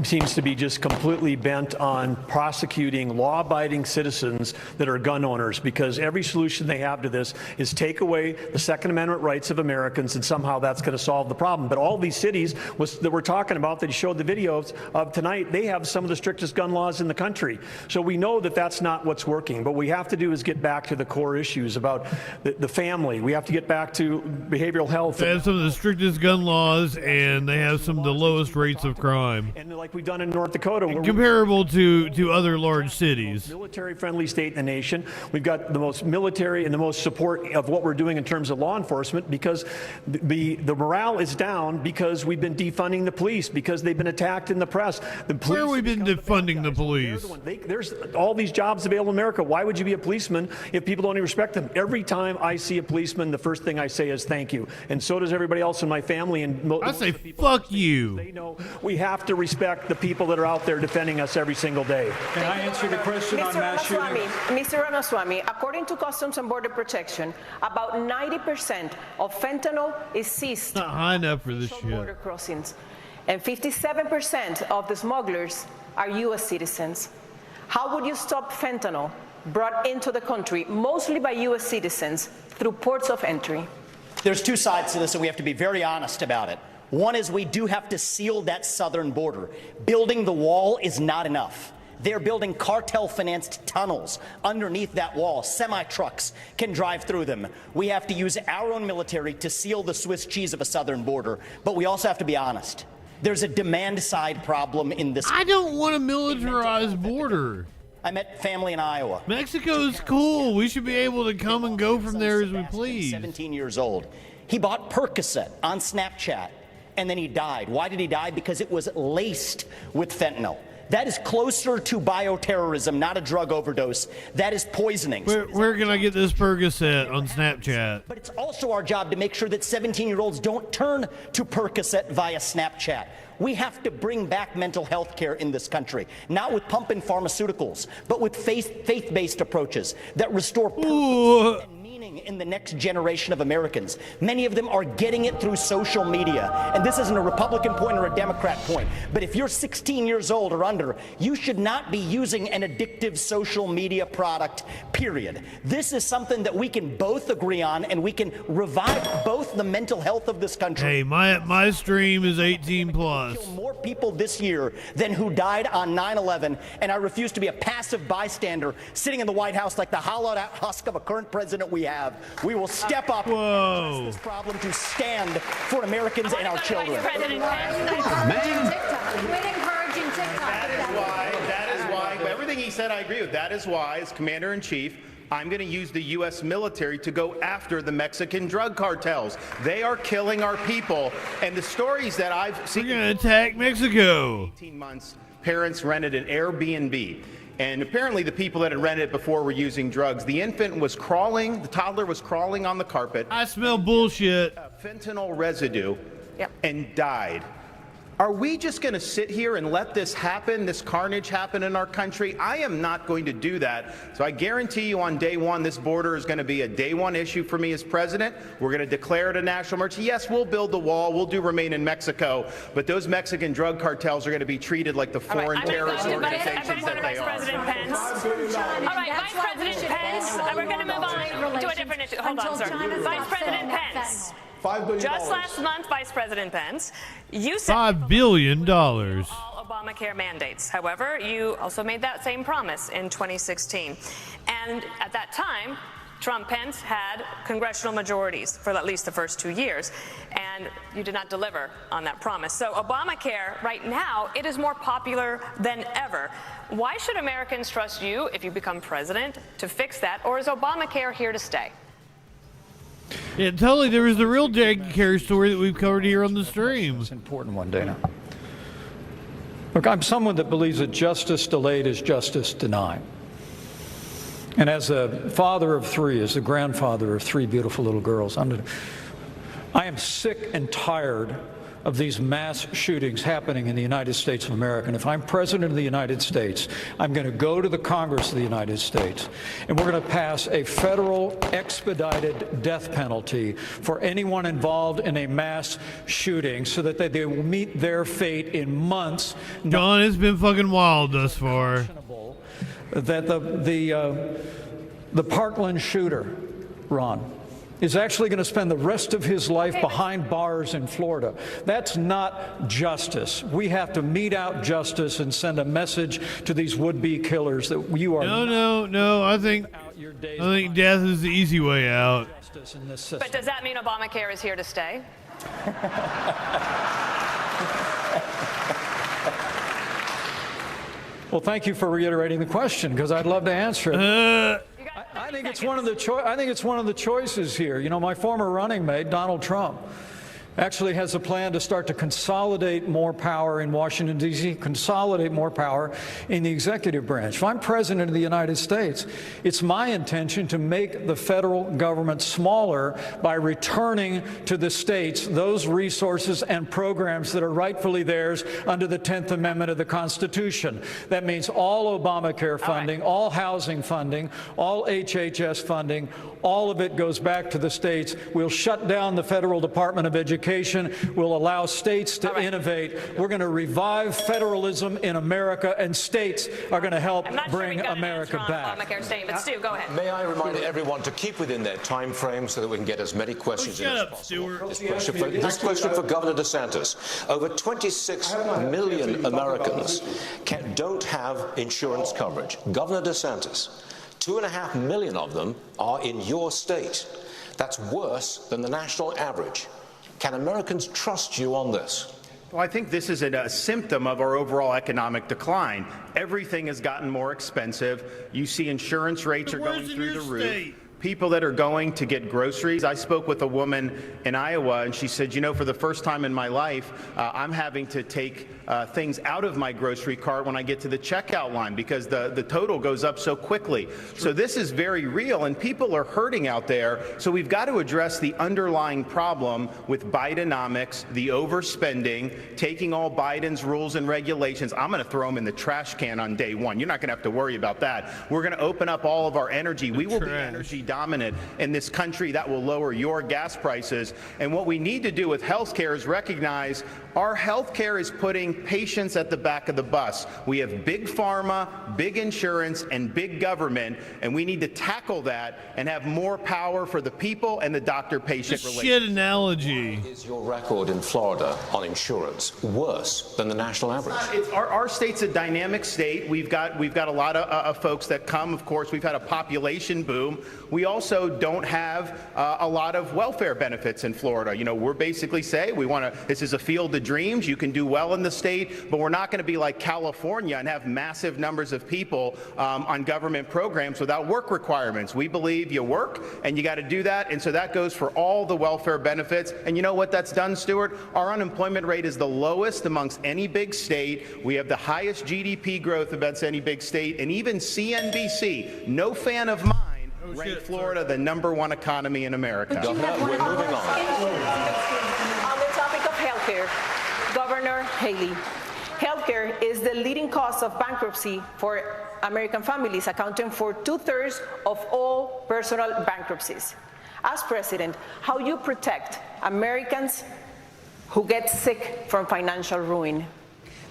Speaker 15: seems to be just completely bent on prosecuting law-abiding citizens that are gun owners, because every solution they have to this is take away the Second Amendment rights of Americans, and somehow that's going to solve the problem. But all these cities that we're talking about that you showed the videos of tonight, they have some of the strictest gun laws in the country. So we know that that's not what's working. What we have to do is get back to the core issues about the family. We have to get back to behavioral health.
Speaker 2: They have some of the strictest gun laws, and they have some of the lowest rates of crime.
Speaker 15: And like we've done in North Dakota.
Speaker 2: Comparable to other large cities.
Speaker 15: Military-friendly state in the nation. We've got the most military and the most support of what we're doing in terms of law enforcement, because the morale is down because we've been defunding the police, because they've been attacked in the press.
Speaker 2: Where have we been defunding the police?
Speaker 15: There's all these jobs available in America. Why would you be a policeman if people don't even respect them? Every time I see a policeman, the first thing I say is thank you. And so does everybody else else in my family and
Speaker 2: I say fuck you.
Speaker 15: They know we have to respect the people that are out there defending us every single day.
Speaker 12: Can I answer the question on mass shootings?
Speaker 28: Mr. Ramaswamy, according to Customs and Border Protection, about 90% of fentanyl is seized
Speaker 2: Not high enough for this shit.
Speaker 28: border crossings, and 57% of the smugglers are U.S. citizens. How would you stop fentanyl brought into the country, mostly by U.S. citizens, through ports of entry?
Speaker 11: There's two sides to this, and we have to be very honest about it. One is we do have to seal that southern border. Building the wall is not enough. They're building cartel-financed tunnels underneath that wall. Semi-trucks can drive through them. We have to use our own military to seal the Swiss cheese of a southern border. But we also have to be honest. There's a demand-side problem in this.
Speaker 2: I don't want a militarized border.
Speaker 11: I met family in Iowa.
Speaker 2: Mexico's cool. We should be able to come and go from there as we please.
Speaker 11: 17 years old. He bought Percocet on Snapchat, and then he died. Why did he die? Because it was laced with fentanyl. That is closer to bioterrorism, not a drug overdose. That is poisoning.
Speaker 2: Where can I get this Percocet on Snapchat?
Speaker 11: But it's also our job to make sure that 17-year-olds don't turn to Percocet via Snapchat. We have to bring back mental health care in this country, not with pump and pharmaceuticals, but with faith-based approaches that restore purpose and meaning in the next generation of Americans. Many of them are getting it through social media. And this isn't a Republican point or a Democrat point, but if you're 16 years old or under, you should not be using an addictive social media product, period. This is something that we can both agree on, and we can revive both the mental health of this country.
Speaker 2: Hey, my stream is 18 plus.
Speaker 11: More people this year than who died on 9/11, and I refuse to be a passive bystander sitting in the White House like the hollowed out husk of a current president we have. We will step up and address this problem to stand for Americans and our children.
Speaker 28: President
Speaker 8: That is why, everything he said I agree with. That is why, as Commander-in-Chief, I'm going to use the U.S. military to go after the Mexican drug cartels. They are killing our people. And the stories that I've seen...
Speaker 2: We're going to attack Mexico.
Speaker 8: 18 months, parents rented an Airbnb. And apparently the people that had rented it before were using drugs. The infant was crawling, the toddler was crawling on the carpet.
Speaker 2: I smell bullshit.
Speaker 8: Fentanyl residue and died. Are we just going to sit here and let this happen, this carnage happen in our country? I am not going to do that. So I guarantee you on day one, this border is going to be a day one issue for me as president. We're going to declare it a national emergency. Yes, we'll build the wall. We'll do remain in Mexico. But those Mexican drug cartels are going to be treated like the foreign terrorist organizations that they are.
Speaker 3: President Pence. All right, Vice President Pence. We're going to move on to a different issue. Hold on, sir. Vice President Pence.
Speaker 5: $5 billion.
Speaker 3: Just last month, Vice President Pence, you said
Speaker 2: $5 billion.
Speaker 3: all Obamacare mandates. However, you also made that same promise in 2016. And at that time, Trump-Pence had congressional majorities for at least the first 2 years, and you did not deliver on that promise. So Obamacare, right now, it is more popular than ever. Why should Americans trust you, if you become president, to fix that, or is Obamacare here to stay?
Speaker 2: Yeah, totally. There was the real daycare story that we've covered here on the stream.
Speaker 12: It's an important one, Dana. Look, I'm someone that believes that justice delayed is justice denied. And as a father of three, as the grandfather of three beautiful little girls, I am sick and tired of these mass shootings happening in the United States of America. And if I'm president of the United States, I'm going to go to the Congress of the United States, and we're going to pass a federal expedited death penalty for anyone involved in a mass shooting so that they will meet their fate in months.
Speaker 2: John, it's been fucking wild thus far.
Speaker 12: That the Parkland shooter, Ron, is actually going to spend the rest of his life behind bars in Florida. That's not justice. We have to mete out justice and send a message to these would-be killers that you are.
Speaker 2: No. I think death is the easy way out.
Speaker 3: But does that mean Obamacare is here to stay?
Speaker 12: Well, thank you for reiterating the question, because I'd love to answer it. I think it's one of the choices here. You know, my former running mate, Donald Trump, actually has a plan to start to consolidate more power in Washington, D.C., consolidate more power in the executive branch. If I'm president of the United States, it's my intention to make the federal government smaller by returning to the states those resources and programs that are rightfully theirs under the 10th Amendment of the Constitution. That means all Obamacare funding, all housing funding, all HHS funding, all of it goes back to the states. We'll shut down the Federal Department of Education. Will allow states to innovate. We're going to revive federalism in America, and states are going to help bring America back.
Speaker 3: Stu, go ahead.
Speaker 20: May I remind everyone to keep within their time frame so that we can get as many questions in as possible. This question for Governor DeSantis. Over 26 million Americans don't have insurance coverage. Governor DeSantis, 2.5 million of them are in your state. That's worse than the national average. Can Americans trust you on this?
Speaker 8: Well, I think this is a symptom of our overall economic decline. Everything has gotten more expensive. You see insurance rates are going through the roof. People that are going to get groceries. I spoke with a woman in Iowa, and she said, you know, for the first time in my life, I'm having to take things out of my grocery cart when I get to the checkout line because the total goes up so quickly. So this is very real, and people are hurting out there. So we've got to address the underlying problem with Bidenomics, the overspending, taking all Biden's rules and regulations. I'm going to throw them in the trash can on day one. You're not going to have to worry about that. We're going to open up all of our energy. We will be energy dominant in this country. That will lower your gas prices. And what we need to do with health care is recognize our health care is putting patients at the back of the bus. We have big pharma, big insurance, and big government, and we need to tackle that and have more power for the people and the doctor-patient relationship.
Speaker 2: Shit analogy.
Speaker 20: Is your record in Florida on insurance worse than the national average?
Speaker 8: Our state's a dynamic state. We've got a lot of folks that come. Of course, we've had a population boom. We also don't have a lot of welfare benefits in Florida. You know, we're basically saying this is a field of dreams. You can do well in the state, but we're not going to be like California and have massive numbers of people on government programs without work requirements. We believe you work and you got to do that. And so that goes for all the welfare benefits. And you know what that's done, Stuart? Our unemployment rate is the lowest amongst any big state. We have the highest GDP growth amongst any big state. And even CNBC, no fan of mine, ranked Florida the #1 economy in America.
Speaker 20: We're moving on.
Speaker 28: On the topic of healthcare, Governor Haley, healthcare is the leading cause of bankruptcy for American families, accounting for 2/3 of all personal bankruptcies. As president, how you protect Americans who get sick from financial ruin?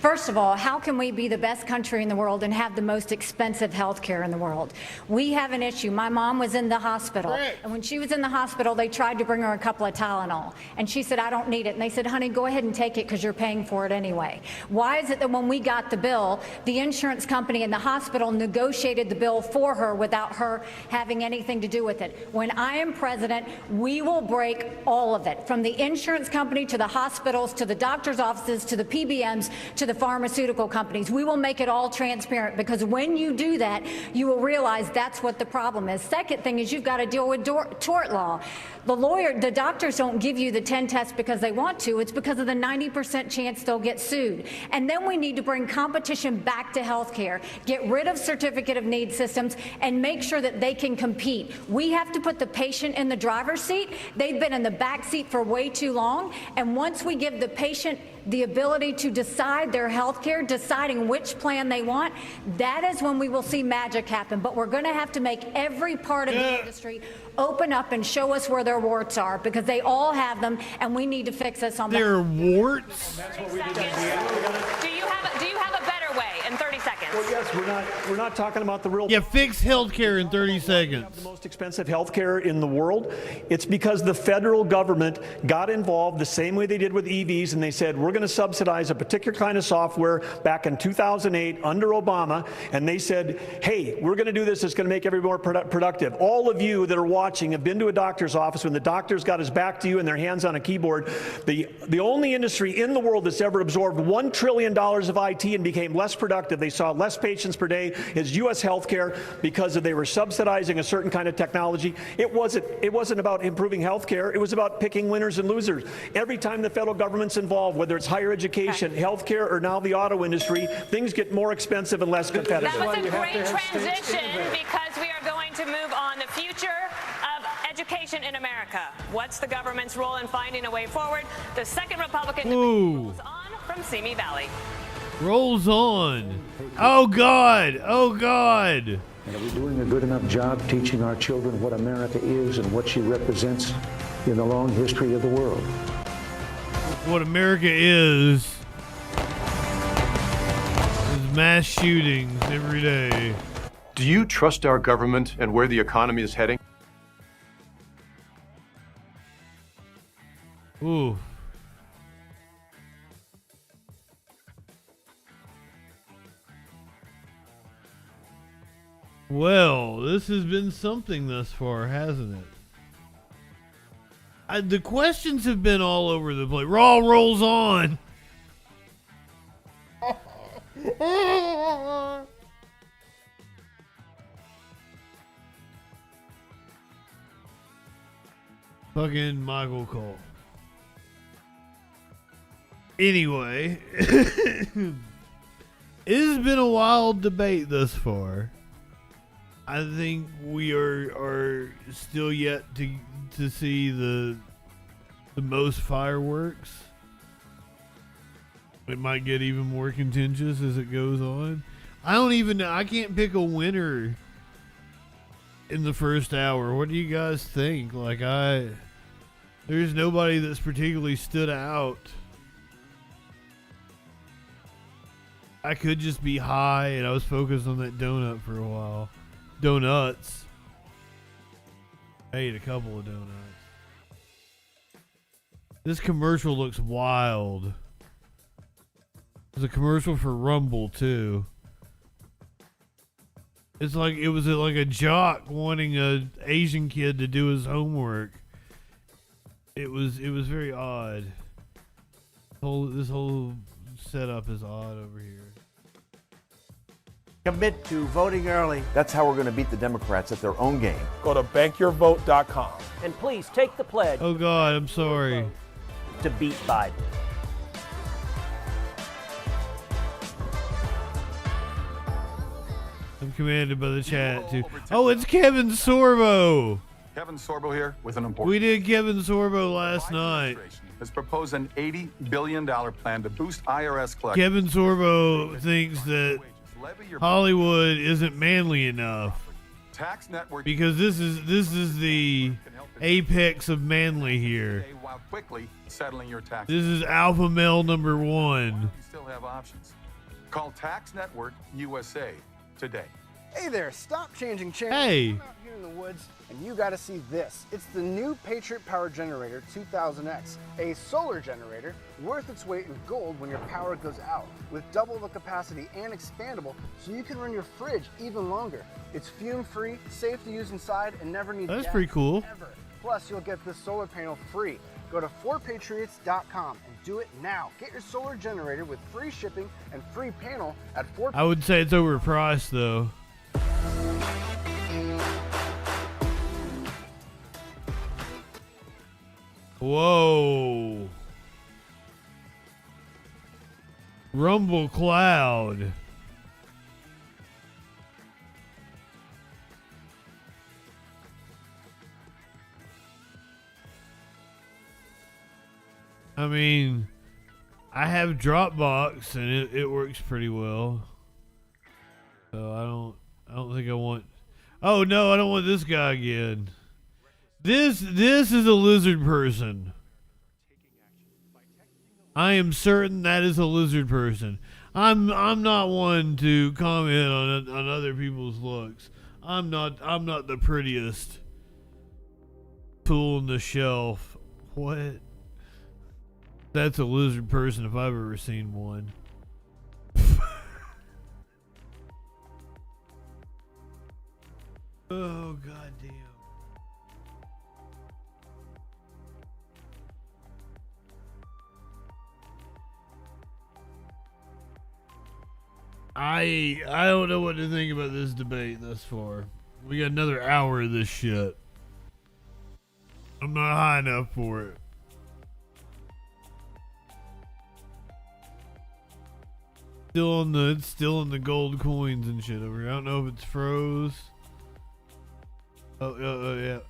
Speaker 13: First of all, how can we be the best country in the world and have the most expensive health care in the world? We have an issue. My mom was in the hospital, and when she was in the hospital, they tried to bring her a couple of Tylenol, and she said, I don't need it. And they said, honey, go ahead and take it because you're paying for it anyway. Why is it that when we got the bill, the insurance company and the hospital negotiated the bill for her without her having anything to do with it? When I am president, we will break all of it, from the insurance company to the hospitals to the doctor's offices to the PBMs to the pharmaceutical companies. We will make it all transparent, because when you do that, you will realize that's what the problem is. Second thing is you've got to deal with tort law. The doctors don't give you the 10 tests because they want to. It's because of the 90% chance they'll get sued. And then we need to bring competition back to healthcare, get rid of certificate of need systems, and make sure that they can compete. We have to put the patient in the driver's seat. They've been in the back seat for way too long. And once we give the patient the ability to decide their health care, deciding which plan they want, that is when we will see magic happen. But we're going to have to make every part of the industry open up and show us where their warts are, because they all have them, and we need to fix this on
Speaker 2: their warts.
Speaker 13: That's what we
Speaker 3: do you have a better way in 30 seconds?
Speaker 15: Well, yes, we're not talking about the real.
Speaker 2: Yeah, fix healthcare in 30 seconds.
Speaker 15: The most expensive healthcare in the world. It's because the federal government got involved the same way they did with EVs, and they said we're going to subsidize a particular kind of software back in 2008 under Obama, and they said, hey, we're going to do this. It's going to make everyone more productive. All of you that are watching have been to a doctor's office when the doctor's got his back to you and their hands on a keyboard. The only industry in the world that's ever absorbed $1 trillion of IT and became less productive. They saw less patients per day is U.S. healthcare because they were subsidizing a certain kind of technology. It wasn't about improving healthcare. It was about picking winners and losers. Every time the federal government's involved, whether it's higher education, healthcare, or now the auto industry, things get more expensive and less competitive.
Speaker 3: That was a great transition because we are going to move on the future of education in America. What's the government's role in finding a way forward? The second Republican debate rolls on from Simi Valley.
Speaker 2: Rolls on. Oh, God. Oh, God.
Speaker 6: And are we doing a good enough job teaching our children what America is and what she represents in the long history of the world?
Speaker 2: What America is mass shootings every day.
Speaker 18: Do you trust our government and where the economy is heading?
Speaker 2: Ooh. Well, this has been something thus far, hasn't it? The questions have been all over the place. Raw rolls on. Fucking Michael Cole. Anyway, it has been a wild debate thus far. I think we are still yet to see the most fireworks. It might get even more contentious as it goes on. I can't pick a winner in the first hour. What do you guys think? There's nobody that's particularly stood out. I could just be high and I was focused on that donut for a while. Donuts. I ate a couple of donuts. This commercial looks wild. There's a commercial for Rumble too. It was like a jock wanting a Asian kid to do his homework. It was very odd. This whole setup is odd over here.
Speaker 1: Commit to voting early.
Speaker 19: That's how we're going to beat the Democrats at their own game.
Speaker 5: Go to bankyourvote.com.
Speaker 11: And please take the pledge.
Speaker 2: Oh God, I'm sorry.
Speaker 11: To beat Biden.
Speaker 2: I'm commanded by the chat too. Oh, it's Kevin Sorbo.
Speaker 21: Kevin Sorbo here with an important.
Speaker 2: We did Kevin Sorbo last night.
Speaker 21: Has proposed an $80 billion plan to boost IRS collections.
Speaker 2: Kevin Sorbo thinks that Hollywood isn't manly enough.
Speaker 21: Tax network
Speaker 2: because this is the apex of manly here.
Speaker 21: While quickly settling your taxes.
Speaker 2: This is alpha male number one.
Speaker 21: You still have options. Call Tax Network USA today.
Speaker 22: Hey there, stop changing channels.
Speaker 2: Hey.
Speaker 22: I'm out here in the woods and you gotta see this. It's the new Patriot Power Generator 2000X, a solar generator worth its weight in gold when your power goes out, with double the capacity and expandable so you can run your fridge even longer. It's fume-free, safe to use inside, and never needs
Speaker 2: That's
Speaker 22: gas
Speaker 2: pretty cool.
Speaker 22: ever. Plus, you'll get this solar panel free. Go to 4patriots.com and do it now. Get your solar generator with free shipping and free panel at 4.
Speaker 2: I would say it's overpriced though. Whoa. Rumble Cloud. I mean, I have Dropbox and it works pretty well. So I don't think I want. Oh no, I don't want this guy again. This is a lizard person. I am certain that is a lizard person. I'm not one to comment on other people's looks. I'm not the prettiest tool on the shelf. What? That's a lizard person if I've ever seen one. Oh goddamn. I don't know what to think about this debate thus far. We got another hour of this shit. I'm not high enough for it. It's still on the gold coins and shit over here. I don't know if it's froze. Oh yeah.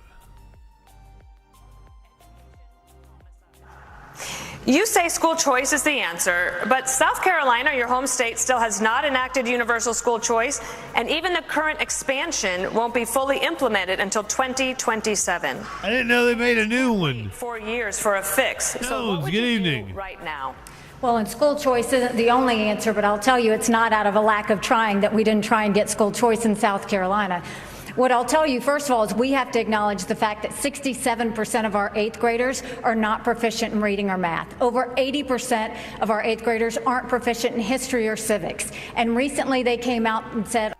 Speaker 3: You say school choice is the answer, but South Carolina, your home state, still has not enacted universal school choice, and even the current expansion won't be fully implemented until 2027.
Speaker 2: I didn't know they made a new one.
Speaker 3: 4 years for a fix. So what would
Speaker 2: good
Speaker 3: you
Speaker 2: evening.
Speaker 3: do right now?
Speaker 13: Well, and school choice isn't the only answer, but I'll tell you it's not out of a lack of trying that we didn't try and get school choice in South Carolina. What I'll tell you, first of all, is we have to acknowledge the fact that 67% of our 8th graders are not proficient in reading or math. Over 80% of our 8th graders aren't proficient in history or civics. And recently they came out and said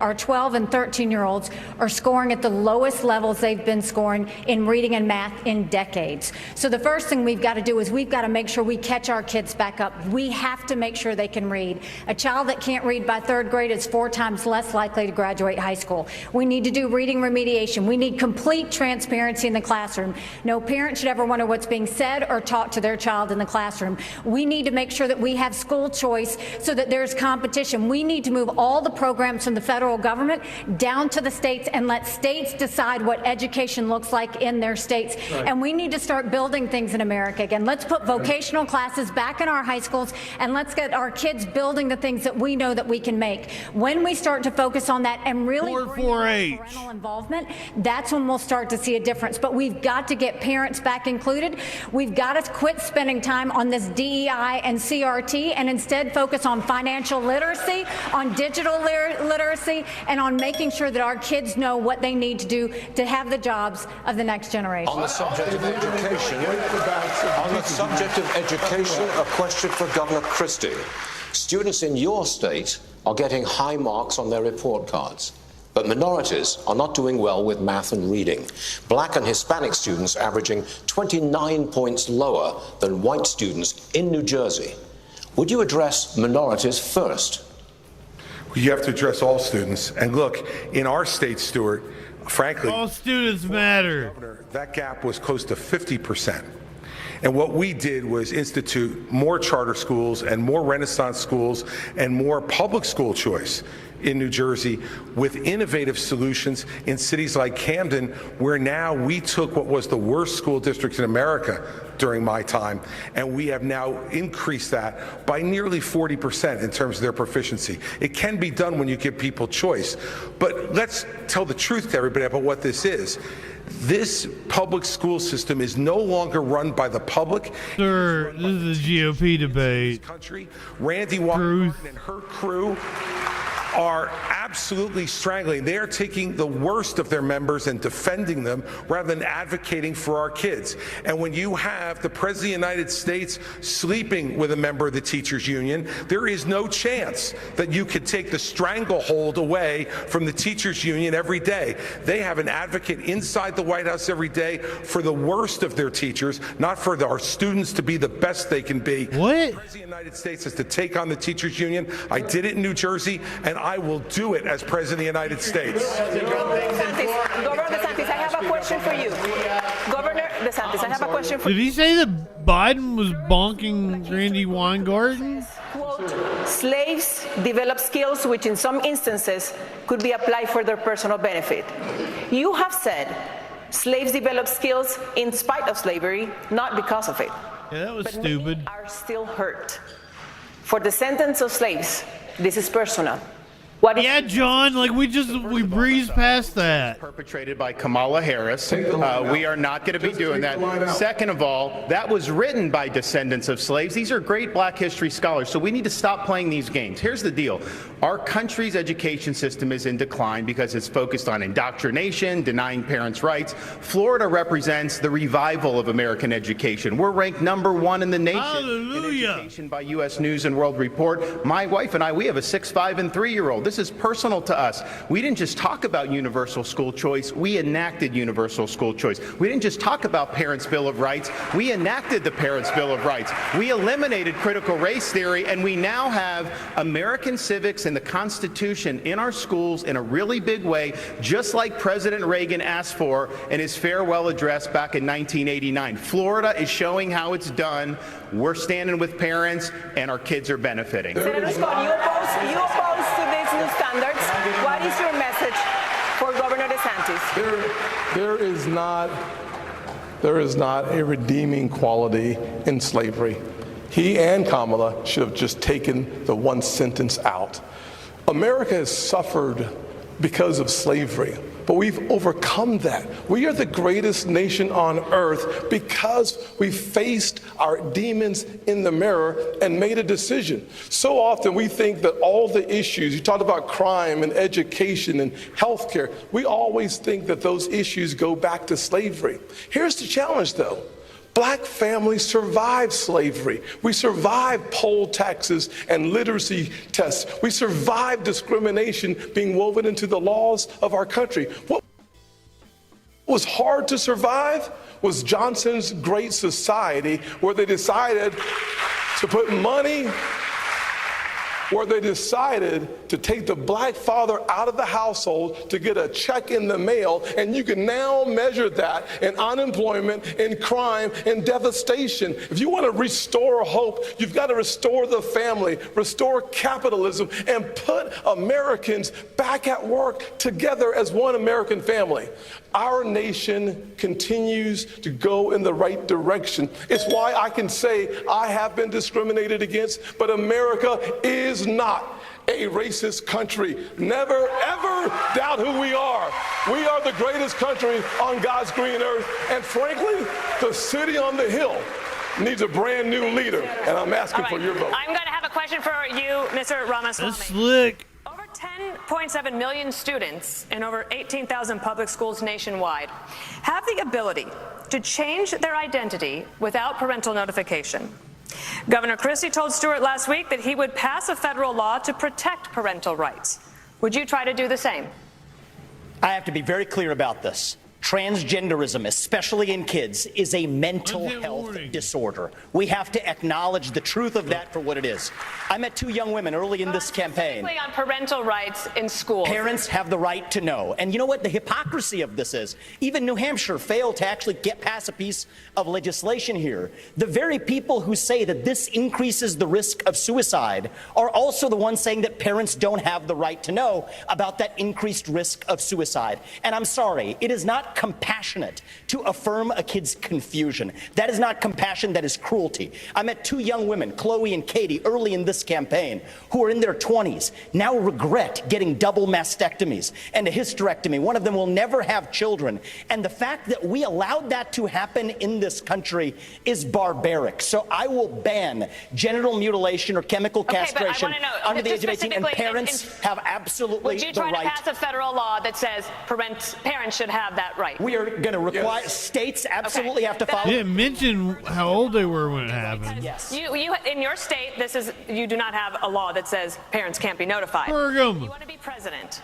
Speaker 13: our 12 and 13-year-olds are scoring at the lowest levels they've been scoring in reading and math in decades. So the first thing we've got to do is we've got to make sure we catch our kids back up. We have to make sure they can read. A child that can't read by 3rd grade is 4 times less likely to graduate high school. We need to do reading remediation. We need complete transparency in the classroom. No parent should ever wonder what's being said or taught to their child in the classroom. We need to make sure that we have school choice so that there's competition. We need to move all the programs from the federal government down to the states and let states decide what education looks like in their states. Right. And we need to start building things in America again. Let's put vocational classes back in our high schools, and let's get our kids building the things that we know that we can make. When we start to focus on that and really bring in parental involvement, that's when we'll start to see a difference. But we've got to get parents back included. We've got to quit spending time on this DEI and CRT and instead focus on financial literacy, on digital literacy, and on making sure that our kids know what they need to do to have the jobs of the next generation.
Speaker 20: On the subject of education, a question for Governor Christie. Students in your state are getting high marks on their report cards, but minorities are not doing well with math and reading. Black and Hispanic students averaging 29 points lower than white students in New Jersey. Would you address minorities first?
Speaker 9: You have to address all students. And look, in our state, Stuart, frankly,
Speaker 2: all students matter.
Speaker 9: Governor, that gap was close to 50%. And what we did was institute more charter schools and more Renaissance schools and more public school choice in New Jersey with innovative solutions in cities like Camden, where now we took what was the worst school districts in America during my time, and we have now increased that by nearly 40% in terms of their proficiency. It can be done when you give people choice. But let's tell the truth to everybody about what this is. This public school system is no longer run by the public.
Speaker 2: Sir, this is a GOP debate.
Speaker 9: Randy Weingarten and her crew are absolutely strangling. They are taking the worst of their members and defending them rather than advocating for our kids. And when you have the President of the United States sleeping with a member of the teachers union, there is no chance that you could take the stranglehold away from the teachers union every day. They have an advocate inside the White House every day for the worst of their teachers, not for our students to be the best they can be.
Speaker 2: What?
Speaker 9: The President of the United States has to take on the teachers union. I did it in New Jersey, and I will do it as President of the United States.
Speaker 28: Governor DeSantis, I have a question for you. Governor DeSantis, I have a question for you.
Speaker 2: Did he say that Biden was bonking Randy Weingarten?
Speaker 28: Quote, slaves develop skills which in some instances could be applied for their personal benefit. You have said slaves develop skills in spite of slavery, not because of it.
Speaker 2: Yeah, that was
Speaker 28: but
Speaker 2: stupid.
Speaker 28: Many are still hurt. For descendants of slaves, this is personal.
Speaker 2: Yeah, John, like we breezed past that.
Speaker 8: Perpetrated by Kamala Harris. We are not going to be doing that. Second of all, that was written by descendants of slaves. These are great Black history scholars, so we need to stop playing these games. Here's the deal. Our country's education system is in decline because it's focused on indoctrination, denying parents' rights. Florida represents the revival of American education. We're ranked #1 in the nation in education by U.S. News and World Report. My wife and I, we have a 6'5" and 3-year-old. This is personal to us. We didn't just talk about universal school choice, we enacted universal school choice. We didn't just talk about Parents' Bill of Rights, we enacted the Parents' Bill of Rights. We eliminated critical race theory, and we now have American civics and the Constitution in our schools in a really big way, just like President Reagan asked for in his farewell address back in 1989. Florida is showing how it's done. We're standing with parents, and our kids are benefiting.
Speaker 28: Senator Scott, you oppose to these new standards. What is your message for Governor DeSantis?
Speaker 5: There is not a redeeming quality in slavery. He and Kamala should have just taken the one sentence out. America has suffered because of slavery, but we've overcome that. We are the greatest nation on earth because we faced our demons in the mirror and made a decision. So often we think that all the issues, you talked about crime and education and healthcare, we always think that those issues go back to slavery. Here's the challenge though. Black families survived slavery. We survived poll taxes and literacy tests. We survived discrimination being woven into the laws of our country. What was hard to survive was Johnson's Great Society, where they decided to put money, where they decided to take the black father out of the household to get a check in the mail, and you can now measure that in unemployment, in crime, in devastation. If you want to restore hope, you've got to restore the family, restore capitalism, and put Americans back at work together as one American family. Our nation continues to go in the right direction. It's why I can say I have been discriminated against, but America is not a racist country. Never, ever doubt who we are. We are the greatest country on God's green earth. And frankly, the city on the hill needs a brand new leader. And I'm asking for your vote.
Speaker 3: I'm going to have a question for you, Mr. Ramaswamy.
Speaker 2: That's slick.
Speaker 3: Over 10.7 million students in over 18,000 public schools nationwide have the ability to change their identity without parental notification. Governor Christie told Stewart last week that he would pass a federal law to protect parental rights. Would you try to do the same?
Speaker 11: I have to be very clear about this. Transgenderism, especially in kids, is a mental health disorder. We have to acknowledge the truth of that for what it is. I met two young women early in this campaign.
Speaker 3: Specifically on parental rights in schools.
Speaker 11: Parents have the right to know. And you know what the hypocrisy of this is? Even New Hampshire failed to actually get past a piece of legislation here. The very people who say that this increases the risk of suicide are also the ones saying that parents don't have the right to know about that increased risk of suicide. And I'm sorry, it is not compassionate to affirm a kid's confusion. That is not compassion, that is cruelty. I met two young women, Chloe and Katie, early in this campaign, who are in their 20s, now regret getting double mastectomies and a hysterectomy. One of them will never have children. And the fact that we allowed that to happen in this country is barbaric. So I will ban genital mutilation or chemical castration under the age of 18, and parents have absolutely the right.
Speaker 3: Would you try to pass a federal law that says parents should have that right?
Speaker 11: We are going to require states absolutely have to follow.
Speaker 2: You didn't mention how old they were when it happened.
Speaker 11: Yes.
Speaker 3: You in your state, you do not have a law that says parents can't be notified.
Speaker 2: Bergam.
Speaker 3: You want to be president.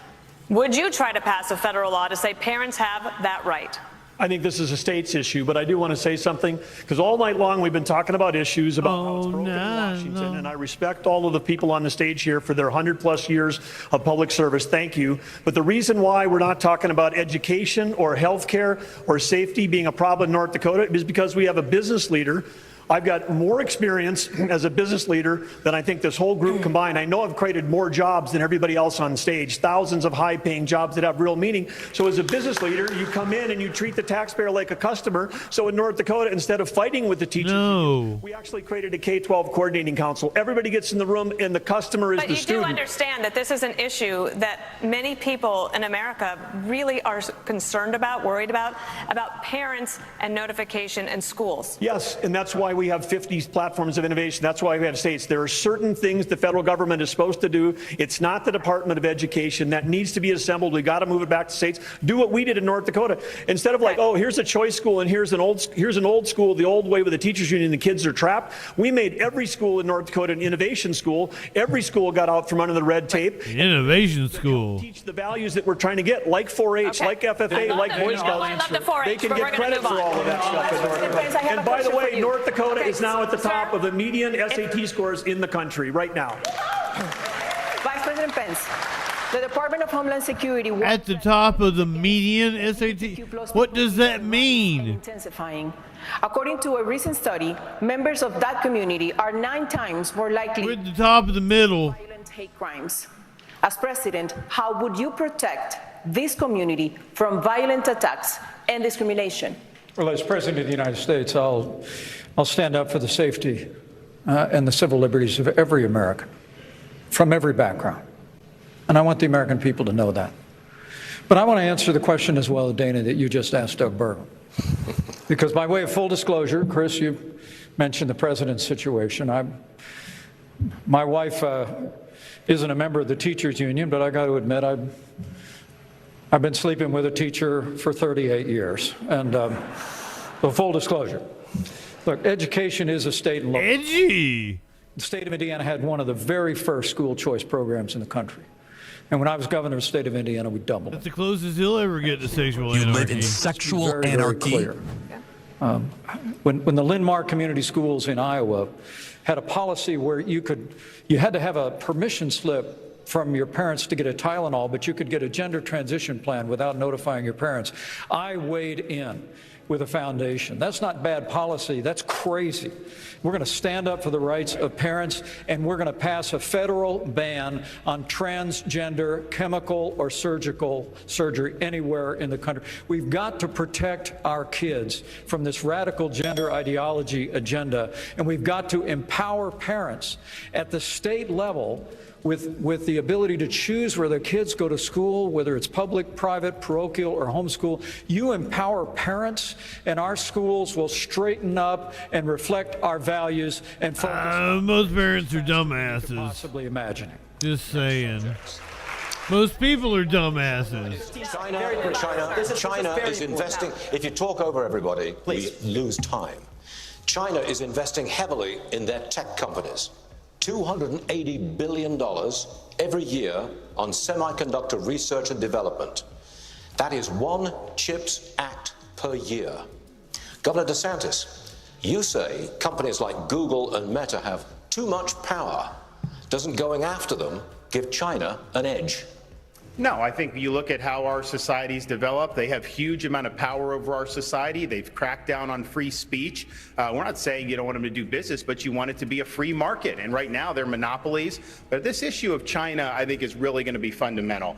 Speaker 3: Would you try to pass a federal law to say parents have that right?
Speaker 15: I think this is a state's issue, but I do want to say something, because all night long we've been talking about issues about how it's broken in Washington, and I respect all of the people on the stage here for their 100+ years of public service. Thank you. But the reason why we're not talking about education or health care or safety being a problem in North Dakota is because we have a business leader. I've got more experience as a business leader than I think this whole group combined. I know I've created more jobs than everybody else on stage, thousands of high-paying jobs that have real meaning. So as a business leader, you come in and you treat the taxpayer like a customer. So in North Dakota, instead of fighting with the teachers, we actually created a K-12 coordinating council. Everybody gets in the room and the customer is the student.
Speaker 3: But you do understand that this is an issue that many people in America really are concerned about, worried about parents and notification in schools.
Speaker 15: Yes, and that's why we have 50 platforms of innovation. That's why we have states. There are certain things the federal government is supposed to do. It's not the Department of Education. That needs to be assembled. We got to move it back to states. Do what we did in North Dakota. Instead of like, oh, here's a choice school and here's an old school, the old way with the teachers union, the kids are trapped. We made every school in North Dakota an innovation school. Every school got out from under the red tape.
Speaker 2: Innovation school.
Speaker 15: Teach the values that we're trying to get, like 4-H, like FFA, like Boy Scouts. They can get credit for all of that stuff in North Dakota. And by the way, North Dakota is now at the top of the median SAT scores in the country right now.
Speaker 28: Vice President Pence, the Department of Homeland Security
Speaker 2: at the top of the median SAT. What does that mean?
Speaker 28: Intensifying. According to a recent study, members of that community are 9 times more likely
Speaker 2: at the top of the middle.
Speaker 28: Violent hate crimes. As president, how would you protect this community from violent attacks and discrimination?
Speaker 12: Well, as President of the United States, I'll stand up for the safety and the civil liberties of every American from every background. And I want the American people to know that. But I want to answer the question as well, Dana, that you just asked Doug Burgum. Because by way of full disclosure, Chris, you mentioned the president's situation. My wife isn't a member of the teachers union, but I got to admit I've been sleeping with a teacher for 38 years. And so full disclosure. Look, education is a state and local. Edgy. The state of Indiana had one of the very first school choice programs in the country. And when I was governor of the state of Indiana, we doubled it.
Speaker 2: That's the closest he'll ever get to sexual anarchy.
Speaker 4: You live in sexual anarchy.
Speaker 12: When the Linn-Mar Community Schools in Iowa had a policy where you had to have a permission slip from your parents to get a Tylenol, but you could get a gender transition plan without notifying your parents. I weighed in with a foundation. That's not bad policy. That's crazy. We're going to stand up for the rights of parents, and we're going to pass a federal ban on transgender chemical or surgical surgery anywhere in the country. We've got to protect our kids from this radical gender ideology agenda, and we've got to empower parents at the state level with the ability to choose where their kids go to school, whether it's public, private, parochial, or homeschool. You empower parents, and our schools will straighten up and reflect our values and focus.
Speaker 2: Most parents are dumbasses.
Speaker 12: Possibly imagining.
Speaker 2: Just saying. Most people are dumbasses.
Speaker 20: China is investing. If you talk over everybody, we lose time. China is investing heavily in their tech companies. $280 billion every year on semiconductor research and development. That is 1 CHIPS Act per year. Governor DeSantis, you say companies like Google and Meta have too much power. Doesn't going after them give China an edge?
Speaker 8: No, I think you look at how our societies develop. They have huge amount of power over our society. They've cracked down on free speech. We're not saying you don't want them to do business, but you want it to be a free market. And right now they're monopolies. But this issue of China, I think, is really going to be fundamental.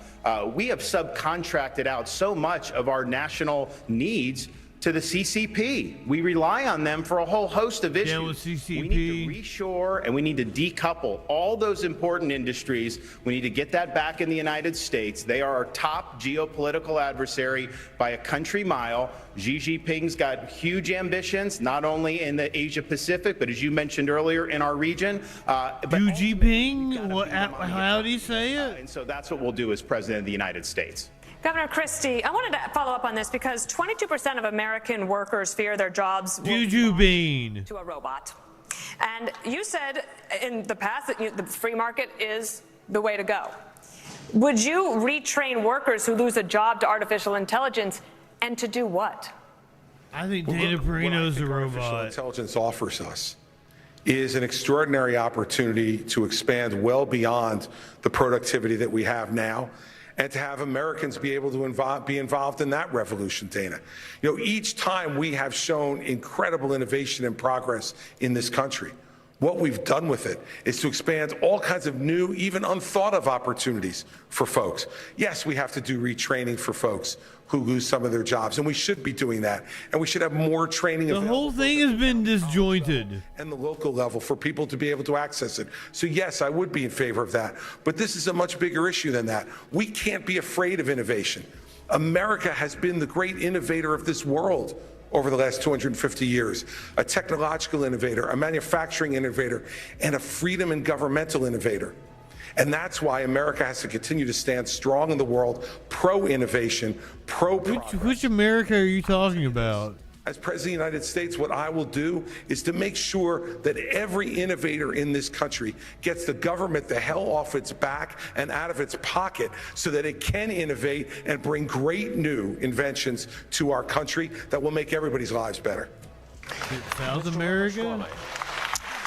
Speaker 8: We have subcontracted out so much of our national needs to the CCP. We rely on them for a whole host of issues. We need to reshore and we need to decouple all those important industries. We need to get that back in the United States. They are our top geopolitical adversary by a country mile. Xi Jinping's got huge ambitions, not only in the Asia Pacific, but as you mentioned earlier, in our region.
Speaker 2: Xi Jinping? How do you say it?
Speaker 8: And so that's what we'll do as President of the United States.
Speaker 3: Governor Christie, I wanted to follow up on this because 22% of American workers fear their jobs will be to a robot. And you said in the past that the free market is the way to go. Would you retrain workers who lose a job to artificial intelligence, and to do what?
Speaker 2: I think Dana Perino's a robot.
Speaker 9: Artificial intelligence offers us is an extraordinary opportunity to expand well beyond the productivity that we have now, and to have Americans be able to be involved in that revolution, Dana. You know, each time we have shown incredible innovation and progress in this country. What we've done with it is to expand all kinds of new, even unthought of opportunities for folks. Yes, we have to do retraining for folks who lose some of their jobs, and we should be doing that. And we should have more training.
Speaker 2: The whole thing has been disjointed.
Speaker 9: And the local level for people to be able to access it. So yes, I would be in favor of that. But this is a much bigger issue than that. We can't be afraid of innovation. America has been the great innovator of this world over the last 250 years, a technological innovator, a manufacturing innovator, and a freedom and governmental innovator. And that's why America has to continue to stand strong in the world, pro-innovation, pro-progress.
Speaker 2: Which America are you talking about?
Speaker 9: As President of the United States, what I will do is to make sure that every innovator in this country gets the government the hell off its back and out of its pocket so that it can innovate and bring great new inventions to our country that will make everybody's lives better.
Speaker 2: South America?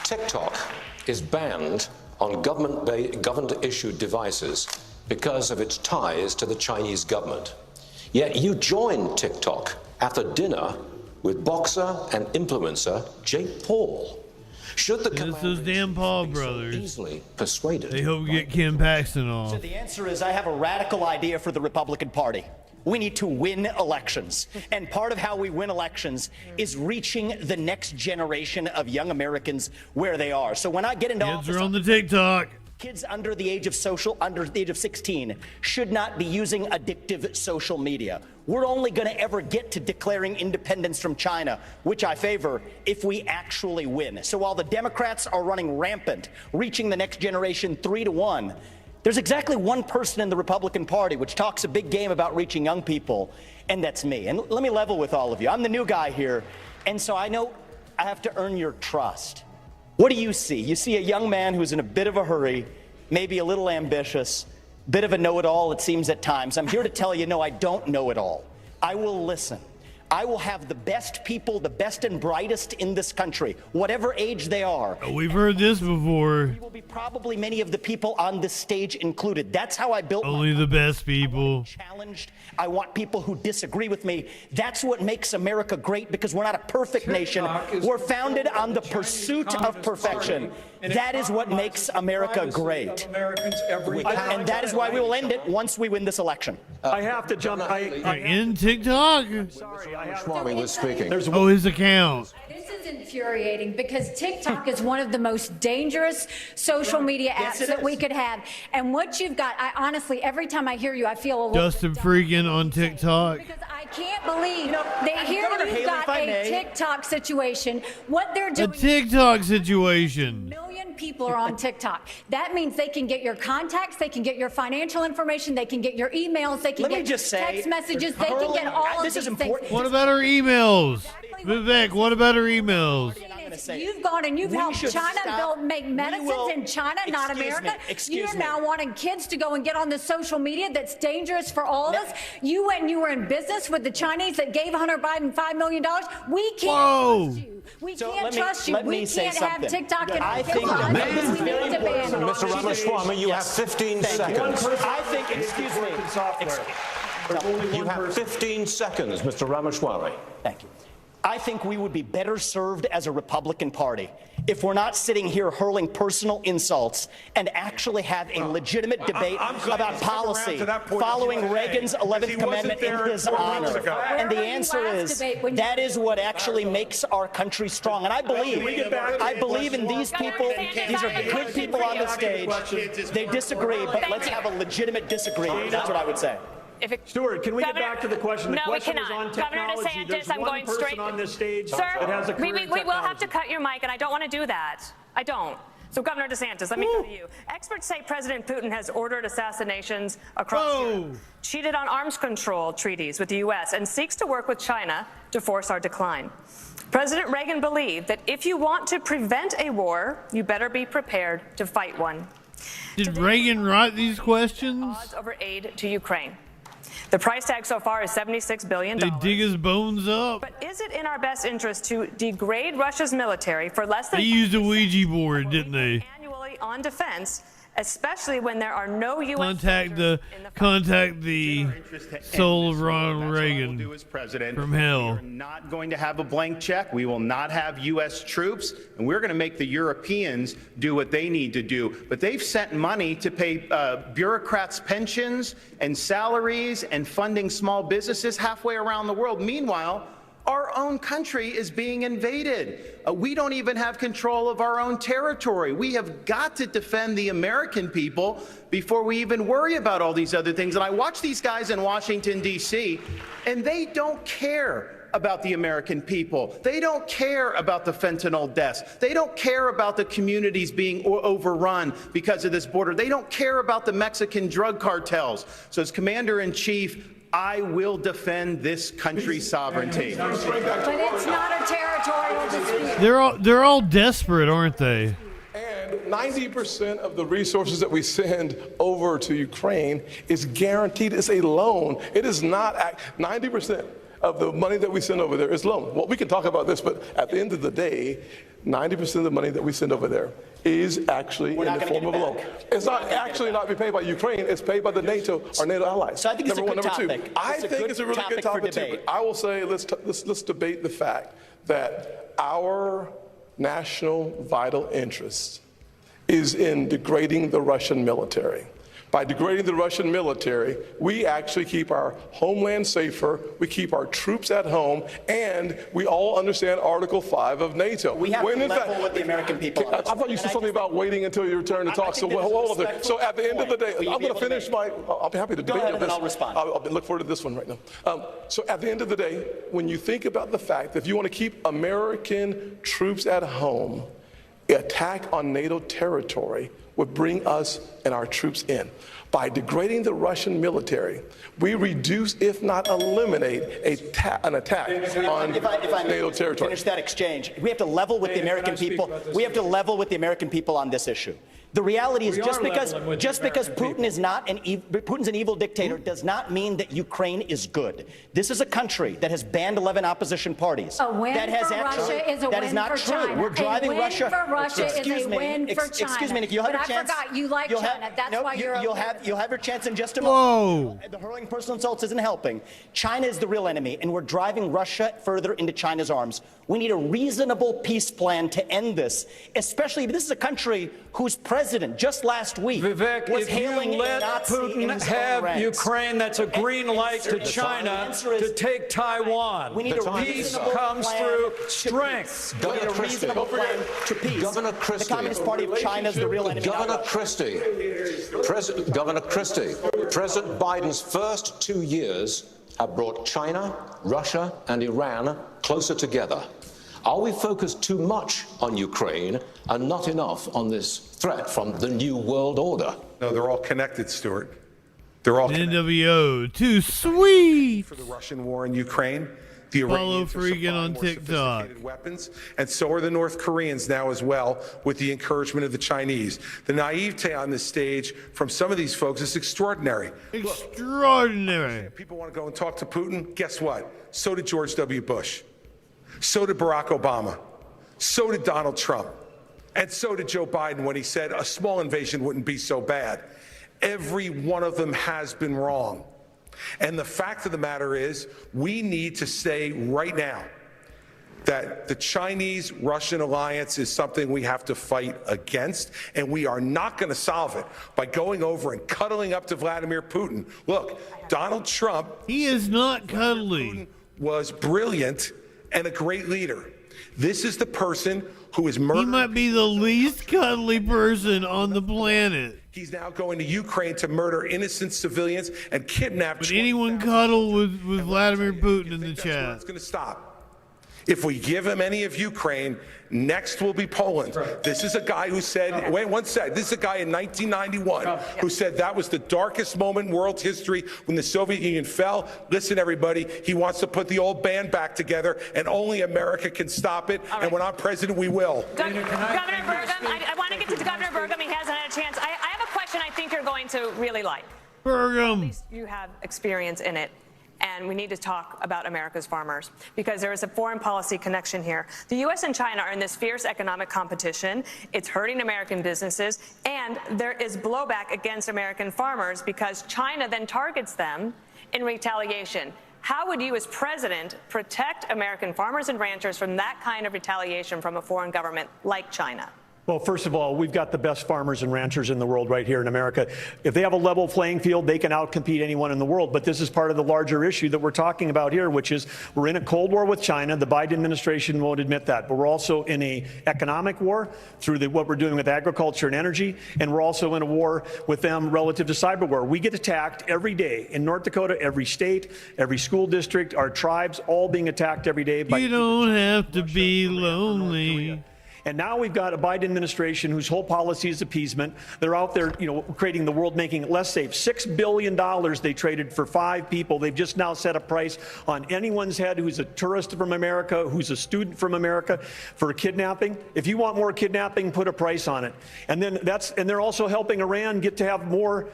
Speaker 20: TikTok is banned on government-issued devices because of its ties to the Chinese government. Yet you joined TikTok after dinner with boxer and influencer Jake Paul. Should the
Speaker 2: It's those damn Paul brothers.
Speaker 20: easily persuaded?
Speaker 2: They hope to get Kim Paxton off.
Speaker 11: So the answer is I have a radical idea for the Republican Party. We need to win elections. And part of how we win elections is reaching the next generation of young Americans where they are. So when I get into
Speaker 2: office, are on the TikTok.
Speaker 11: Kids under the age of 16 should not be using addictive social media. We're only going to ever get to declaring independence from China, which I favor, if we actually win. So while the Democrats are running rampant, reaching the next generation 3-1, there's exactly one person in the Republican Party which talks a big game about reaching young people, and that's me. And let me level with all of you. I'm the new guy here, and so I know I have to earn your trust. What do you see? You see a young man who's in a bit of a hurry, maybe a little ambitious, bit of a know-it-all, it seems at times. I'm here to tell you, no, I don't know it all. I will listen. I will have the best people, the best and brightest in this country, whatever age they are.
Speaker 2: Oh, we've heard this before.
Speaker 11: We will be probably many of the people on this stage included. That's how I built
Speaker 2: only the best people.
Speaker 11: Challenged. I want people who disagree with me. That's what makes America great, because we're not a perfect nation. We're founded on the pursuit of perfection. That is what makes America great. And that is why we will end it once we win this election.
Speaker 15: I have to jump.
Speaker 2: In TikTok?
Speaker 15: Sorry,
Speaker 20: Swami was speaking.
Speaker 2: Oh, his account.
Speaker 13: This is infuriating because TikTok is one of the most dangerous social media apps that we could have. And what you've got, I honestly, every time I hear you, I feel a little
Speaker 2: JustinFREAKIN on TikTok.
Speaker 13: because I can't believe you've got a TikTok situation. What they're
Speaker 2: A
Speaker 13: doing.
Speaker 2: TikTok situation.
Speaker 13: Million people are on TikTok. That means they can get your contacts, they can get your financial information, they can get your emails, they can get text messages, they can get all of these things.
Speaker 2: What about our emails? Vivek, what about our emails?
Speaker 13: You've gone and you've helped China make medicines in China, not America. You're now wanting kids to go and get on the social media that's dangerous for all of us. You went and you were in business with the Chinese that gave Hunter Biden $5 million. We can't trust you. We can't trust you. We can't have TikTok and
Speaker 11: I think
Speaker 13: we need to ban it.
Speaker 20: Mr. Ramaswamy, you have 15 seconds.
Speaker 11: I think, excuse me.
Speaker 20: You have 15 seconds, Mr. Ramaswamy.
Speaker 11: Thank you. I think we would be better served as a Republican Party if we're not sitting here hurling personal insults and actually have a legitimate debate about policy following Reagan's 11th Commandment in his honor. And the answer is that is what actually makes our country strong. And I believe in these people. These are good people on the stage. They disagree, but let's have a legitimate disagreement. That's what I would say.
Speaker 15: Stuart, can we get back to the question? The
Speaker 3: no,
Speaker 15: question
Speaker 3: we
Speaker 15: is
Speaker 3: cannot.
Speaker 15: on technology.
Speaker 3: Governor DeSantis,
Speaker 15: There's
Speaker 3: I'm
Speaker 15: one
Speaker 3: going
Speaker 15: person
Speaker 3: straight
Speaker 15: on this stage
Speaker 3: Sir,
Speaker 15: that has a career
Speaker 3: we
Speaker 15: in
Speaker 3: will have to
Speaker 15: technology.
Speaker 3: cut your mic, and I don't want to do that. I don't. So, Governor DeSantis, let me go to you. Experts say President Putin has ordered assassinations across Europe, cheated on arms control treaties with the U.S., and seeks to work with China to force our decline. President Reagan believed that if you want to prevent a war, you better be prepared to fight one.
Speaker 2: Did Reagan write these questions?
Speaker 3: Odds over aid to Ukraine. The price tag so far is $76 billion.
Speaker 2: They dig his bones up.
Speaker 3: But is it in our best interest to degrade Russia's military for less than
Speaker 2: They used a Ouija board, didn't they?
Speaker 3: annually on defense, especially when there are no U.S.
Speaker 2: Contact the soul of Ronald Reagan from hell.
Speaker 8: We're not going to have a blank check. We will not have U.S. troops, and we're going to make the Europeans do what they need to do. But they've sent money to pay bureaucrats' pensions and salaries and funding small businesses halfway around the world. Meanwhile, our own country is being invaded. We don't even have control of our own territory. We have got to defend the American people before we even worry about all these other things. And I watch these guys in Washington, D.C., and they don't care. about the American people. They don't care about the fentanyl deaths. They don't care about the communities being overrun because of this border. They don't care about the Mexican drug cartels. So as Commander-in-Chief, I will defend this country's sovereignty.
Speaker 13: But it's not a territorial dispute.
Speaker 2: They're all desperate, aren't they?
Speaker 5: And 90% of the resources that we send over to Ukraine is guaranteed. It's a loan. It is not 90% of the money that we send over there is loan. Well, we can talk about this, but at the end of the day, 90% of the money that we send over there is actually in the form of a loan. It's not actually not be paid by Ukraine. It's paid by the NATO, our NATO allies.
Speaker 11: So I think it's
Speaker 5: number
Speaker 11: a good
Speaker 5: one. Number
Speaker 11: topic.
Speaker 5: two, I think it's a really good topic too. But I will say, let's debate the fact that our national vital interest is in degrading the Russian military. By degrading the Russian military, we actually keep our homeland safer, we keep our troops at home, and we all understand Article 5 of NATO.
Speaker 11: We have to level with the American people.
Speaker 5: I thought you said something about waiting until your turn to talk. So hold on. So at the end of the day, I'm going to finish I'll be happy to debate this.
Speaker 11: Go ahead and I'll respond.
Speaker 5: I'll look forward to this one right now. So at the end of the day, when you think about the fact that if you want to keep American troops at home, an attack on NATO territory would bring us and our troops in. By degrading the Russian military, we reduce, if not eliminate, an attack on NATO territory.
Speaker 11: Finish that exchange. We have to level with the American people. We have to level with the American people on this issue. The reality is just because Putin is Putin's an evil dictator does not mean that Ukraine is good. This is a country that has banned 11 opposition parties.
Speaker 13: A win
Speaker 11: that has
Speaker 13: for Russia is a
Speaker 11: that
Speaker 13: win
Speaker 11: is not
Speaker 13: for
Speaker 11: true.
Speaker 13: China.
Speaker 11: We're driving
Speaker 13: a win
Speaker 11: Russia.
Speaker 13: For Russia is a win for China.
Speaker 11: Excuse me, Nick. You'll have
Speaker 13: but
Speaker 11: a chance.
Speaker 13: I forgot you like China. That's why
Speaker 11: you'll have your chance in just a moment. The hurling personal insults isn't helping. China is the real enemy, and we're driving Russia further into China's arms. We need a reasonable peace plan to end this, especially this is a country whose president just last week was hailing
Speaker 12: if you let
Speaker 11: Nazi
Speaker 12: Putin have Ukraine, that's a green light to China to take Taiwan.
Speaker 11: We need a
Speaker 12: peace comes through strength.
Speaker 11: We need a reasonable plan to peace.
Speaker 20: Governor Christie.
Speaker 11: The Communist Party of China is the real enemy.
Speaker 20: Governor Christie. Governor Christie. President Biden's first 2 years have brought China, Russia, and Iran closer together. Are we focused too much on Ukraine and not enough on this threat from the New World Order?
Speaker 9: No, they're all connected, Stuart. They're all connected.
Speaker 2: NWO, too sweet.
Speaker 9: For the Russian war in Ukraine, the
Speaker 2: Follow
Speaker 9: Iranians are
Speaker 2: FREAKIN on
Speaker 9: supplying more
Speaker 2: TikTok.
Speaker 9: sophisticated weapons, and so are the North Koreans now as well, with the encouragement of the Chinese. The naivete on this stage from some of these folks is extraordinary.
Speaker 2: Extraordinary.
Speaker 9: Look, people want to go and talk to Putin. Guess what? So did George W. Bush. So did Barack Obama. So did Donald Trump. And so did Joe Biden when he said a small invasion wouldn't be so bad. Every one of them has been wrong. And the fact of the matter is, we need to say right now that the Chinese-Russian alliance is something we have to fight against, and we are not going to solve it by going over and cuddling up to Vladimir Putin. Look, Donald Trump...
Speaker 2: He is not cuddly.
Speaker 9: Putin was brilliant and a great leader. This is the person who is murdering...
Speaker 2: He might be the least cuddly person on the planet.
Speaker 9: He's now going to Ukraine to murder innocent civilians and kidnap...
Speaker 2: Would anyone cuddle with Vladimir Putin in the chat?
Speaker 9: It's going to stop. If we give him any of Ukraine, next will be Poland. This is a guy who said, wait one sec, this is a guy in 1991 who said that was the darkest moment in world history when the Soviet Union fell. Listen, everybody, he wants to put the old band back together, and only America can stop it. Right. And when I'm president, we will.
Speaker 3: Governor Burgum, I want to get to Governor Burgum. He hasn't had a chance. I have a question I think you're going to really like.
Speaker 2: Burgum.
Speaker 3: At least you have experience in it. And we need to talk about America's farmers because there is a foreign policy connection here. The U.S. and China are in this fierce economic competition. It's hurting American businesses, and there is blowback against American farmers because China then targets them in retaliation. How would you, as president, protect American farmers and ranchers from that kind of retaliation from a foreign government like China?
Speaker 15: Well, first of all, we've got the best farmers and ranchers in the world right here in America. If they have a level playing field, they can outcompete anyone in the world. But this is part of the larger issue that we're talking about here, which is we're in a Cold War with China. The Biden administration won't admit that. But we're also in an economic war through what we're doing with agriculture and energy. And we're also in a war with them relative to cyber war. We get attacked every day in North Dakota, every state, every school district, our tribes, all being attacked every day.
Speaker 2: You don't have to be lonely.
Speaker 15: And now we've got a Biden administration whose whole policy is appeasement. They're out there, creating the world, making it less safe. $6 billion they traded for 5 people. They've just now set a price on anyone's head who's a tourist from America, who's a student from America, for kidnapping. If you want more kidnapping, put a price on it. And then they're also helping Iran get to have more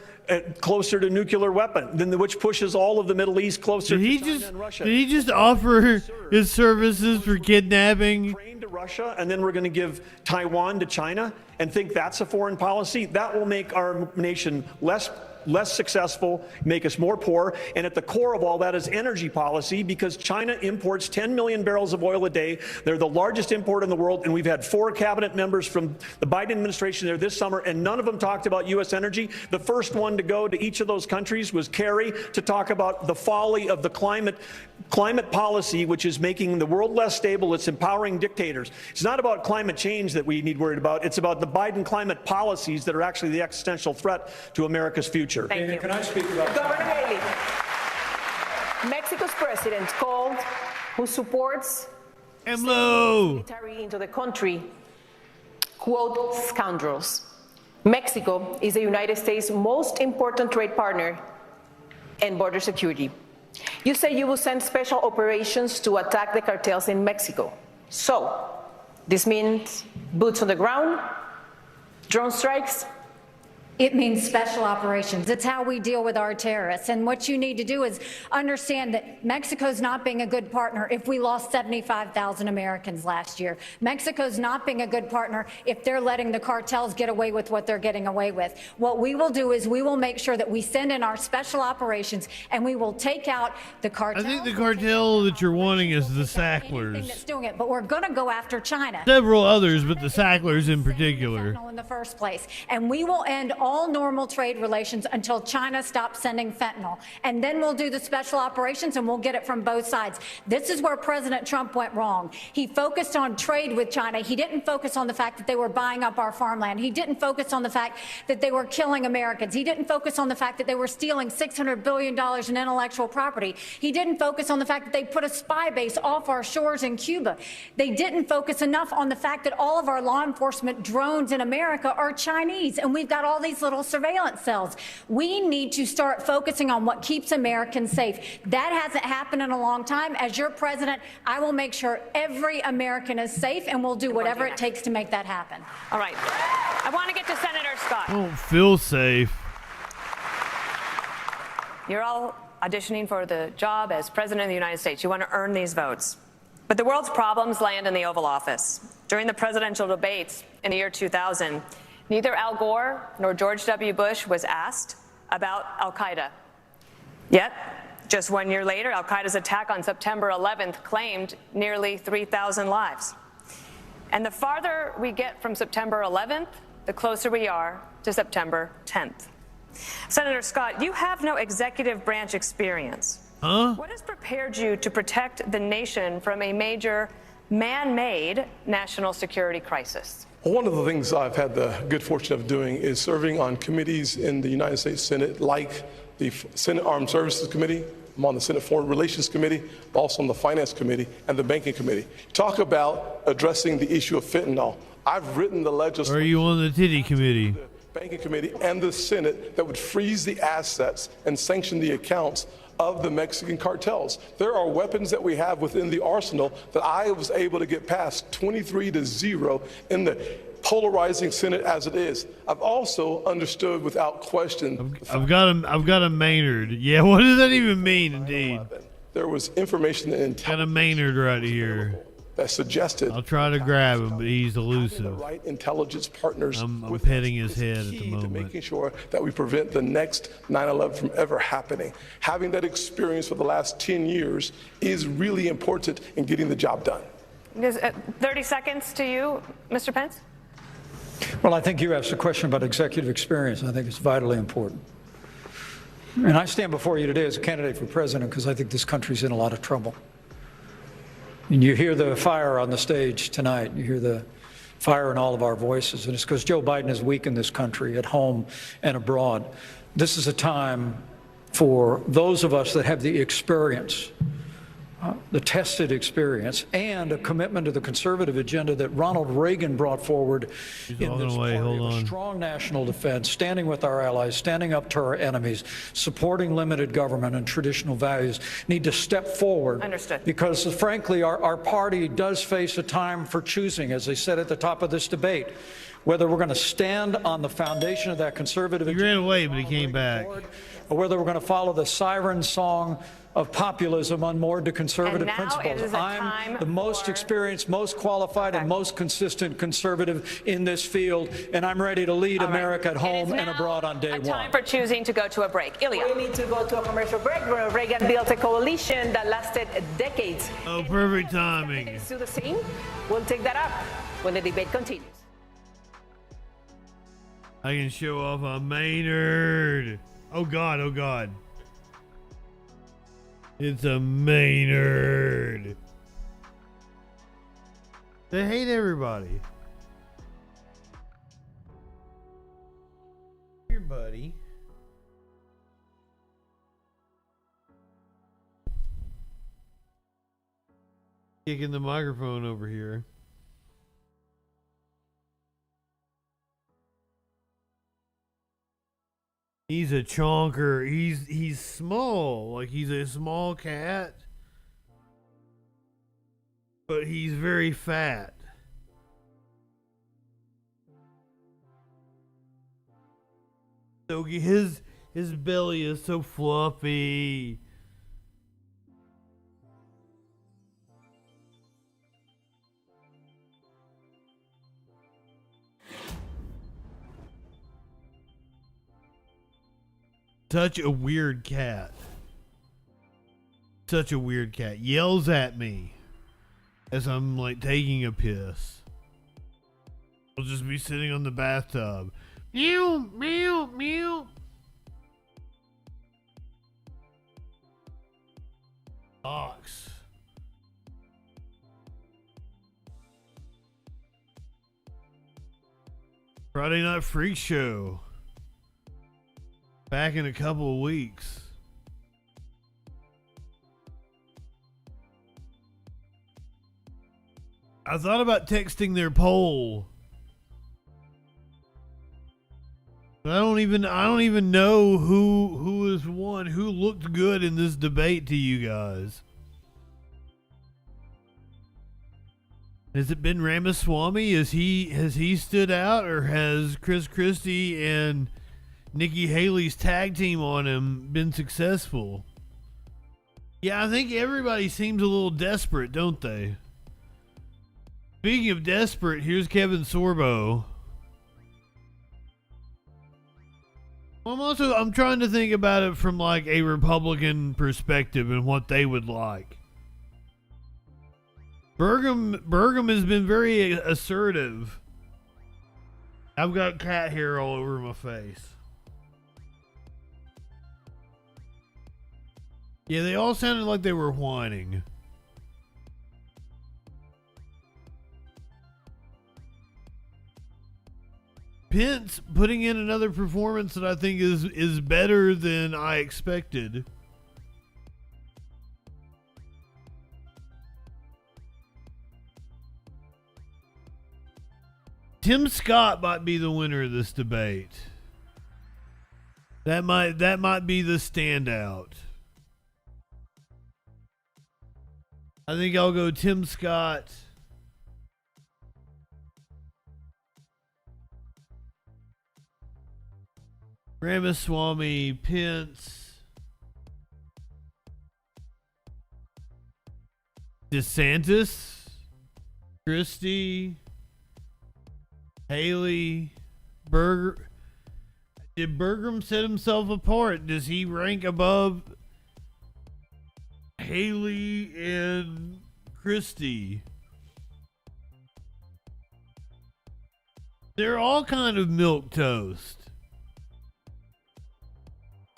Speaker 15: closer to nuclear weapon, which pushes all of the Middle East closer to China and Russia.
Speaker 2: Did he just offer his services for kidnapping?
Speaker 15: To Russia, and then we're going to give Taiwan to China and think that's a foreign policy? That will make our nation less successful, make us more poor. And at the core of all that is energy policy, because China imports 10 million barrels of oil a day. They're the largest importer in the world, and we've had 4 cabinet members from the Biden administration there this summer, and none of them talked about U.S. energy. The first one to go to each of those countries was Kerry to talk about the folly of the climate policy, which is making the world less stable. It's empowering dictators. It's not about climate change that we need worried about. It's about the Biden climate policies that are actually the existential threat to America's future.
Speaker 3: Thank you.
Speaker 12: Can I speak about
Speaker 28: Governor Haley, Mexico's president called who supports military into the country, quote, scoundrels. Mexico is the United States' most important trade partner and border security. You say you will send special operations to attack the cartels in Mexico. So, this means boots on the ground, drone strikes?
Speaker 13: It means special operations. It's how we deal with our terrorists. And what you need to do is understand that Mexico's not being a good partner if we lost 75,000 Americans last year. Mexico's not being a good partner if they're letting the cartels get away with what they're getting away with. What we will do is we will make sure that we send in our special operations and we will take out the cartels.
Speaker 2: I think the cartel that you're wanting is the Sacklers.
Speaker 13: That's doing it, but we're going to go after China.
Speaker 2: Several others, but the Sacklers in particular.
Speaker 13: In the first place. And we will end all normal trade relations until China stops sending fentanyl. And then we'll do the special operations and we'll get it from both sides. This is where President Trump went wrong. He focused on trade with China. He didn't focus on the fact that they were buying up our farmland. He didn't focus on the fact that they were killing Americans. He didn't focus on the fact that they were stealing $600 billion in intellectual property. He didn't focus on the fact that they put a spy base off our shores in Cuba. They didn't focus enough on the fact that all of our law enforcement drones in America are Chinese, and we've got all these little surveillance cells. We need to start focusing on what keeps Americans safe. That hasn't happened in a long time. As your president, I will make sure every American is safe, and we'll do whatever it takes to make that happen.
Speaker 3: All right. I want to get to Senator Scott.
Speaker 2: I don't feel safe.
Speaker 3: You're all auditioning for the job as President of the United States. You want to earn these votes. But the world's problems land in the Oval Office. During the presidential debates in the year 2000, neither Al Gore nor George W. Bush was asked about al-Qaeda. Yet, just 1 year later, al-Qaeda's attack on September 11th claimed nearly 3,000 lives. And the farther we get from September 11th, the closer we are to September 10th. Senator Scott, you have no executive branch experience. What has prepared you to protect the nation from a major man-made national security crisis?
Speaker 5: Well, one of the things I've had the good fortune of doing is serving on committees in the United States Senate, like the Senate Armed Services Committee. I'm on the Senate Foreign Relations Committee, also on the Finance Committee and the Banking Committee. Talk about addressing the issue of fentanyl. I've written the legislation.
Speaker 2: Or are you on the Titty Committee?
Speaker 5: Banking Committee and the Senate that would freeze the assets and sanction the accounts of the Mexican cartels. There are weapons that we have within the arsenal that I was able to get past 23-0 in the polarizing Senate as it is. I've also understood without question.
Speaker 2: I've got a Maynard. Yeah, what does that even mean, indeed?
Speaker 5: There was information and intelligence.
Speaker 2: Got a Maynard right here.
Speaker 5: That suggested.
Speaker 2: I'll try to grab him, but he's elusive.
Speaker 5: The right intelligence partners.
Speaker 2: I'm petting his head at the moment.
Speaker 5: Making sure that we prevent the next 9/11 from ever happening. Having that experience for the last 10 years is really important in getting the job done.
Speaker 3: 30 seconds to you, Mr. Pence.
Speaker 12: Well, I think you asked a question about executive experience. I think it's vitally important. And I stand before you today as a candidate for president because I think this country's in a lot of trouble. And you hear the fire on the stage tonight. You hear the fire in all of our voices. And it's because Joe Biden has weakened this country at home and abroad. This is a time for those of us that have the experience, the tested experience, and a commitment to the conservative agenda that Ronald Reagan brought forward in this party of a strong national defense, standing with our allies, standing up to our enemies, supporting limited government and traditional values, need to step forward.
Speaker 3: Understood.
Speaker 12: Because, frankly, our party does face a time for choosing, as I said at the top of this debate, whether we're going to stand on the foundation of that conservative agenda.
Speaker 2: He ran away, but he came back.
Speaker 12: Or whether we're going to follow the siren song of populism unmoored to conservative principles. I'm the most experienced, most qualified, and most consistent conservative in this field, and I'm ready to lead America at home and abroad on day one.
Speaker 3: Time for choosing to go to a break. Ilya.
Speaker 28: We need to go to a commercial break. Reagan built a coalition that lasted decades.
Speaker 2: Oh, perfect timing.
Speaker 28: Do the same. We'll take that up when the debate continues.
Speaker 2: I can show off a Maynard. Oh God, oh God. It's a Maynard. They hate everybody. Here, buddy. Kicking the microphone over here. He's a chonker. He's small. Like, he's a small cat. But he's very fat. So his belly is so fluffy. Such a weird cat. Such a weird cat. Yells at me as I'm like taking a piss. I'll just be sitting on the bathtub. Meow, meow, meow. Ox. Friday Night Freak Show. Back in a couple of weeks. I thought about texting their poll. But I don't even know who is one who looked good in this debate to you guys. Has it been Ramaswamy? Has he stood out, or has Chris Christie and Nikki Haley's tag team on him been successful? Yeah, I think everybody seems a little desperate, don't they? Speaking of desperate, here's Kevin Sorbo. I'm trying to think about it from like a Republican perspective and what they would like. Burgum has been very assertive. I've got cat hair all over my face. Yeah, they all sounded like they were whining. Pence putting in another performance that I think is better than I expected. Tim Scott might be the winner of this debate. That might be the standout. I think I'll go Tim Scott. Ramaswamy, Pence, DeSantis, Christie, Haley, Berger. Did Burgum set himself apart? Does he rank above Haley and Christie? They're all kind of milquetoast.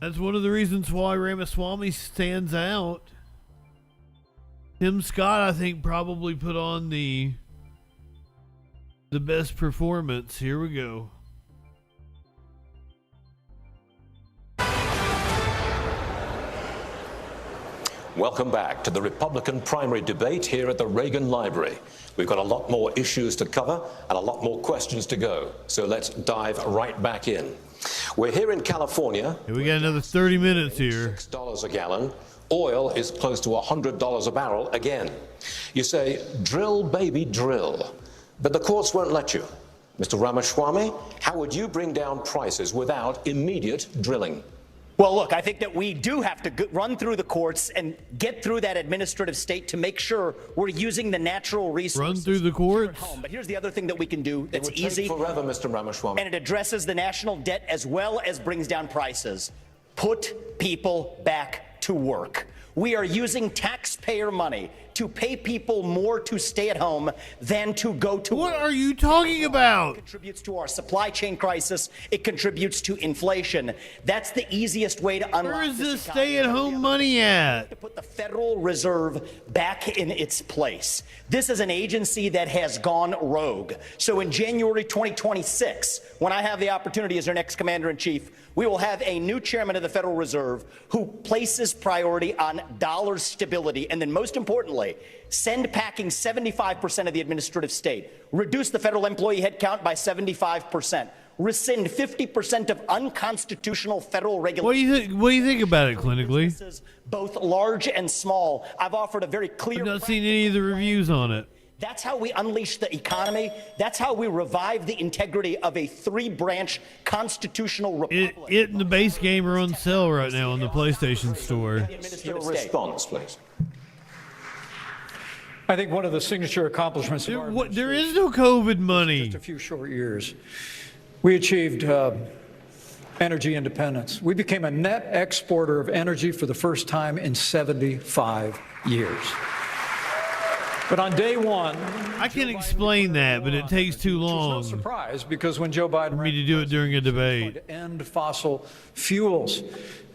Speaker 2: That's one of the reasons why Ramaswamy stands out. Tim Scott, I think, probably put on the best performance. Here we go.
Speaker 20: Welcome back to the Republican primary debate here at the Reagan Library. We've got a lot more issues to cover and a lot more questions to go. So let's dive right back in. We're here in California.
Speaker 2: Hey, we got another 30 minutes here.
Speaker 20: $6 a gallon. Oil is close to $100 a barrel again. You say, drill, baby, drill. But the courts won't let you. Mr. Ramaswamy, how would you bring down prices without immediate drilling?
Speaker 11: Well, look, I think that we do have to run through the courts and get through that administrative state to make sure we're using the natural resources.
Speaker 2: Run through the courts.
Speaker 11: But here's the other thing that we can do that's easy.
Speaker 20: It would take forever, Mr. Ramaswamy.
Speaker 11: And it addresses the national debt as well as brings down prices. Put people back to work. We are using taxpayer money to pay people more to stay at home than to go to work.
Speaker 2: What are you talking about?
Speaker 11: It contributes to our supply chain crisis. It contributes to inflation. That's the easiest way to unlock.
Speaker 2: Where is this stay-at-home money at?
Speaker 11: To put the Federal Reserve back in its place. This is an agency that has gone rogue. So in January 2026, when I have the opportunity as our next commander-in-chief, we will have a new chairman of the Federal Reserve who places priority on dollar stability, and then most importantly, send packing 75% of the administrative state, reduce the federal employee headcount by 75%, rescind 50% of unconstitutional federal regulations.
Speaker 2: What do you think about it clinically?
Speaker 11: Both large and small. I've offered a very clear.
Speaker 2: I've not seen any of the reviews on it.
Speaker 11: That's how we unleash the economy. That's how we revive the integrity of a three-branch constitutional republic.
Speaker 2: It and the base game are on sale right now on the PlayStation Store.
Speaker 20: Your response, please.
Speaker 12: I think one of the signature accomplishments of our
Speaker 2: there is no COVID money.
Speaker 12: Just a few short years. We achieved energy independence. We became a net exporter of energy for the first time in 75 years. But on day one,
Speaker 2: I can explain that, but it takes too long.
Speaker 12: No surprise, because when Joe Biden
Speaker 2: for me to do it during a debate,
Speaker 12: to end fossil fuels,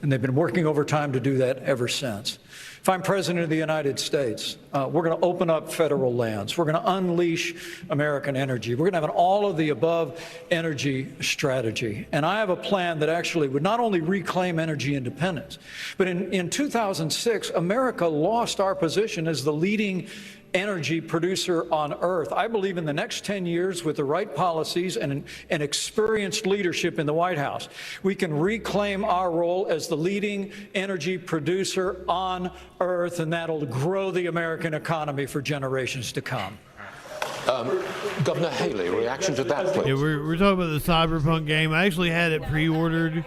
Speaker 12: and they've been working overtime to do that ever since. If I'm president of the United States, we're going to open up federal lands. We're going to unleash American energy. We're going to have an all-of-the-above energy strategy. And I have a plan that actually would not only reclaim energy independence, but in 2006, America lost our position as the leading energy producer on Earth. I believe in the next 10 years, with the right policies and an experienced leadership in the White House, we can reclaim our role as the leading energy producer on Earth, and that'll grow the American economy for generations to come.
Speaker 20: Governor Haley, reaction to that, please.
Speaker 2: Yeah, we're talking about the Cyberpunk game. I actually had it pre-ordered.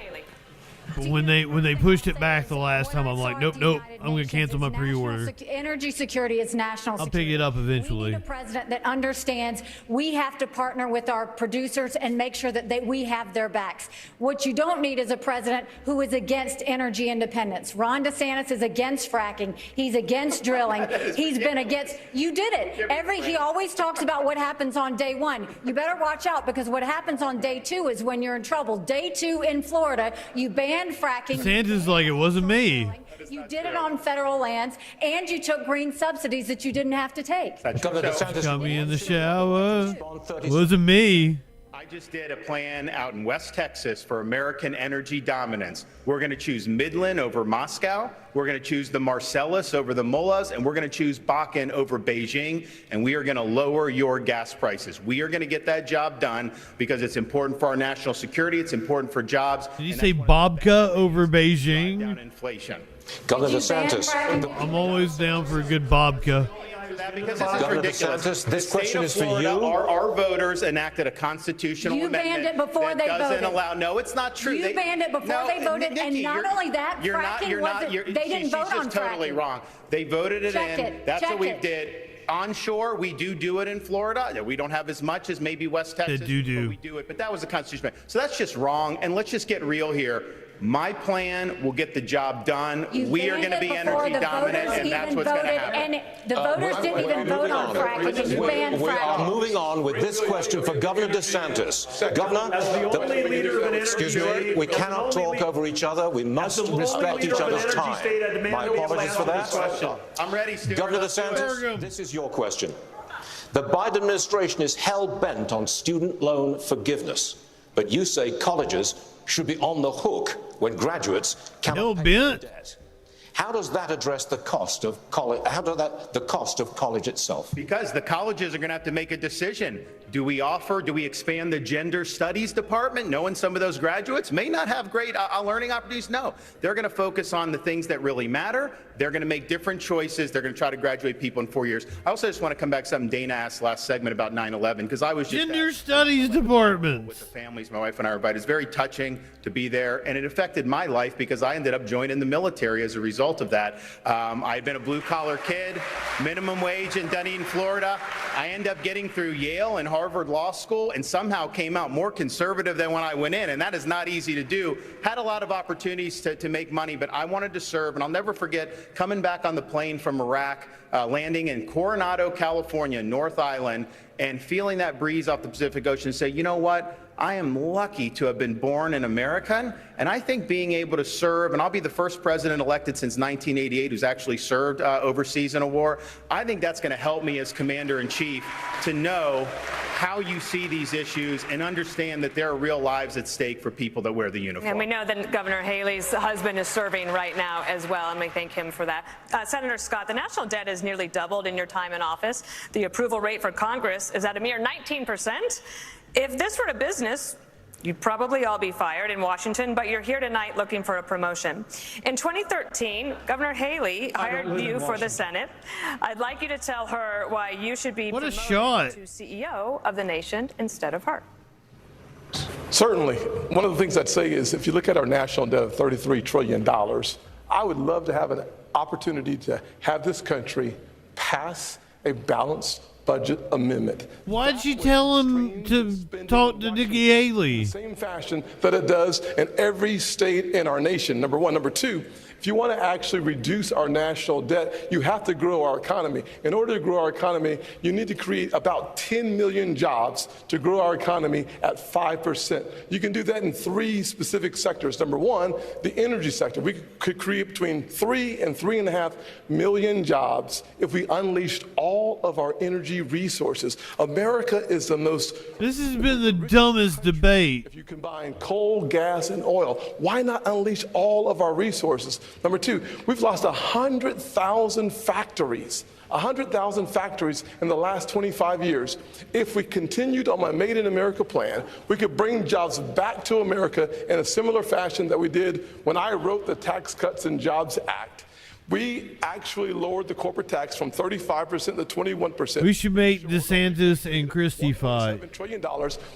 Speaker 2: But when they pushed it back the last time, I'm like, nope, I'm going to cancel my pre-order.
Speaker 13: Energy security is national security.
Speaker 2: I'll pick it up eventually.
Speaker 13: We need a president that understands we have to partner with our producers and make sure that we have their backs. What you don't need is a president who is against energy independence. Ron DeSantis is against fracking. He's against drilling. He's been against. You did it. He always talks about what happens on day one. You better watch out, because what happens on day two is when you're in trouble. Day two in Florida, you banned fracking.
Speaker 2: DeSantis like it wasn't me.
Speaker 13: You did it on federal lands, and you took green subsidies that you didn't have to take.
Speaker 20: Governor DeSantis
Speaker 2: got me in the shower. Wasn't me.
Speaker 8: I just did a plan out in West Texas for American energy dominance. We're going to choose Midland over Moscow. We're going to choose the Marcellus over the Mullahs, and we're going to choose Bakken over Beijing, and we are going to lower your gas prices. We are going to get that job done because it's important for our national security. It's important for jobs.
Speaker 2: Did you say Babka over Beijing?
Speaker 8: Down inflation.
Speaker 20: Governor DeSantis.
Speaker 2: I'm always down for a good Babka.
Speaker 8: Because this is ridiculous.
Speaker 20: DeSantis, this question is for
Speaker 8: Florida,
Speaker 20: you.
Speaker 8: Our voters enacted a constitutional amendment.
Speaker 13: You banned it before they
Speaker 8: doesn't
Speaker 13: voted.
Speaker 8: allow. No, it's not true.
Speaker 13: You banned it before they voted,
Speaker 8: Nikki,
Speaker 13: and not only that, fracking wasn't. They didn't vote on fracking.
Speaker 8: She's just totally wrong. They voted it
Speaker 13: Check
Speaker 8: in.
Speaker 13: it.
Speaker 8: That's
Speaker 13: Check
Speaker 8: what we
Speaker 13: it.
Speaker 8: did. Onshore, we do it in Florida. We don't have as much as maybe West Texas, but we do it. But that was the Constitution. So that's just wrong. And let's just get real here. My plan will get the job done. We are going to be energy dominant, and that's what's going to happen.
Speaker 13: And the voters didn't even vote on fracking, and you banned
Speaker 20: We are
Speaker 13: fracking.
Speaker 20: moving on with this question for Governor DeSantis. Governor, excuse me, we cannot talk over each other. We must respect each other's time. My apologies for that.
Speaker 8: I'm ready, Stuart.
Speaker 20: Governor DeSantis, this is your question. The Biden administration is hell-bent on student loan forgiveness, but you say colleges should be on the hook when graduates cannot pay their debt. How does that address the cost of college? The cost of college itself?
Speaker 8: Because the colleges are going to have to make a decision. Do we expand the gender studies department, knowing some of those graduates may not have great learning opportunities? No, they're going to focus on the things that really matter. They're going to make different choices. They're going to try to graduate people in 4 years. I also just want to come back to something Dana asked last segment about 9/11, because I was just
Speaker 2: Gender studies department
Speaker 8: with the families my wife and I were invited. It's very touching to be there, and it affected my life because I ended up joining the military as a result of that. I had been a blue-collar kid, minimum wage in Dunedin, Florida. I ended up getting through Yale and Harvard Law School and somehow came out more conservative than when I went in, and that is not easy to do. Had a lot of opportunities to make money, but I wanted to serve, and I'll never forget coming back on the plane from Iraq, landing in Coronado, California, North Island, and feeling that breeze off the Pacific Ocean and say, you know what? I am lucky to have been born an American, and I think being able to serve, and I'll be the first president elected since 1988 who's actually served overseas in a war. I think that's going to help me as commander-in-chief to know how you see these issues and understand that there are real lives at stake for people that wear the uniform.
Speaker 3: And we know that Governor Haley's husband is serving right now as well, and we thank him for that. Senator Scott, the national debt has nearly doubled in your time in office. The approval rate for Congress is at a mere 19%. If this were a business, you'd probably all be fired in Washington, but you're here tonight looking for a promotion. In 2013, Governor Haley hired you for the Senate. I'd like you to tell her why you should be promoted to CEO of the nation instead of her.
Speaker 5: Certainly. One of the things I'd say is if you look at our national debt of $33 trillion, I would love to have an opportunity to have this country pass a balanced budget amendment.
Speaker 2: Why'd you tell him to talk to Nikki Haley?
Speaker 5: Same fashion that it does in every state in our nation, number one. Number two, if you want to actually reduce our national debt, you have to grow our economy. In order to grow our economy, you need to create about 10 million jobs to grow our economy at 5%. You can do that in three specific sectors. Number one, the energy sector. We could create between 3 and 3.5 million jobs if we unleashed all of our energy resources. America is the most...
Speaker 2: This has been the dumbest debate.
Speaker 5: If you combine coal, gas, and oil, why not unleash all of our resources? Number two, we've lost 100,000 factories. 100,000 factories in the last 25 years. If we continued on my Made in America plan, we could bring jobs back to America in a similar fashion that we did when I wrote the Tax Cuts and Jobs Act. We actually lowered the corporate tax from 35% to 21%.
Speaker 2: We should make DeSantis and Christie fight.
Speaker 5: $7 trillion.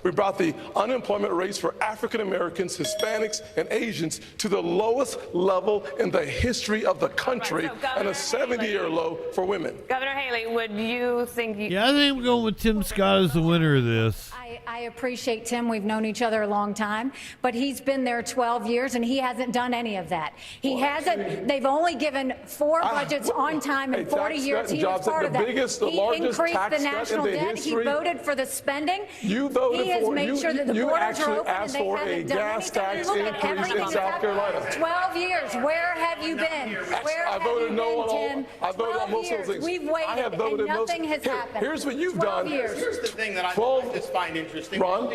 Speaker 5: We brought the unemployment rates for African Americans, Hispanics, and Asians to the lowest level in the history of the country, and a 70-year low for women.
Speaker 3: Governor Haley, would you think...
Speaker 2: Yeah, I think I'm going with Tim Scott as the winner of this.
Speaker 13: I appreciate Tim. We've known each other a long time, but he's been there 12 years and he hasn't done any of that. He hasn't. They've only given 4 budgets on time in 40 years. He was part of that. He increased the national debt. He voted for the spending.
Speaker 5: You voted
Speaker 13: he has
Speaker 5: for,
Speaker 13: made sure that the
Speaker 5: you
Speaker 13: borders are
Speaker 5: actually
Speaker 13: open
Speaker 5: asked
Speaker 13: and they
Speaker 5: for
Speaker 13: haven't
Speaker 5: a
Speaker 13: done
Speaker 5: gas
Speaker 13: anything.
Speaker 5: tax
Speaker 13: Look at
Speaker 5: increase
Speaker 13: everything
Speaker 5: in
Speaker 13: that's
Speaker 5: South
Speaker 13: happened.
Speaker 5: Carolina.
Speaker 13: 12 years. Where have you been? Where
Speaker 5: I
Speaker 13: have
Speaker 5: voted
Speaker 13: you
Speaker 5: no
Speaker 13: been,
Speaker 5: on all.
Speaker 13: Tim?
Speaker 5: I voted on most of those things.
Speaker 13: We've
Speaker 5: I have
Speaker 13: waited
Speaker 5: voted
Speaker 13: and nothing has
Speaker 5: Here,
Speaker 13: happened.
Speaker 5: here's what you've
Speaker 13: 12
Speaker 5: done.
Speaker 13: years.
Speaker 8: Here's the thing that I just find interesting.
Speaker 5: Ron,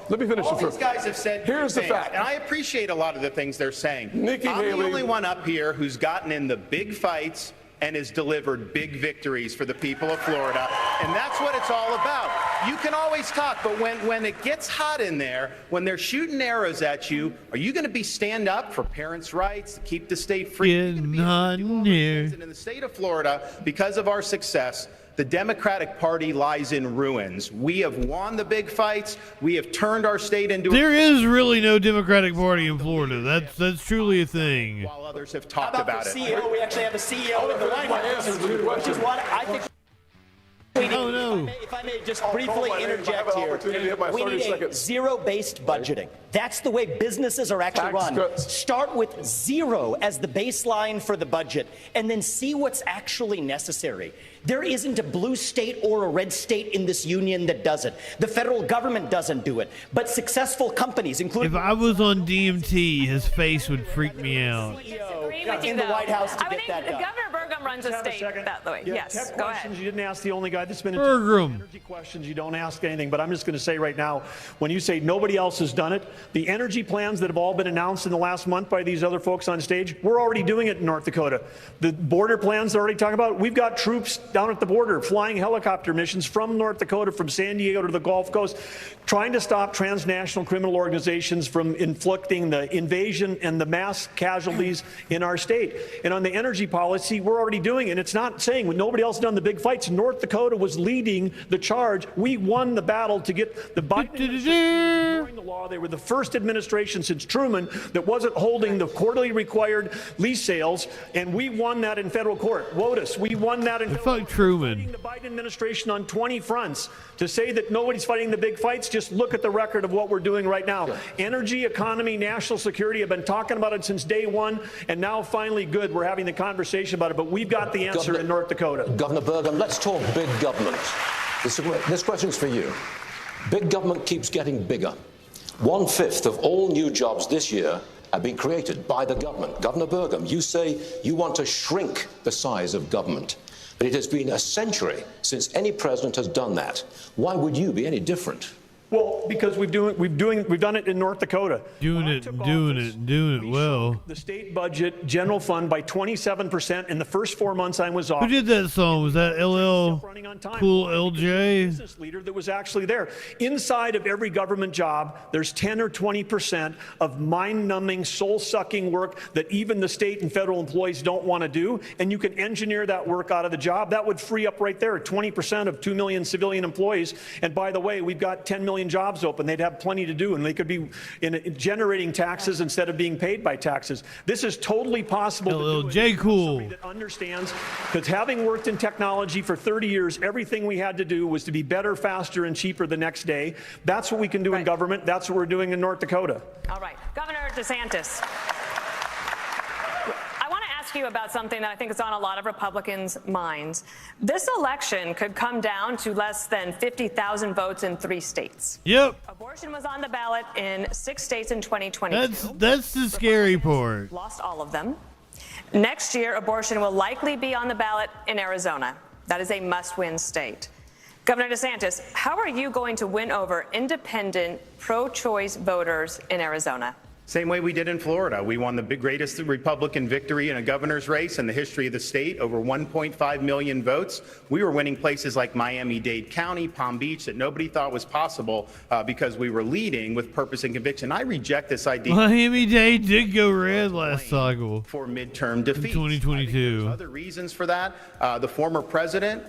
Speaker 5: let me finish
Speaker 8: All
Speaker 5: this
Speaker 8: these
Speaker 5: first.
Speaker 8: guys have said
Speaker 5: Here's the
Speaker 8: things,
Speaker 5: fact.
Speaker 8: and I appreciate a lot of the things they're saying.
Speaker 5: Nikki
Speaker 8: I'm
Speaker 5: Haley,
Speaker 8: the only one up here who's gotten in the big fights and has delivered big victories for the people of Florida, and that's what it's all about. You can always talk, but when it gets hot in there, when they're shooting arrows at you, are you going to be stand up for parents' rights, to keep the state free?
Speaker 2: Getting hot in here.
Speaker 8: And in the state of Florida, because of our success, the Democratic Party lies in ruins. We have won the big fights. We have turned our state into...
Speaker 2: There is really no Democratic Party in Florida. That's truly a thing.
Speaker 8: While others have talked about it.
Speaker 11: CEO? We actually have a CEO in the White House, which is what I think...
Speaker 2: Oh, no. go.
Speaker 11: If I may just briefly interject here, we need a zero-based budgeting. That's the way businesses are actually run. Start with zero as the baseline for the budget, and then see what's actually necessary. There isn't a blue state or a red state in this union that does it. The federal government doesn't do it. But successful companies, including...
Speaker 2: If I was on DMT, his face would freak me out.
Speaker 11: In the White House to
Speaker 3: I
Speaker 11: get
Speaker 3: think
Speaker 11: that done.
Speaker 3: Governor Burgum runs a state that way. Yes, go ahead.
Speaker 15: You didn't ask the only guy that's been in
Speaker 2: Burgum.
Speaker 15: energy questions. You don't ask anything. But I'm just going to say right now, when you say nobody else has done it, the energy plans that have all been announced in the last month by these other folks on stage, we're already doing it in North Dakota. The border plans they're already talking about, we've got troops down at the border flying helicopter missions from North Dakota, from San Diego to the Gulf Coast, trying to stop transnational criminal organizations from inflicting the invasion and the mass casualties in our state. And on the energy policy, we're already doing it. And it's not saying when nobody else done the big fights. North Dakota was leading the charge. We won the battle to get the Biden administration ignoring the law. They were the first administration since Truman that wasn't holding the quarterly required lease sales, and we won that in federal court. WOTUS, we won that in federal court.
Speaker 2: Truman.
Speaker 15: The Biden administration on 20 fronts. To say that nobody's fighting the big fights, just look at the record of what we're doing right now. Energy, economy, national security, have been talking about it since day one, and now finally good, we're having the conversation about it, but we've got the answer in North Dakota.
Speaker 20: Governor Burgum, let's talk big government. This question's for you. Big government keeps getting bigger. 1/5 of all new jobs this year have been created by the government. Governor Burgum, you say you want to shrink the size of government, but it has been a century since any president has done that. Why would you be any different?
Speaker 15: Well, because we've done it in North Dakota.
Speaker 2: Doing it well.
Speaker 15: The state budget, general fund, by 27% in the first 4 months I was off.
Speaker 2: Who did that song? Was that LL Cool LJ?
Speaker 15: Business leader that was actually there. Inside of every government job, there's 10 or 20% of mind-numbing, soul-sucking work that even the state and federal employees don't want to do, and you can engineer that work out of the job. That would free up right there 20% of 2 million civilian employees. And by the way, we've got 10 million jobs open. They'd have plenty to do, and they could be in generating taxes instead of being paid by taxes. This is totally possible to do.
Speaker 2: J. Cool.
Speaker 15: That understands, because having worked in technology for 30 years, everything we had to do was to be better, faster, and cheaper the next day. That's what we can do in government. That's what we're doing in North Dakota.
Speaker 3: All right. Governor DeSantis, I want to ask you about something that I think is on a lot of Republicans' minds. This election could come down to less than 50,000 votes in 3 states.
Speaker 2: Yep.
Speaker 3: Abortion was on the ballot in 6 states in 2022.
Speaker 2: That's the scary part.
Speaker 3: Lost all of them. Next year, abortion will likely be on the ballot in Arizona. That is a must-win state. Governor DeSantis, how are you going to win over independent, pro-choice voters in Arizona?
Speaker 8: Same way we did in Florida. We won the greatest Republican victory in a governor's race in the history of the state, over 1.5 million votes. We were winning places like Miami-Dade County, Palm Beach, that nobody thought was possible because we were leading with purpose and conviction. I reject this idea.
Speaker 2: Miami-Dade did go red last cycle.
Speaker 8: For midterm defeat.
Speaker 2: 2022.
Speaker 8: Other reasons for that. The former president,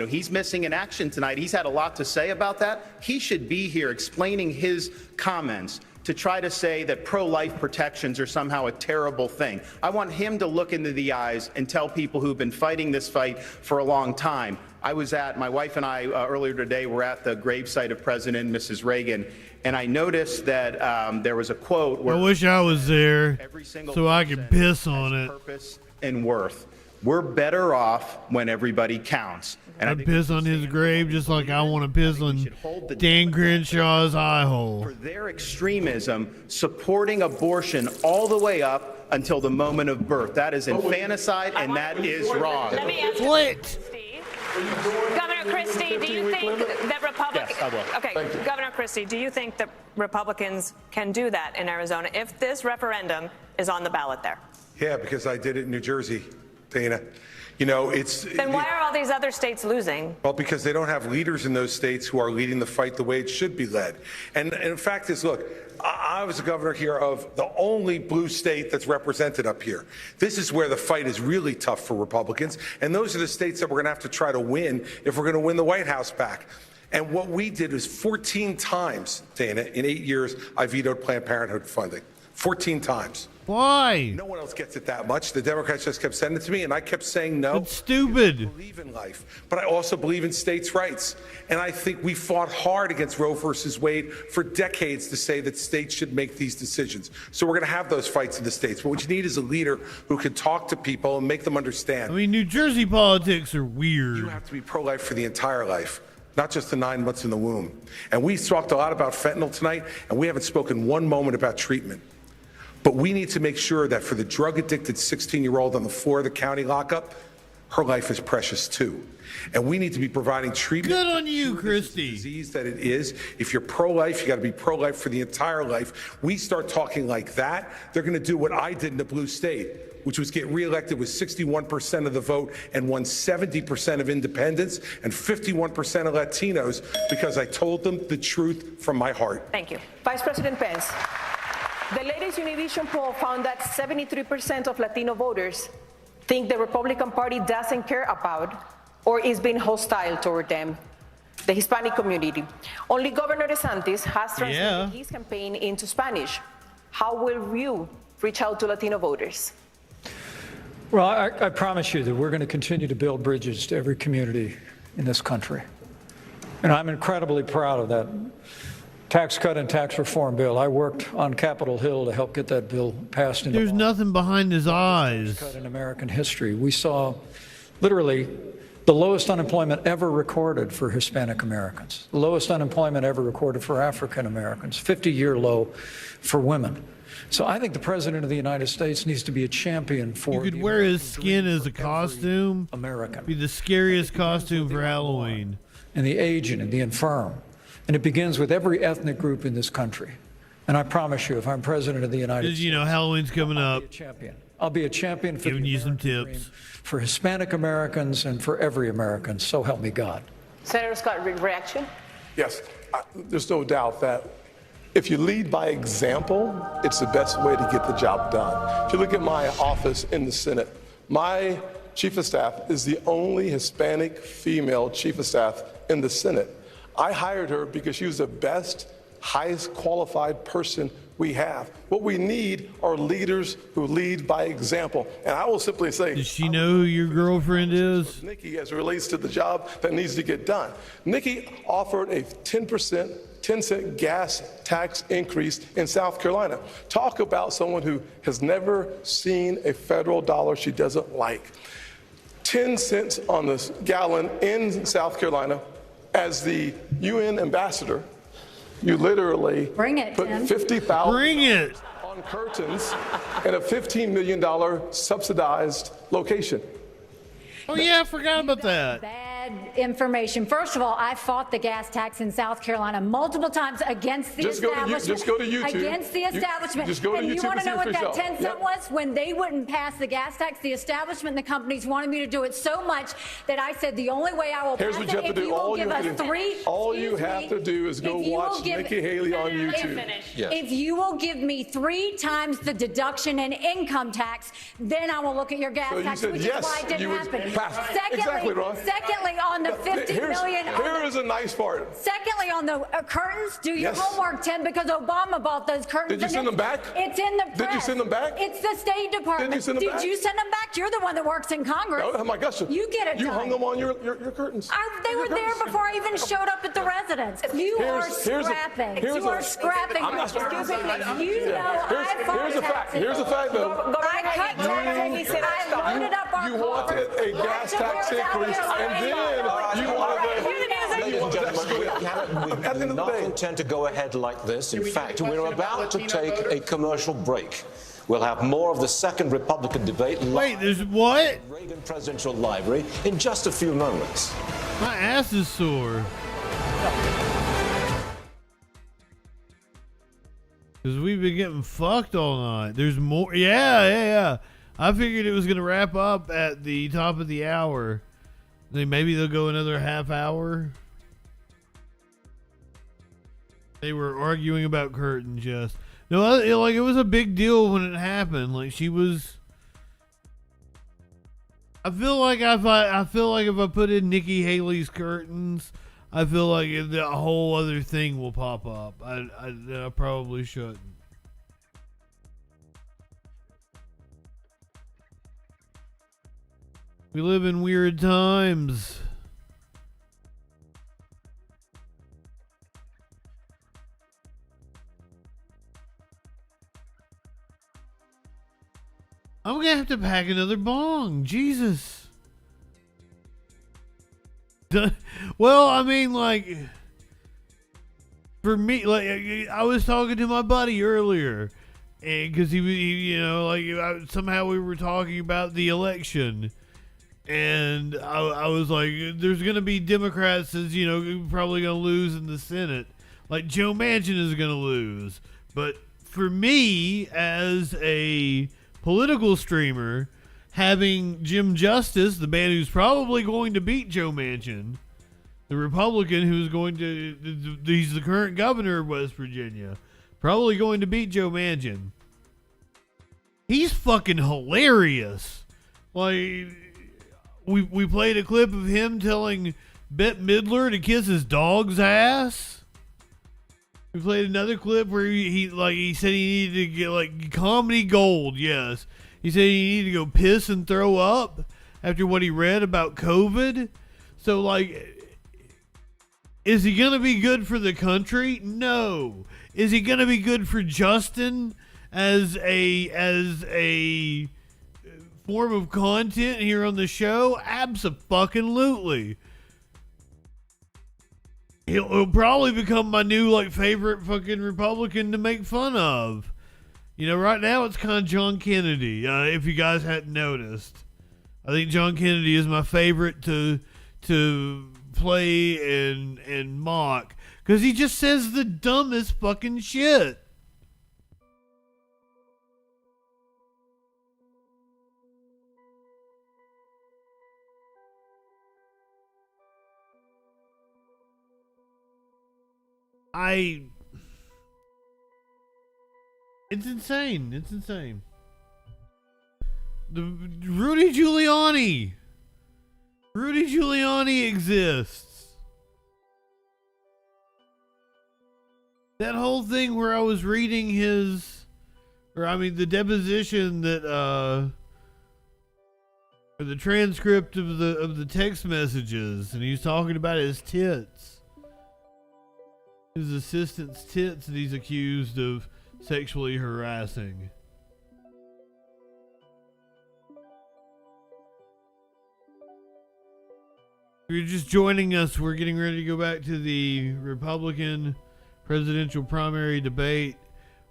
Speaker 8: he's missing in action tonight. He's had a lot to say about that. He should be here explaining his comments to try to say that pro-life protections are somehow a terrible thing. I want him to look into the eyes and tell people who've been fighting this fight for a long time. My wife and I earlier today were at the gravesite of President and Mrs. Reagan, and I noticed that there was a quote where
Speaker 2: I wish I was there so I could piss on it.
Speaker 8: Purpose and worth. We're better off when everybody counts. And
Speaker 2: I'd piss on his grave just like I want to piss on Dan Crenshaw's eye hole.
Speaker 8: For their extremism, supporting abortion all the way up until the moment of birth. That is infanticide, and that is wrong.
Speaker 3: Let me ask you, Governor Christie, do you think that Republicans...
Speaker 8: Yes, I will.
Speaker 3: Okay, Governor Christie, do you think that Republicans can do that in Arizona if this referendum is on the ballot there?
Speaker 9: Yeah, because I did it in New Jersey, Dana. It's...
Speaker 3: Then why are all these other states losing?
Speaker 9: Well, because they don't have leaders in those states who are leading the fight the way it should be led. And in fact is, look, I was a governor here of the only blue state that's represented up here. This is where the fight is really tough for Republicans. And those are the states that we're going to have to try to win if we're going to win the White House back. And what we did is 14 times, Dana, in 8 years, I vetoed Planned Parenthood funding. 14 times.
Speaker 2: Why?
Speaker 9: No one else gets it that much. The Democrats just kept sending it to me, and I kept saying no.
Speaker 2: It's stupid.
Speaker 9: I believe in life, but I also believe in states' rights. And I think we fought hard against Roe versus Wade for decades to say that states should make these decisions. So we're going to have those fights in the states. But what you need is a leader who can talk to people and make them understand.
Speaker 2: I mean, New Jersey politics are weird.
Speaker 9: You have to be pro-life for the entire life, not just the 9 months in the womb. And we talked a lot about fentanyl tonight, and we haven't spoken one moment about treatment. But we need to make sure that for the drug-addicted 16-year-old on the floor of the county lockup, her life is precious too. And we need to be providing treatment.
Speaker 2: Good on you, Christie.
Speaker 9: Disease that it is. If you're pro-life, you got to be pro-life for the entire life. We start talking like that, they're going to do what I did in the blue state, which was get reelected with 61% of the vote and won 70% of independents and 51% of Latinos because I told them the truth from my heart.
Speaker 28: Thank you. Vice President Pence, the latest Univision poll found that 73% of Latino voters think the Republican Party doesn't care about or is being hostile toward them, the Hispanic community. Only Governor DeSantis has translated his campaign into Spanish. How will you reach out to Latino voters?
Speaker 12: Well, I promise you that we're going to continue to build bridges to every community in this country. And I'm incredibly proud of that tax cut and tax reform bill. I worked on Capitol Hill to help get that bill passed into law.
Speaker 2: There's nothing behind his eyes.
Speaker 12: Cut in American history. We saw literally the lowest unemployment ever recorded for Hispanic Americans, the lowest unemployment ever recorded for African Americans, 50-year low for women. So I think the President of the United States needs to be a champion for.
Speaker 2: You could wear his skin as a costume.
Speaker 12: American.
Speaker 2: Be the scariest costume for Halloween.
Speaker 12: And the aged and the infirm. And it begins with every ethnic group in this country. And I promise you, if I'm President of the United States,
Speaker 2: you know, Halloween's coming up.
Speaker 12: I'll be a champion for
Speaker 2: giving you some tips
Speaker 12: for Hispanic Americans and for every American. So help me God.
Speaker 28: Senator Scott, reaction?
Speaker 5: Yes, there's no doubt that if you lead by example, it's the best way to get the job done. If you look at my office in the Senate, my chief of staff is the only Hispanic female chief of staff in the Senate. I hired her because she was the best, highest qualified person we have. What we need are leaders who lead by example. And I will simply say,
Speaker 2: does she know who your girlfriend is?
Speaker 5: Nikki, as it relates to the job that needs to get done. Nikki offered a 10% gas tax increase in South Carolina. Talk about someone who has never seen a federal dollar she doesn't like. 10 cents on the gallon in South Carolina. As the UN ambassador, you literally put $50,000 on curtains in a $15 million subsidized location.
Speaker 2: Oh yeah, I forgot about that.
Speaker 13: Bad information. First of all, I fought the gas tax in South Carolina multiple times against the establishment.
Speaker 5: Just go to YouTube.
Speaker 13: Against the establishment.
Speaker 5: Just go to
Speaker 13: and
Speaker 5: YouTube
Speaker 13: you want to know what that 10 cent was? When they wouldn't pass the gas tax, the establishment and the companies wanted me to do it so much that I said the only way I will pass it if you will give us
Speaker 5: all you have to do is go watch Nikki Haley on YouTube.
Speaker 13: If you will give me 3 times the deduction in income tax, then I will look at your gas tax, which is why it didn't happen. Secondly, on the $50 million.
Speaker 5: Here is a nice part.
Speaker 13: Secondly, on the curtains, do your homework, Tim, because Obama bought those curtains.
Speaker 5: Did you send them back?
Speaker 13: It's in the press.
Speaker 5: Did you send them back?
Speaker 13: It's the State Department.
Speaker 5: Did you send them back?
Speaker 13: Did you send them back? You're the one that works in Congress.
Speaker 5: Oh my gosh.
Speaker 13: You get it
Speaker 5: You
Speaker 13: done.
Speaker 5: hung them on your curtains.
Speaker 13: They were there before I even showed up at the residence. You are scrapping. You are scrapping. Excuse me. You know I fought taxes.
Speaker 5: Here's the fact, though.
Speaker 13: I cut taxes. I loaded up our
Speaker 5: You wanted a gas tax increase, and then you wanted
Speaker 20: We do not intend to go ahead like this. In fact, we're about to take a commercial break. We'll have more of the second Republican debate.
Speaker 2: Wait, there's what?
Speaker 20: Reagan Presidential Library in just a few moments.
Speaker 2: My ass is sore. Because we've been getting fucked all night. There's more. Yeah. I figured it was going to wrap up at the top of the hour. Then maybe they'll go another half hour. They were arguing about curtains, yes. No, it was a big deal when it happened. Like she was. I feel like if I put in Nikki Haley's curtains, I feel like a whole other thing will pop up. I probably shouldn't. We live in weird times. I'm gonna have to pack another bong. Jesus. Well, I mean, like, for me, like, I was talking to my buddy earlier, and because he, you know, like, somehow we were talking about the election, and I was like, there's gonna be Democrats that's, you know, probably gonna lose in the Senate, like Joe Manchin is gonna lose, but for me as a political streamer, having Jim Justice, the man who's probably going to beat Joe Manchin, the Republican who's going to, he's the current governor of West Virginia, probably going to beat Joe Manchin. He's fucking hilarious. Like, we played a clip of him telling Bette Midler to kiss his dog's ass. We played another clip where he said he needed to get, like, comedy gold, yes. He said he needed to go piss and throw up after what he read about COVID. So, like, is he going to be good for the country? No. Is he going to be good for Justin as a form of content here on the show? Abso-fucking-lutely. He'll probably become my new, like, favorite fucking Republican to make fun of. You know, right now it's kind of John Kennedy, if you guys hadn't noticed. I think John Kennedy is my favorite to play and mock, because he just says the dumbest fucking shit. It's insane. It's insane. The Rudy Giuliani exists. That whole thing where I was reading the deposition that, or the transcript of the text messages, and he's talking about his tits. His assistant's tits that he's accused of sexually harassing. If you're just joining us, we're getting ready to go back to the Republican presidential primary debate.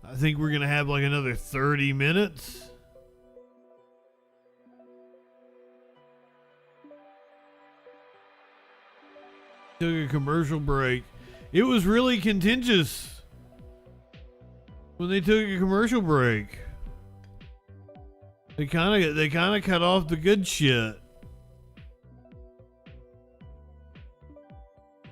Speaker 2: I think we're going to have like another 30 minutes. Took a commercial break. It was really contentious when they took a commercial break. They kind of cut off the good shit.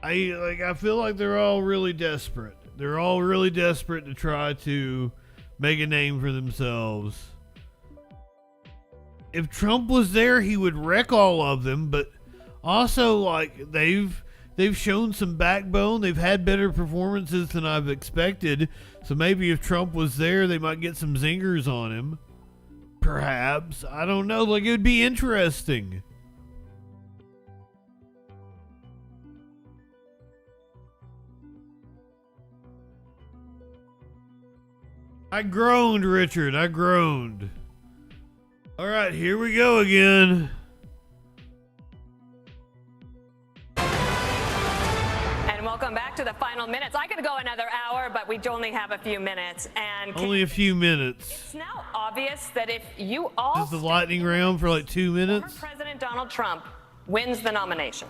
Speaker 2: I feel like they're all really desperate. They're all really desperate to try to make a name for themselves. If Trump was there, he would wreck all of them, but also, like, they've shown some backbone. They've had better performances than I've expected. So maybe if Trump was there, they might get some zingers on him. Perhaps. I don't know. Like, it would be interesting. I groaned, Richard. I groaned. All right, here we go again.
Speaker 3: Welcome back to the final minutes. I could go another hour, but we only have a few minutes. And
Speaker 2: only a few minutes.
Speaker 3: It's now obvious that if you all
Speaker 2: this is the lightning round for like 2 minutes.
Speaker 3: President Donald Trump wins the nomination.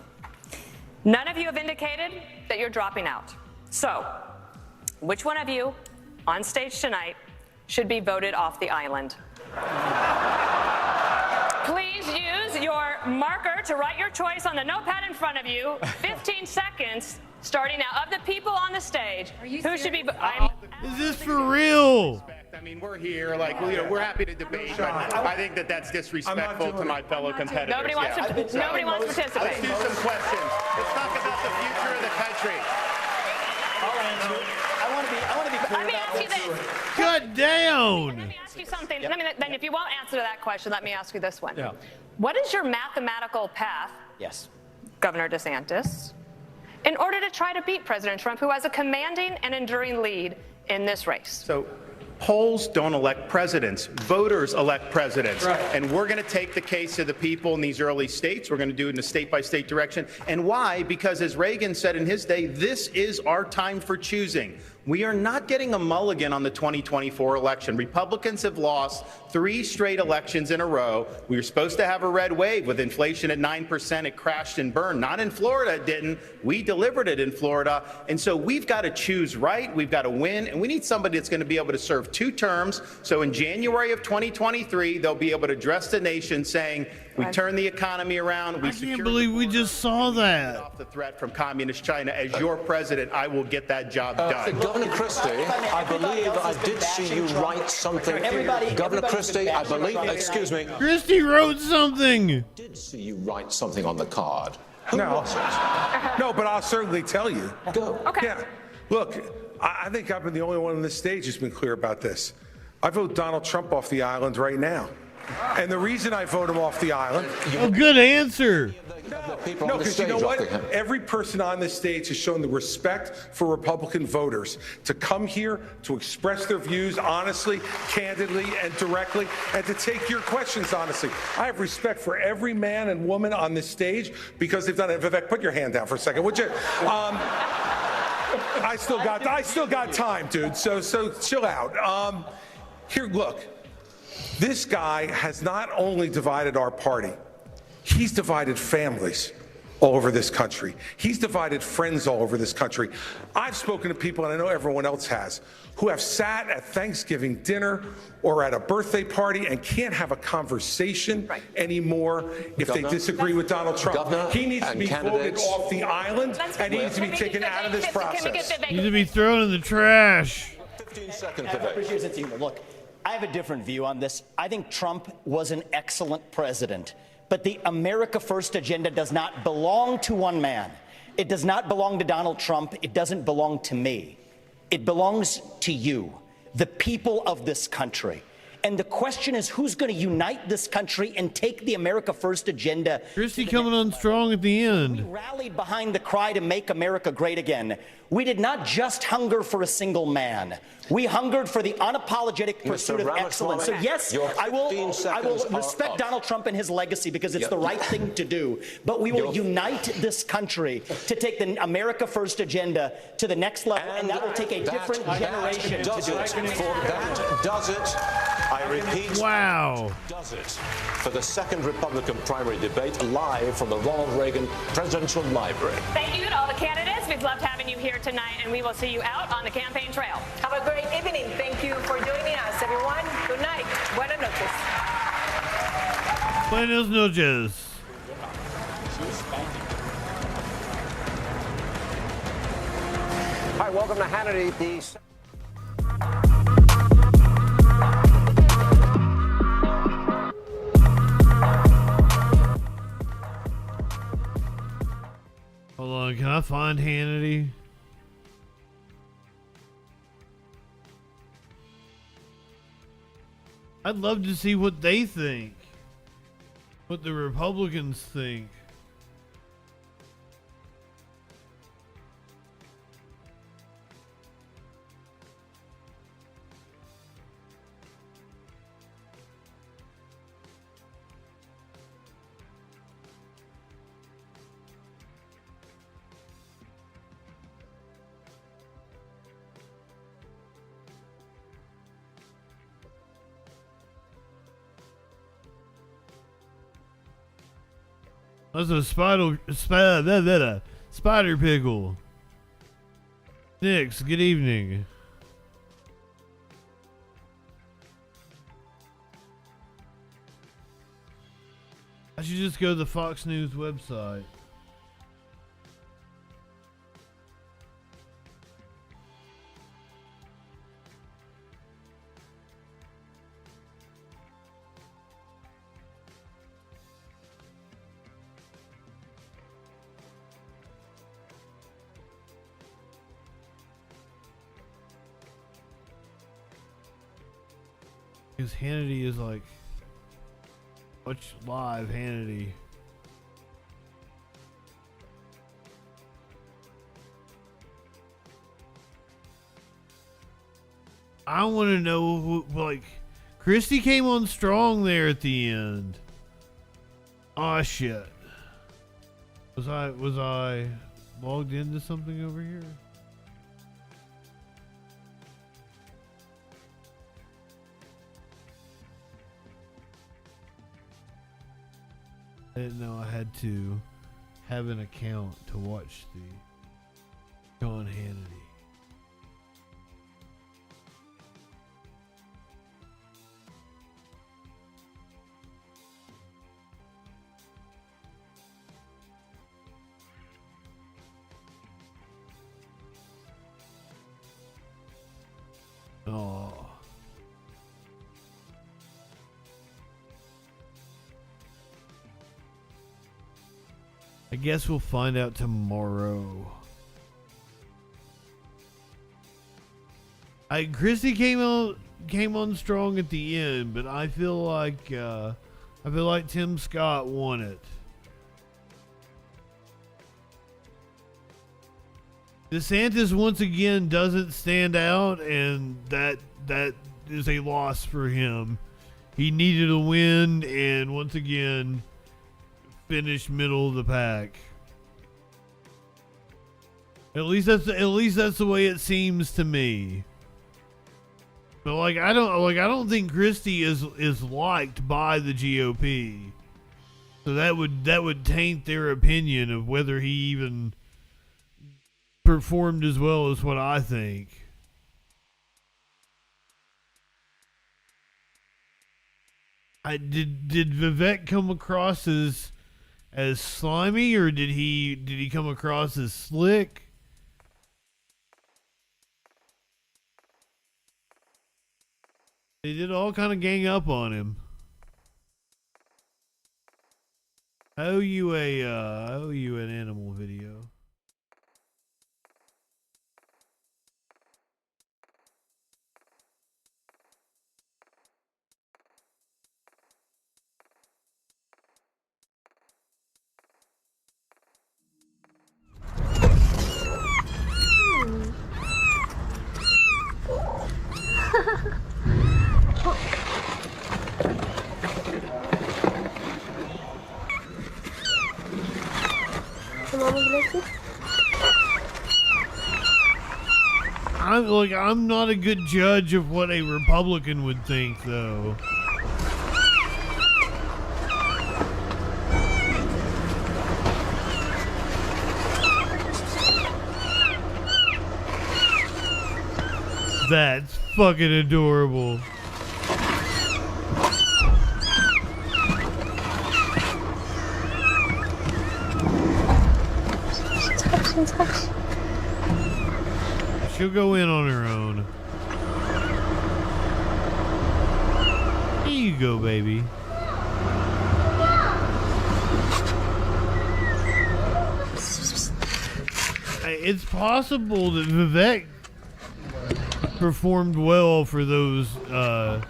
Speaker 3: None of you have indicated that you're dropping out. So, which one of you on stage tonight should be voted off the island? Please use your marker to write your choice on the notepad in front of you. 15 seconds. Starting now, of the people on the stage, who should be?
Speaker 2: Is this for real?
Speaker 8: I mean, we're here, like, we're happy to debate, but I think that's disrespectful to my fellow competitors.
Speaker 3: Nobody wants to participate.
Speaker 8: Let's do some questions. Let's talk about the future of the country.
Speaker 11: I'll answer. I want to be clear
Speaker 3: Let me ask you this.
Speaker 2: God damn. down.
Speaker 3: Let me ask you something. Then if you won't answer to that question, let me ask you this one.
Speaker 12: Yeah.
Speaker 3: What is your mathematical path,
Speaker 11: Yes.
Speaker 3: Governor DeSantis, in order to try to beat President Trump, who has a commanding and enduring lead in this race?
Speaker 8: So polls don't elect presidents. Voters elect presidents.
Speaker 12: Right.
Speaker 8: And we're going to take the case of the people in these early states. We're going to do it in a state-by-state direction. And why? Because as Reagan said in his day, this is our time for choosing. We are not getting a mulligan on the 2024 election. Republicans have lost 3 straight elections in a row. We were supposed to have a red wave with inflation at 9%. It crashed and burned. Not in Florida, it didn't. We delivered it in Florida. And so we've got to choose right. We've got to win. And we need somebody that's going to be able to serve 2 terms. So in January of 2023, they'll be able to address the nation saying, we turned the economy around. We
Speaker 2: I can't believe we just saw that.
Speaker 8: off the threat from communist China. As your president, I will get that job done.
Speaker 20: Governor Christie, I believe I did see you write something. Governor Christie, I believe, excuse me.
Speaker 2: Christie wrote something.
Speaker 20: I did see you write something on the card. Who
Speaker 9: No.
Speaker 20: was it?
Speaker 9: No, but I'll certainly tell you.
Speaker 20: Go.
Speaker 3: Okay.
Speaker 9: Yeah. Look, I think I've been the only one on this stage who's been clear about this. I vote Donald Trump off the island right now. And the reason I vote him off the island.
Speaker 2: Oh, good answer.
Speaker 9: No, because you know what? Every person on this stage has shown the respect for Republican voters to come here, to express their views honestly, candidly, and directly, and to take your questions honestly. I have respect for every man and woman on this stage because they've done it. Vivek, put your hand down for a second, would you? I still got time, dude. So chill out. Here, look. This guy has not only divided our party, he's divided families all over this country. He's divided friends all over this country. I've spoken to people, and I know everyone else has, who have sat at Thanksgiving dinner or at a birthday party and can't have a conversation anymore if they disagree with Donald Trump.
Speaker 20: Governor
Speaker 9: He needs to be voted
Speaker 20: candidates.
Speaker 9: off the island, and he needs to be taken out of this process.
Speaker 2: Need to be thrown in the trash.
Speaker 20: 15 seconds,
Speaker 11: I appreciate it, Tina. Look, I have a different view on this. I think Trump was an excellent president, but the America First agenda does not belong to one man. It does not belong to Donald Trump. It doesn't belong to me. It belongs to you, the people of this country. And the question is, who's going to unite this country and take the America First agenda?
Speaker 2: Christie coming on strong at the end.
Speaker 11: We rallied behind the cry to make America great again. We did not just hunger for a single man. We hungered for the unapologetic pursuit of excellence. So yes, I will respect Donald Trump and his legacy because it's the right thing to do. But we will unite this country to take the America First agenda to the next level, and that will take a different generation to do it.
Speaker 20: That does it. I repeat.
Speaker 2: Wow.
Speaker 20: Does it for the second Republican primary debate live from the Ronald Reagan Presidential Library.
Speaker 3: Thank you to all the candidates. We've loved having you here tonight, and we will see you out on the campaign trail.
Speaker 28: Have a great evening. Thank you for joining us, everyone. Good night. Buenas noches.
Speaker 2: Buenas noches.
Speaker 7: Hi, welcome to Hannity.
Speaker 2: Hold on, can I find Hannity? I'd love to see what they think. What the Republicans think. That's a spider pickle. Nix, good evening. I should just go to the Fox News website. Because Hannity is like, watch live Hannity. I want to know who, like, Christie came on strong there at the end. Oh shit. Was I logged into something over here? I didn't know I had to have an account to watch the John Hannity. Oh. I guess we'll find out tomorrow. Christie came on strong at the end, but I feel like Tim Scott won it. DeSantis once again doesn't stand out, and that is a loss for him. He needed a win, and once again finished middle of the pack. At least that's the way it seems to me. But I don't think Christie is liked by the GOP. So that would taint their opinion of whether he even performed as well as what I think. Did Vivek come across as slimy, or did he come across as slick? They did all kind of gang up on him. I owe you an animal video. I'm not a good judge of what a Republican would think, though. That's fucking adorable. She'll go in on her own. Here you go, baby. It's possible that Vivek performed well for those the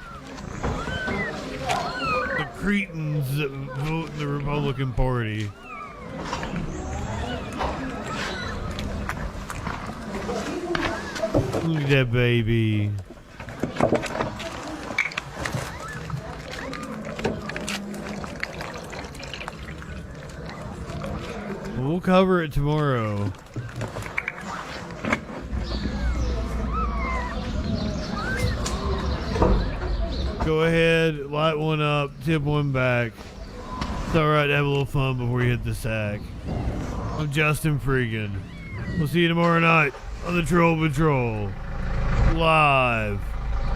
Speaker 2: cretins that vote in the Republican Party. Look at that baby. We'll cover it tomorrow. Go ahead, light one up, tip one back. It's alright to have a little fun before you hit the sack. I'm JustinFREAKIN. We'll see you tomorrow night on the Troll Patrol. Live.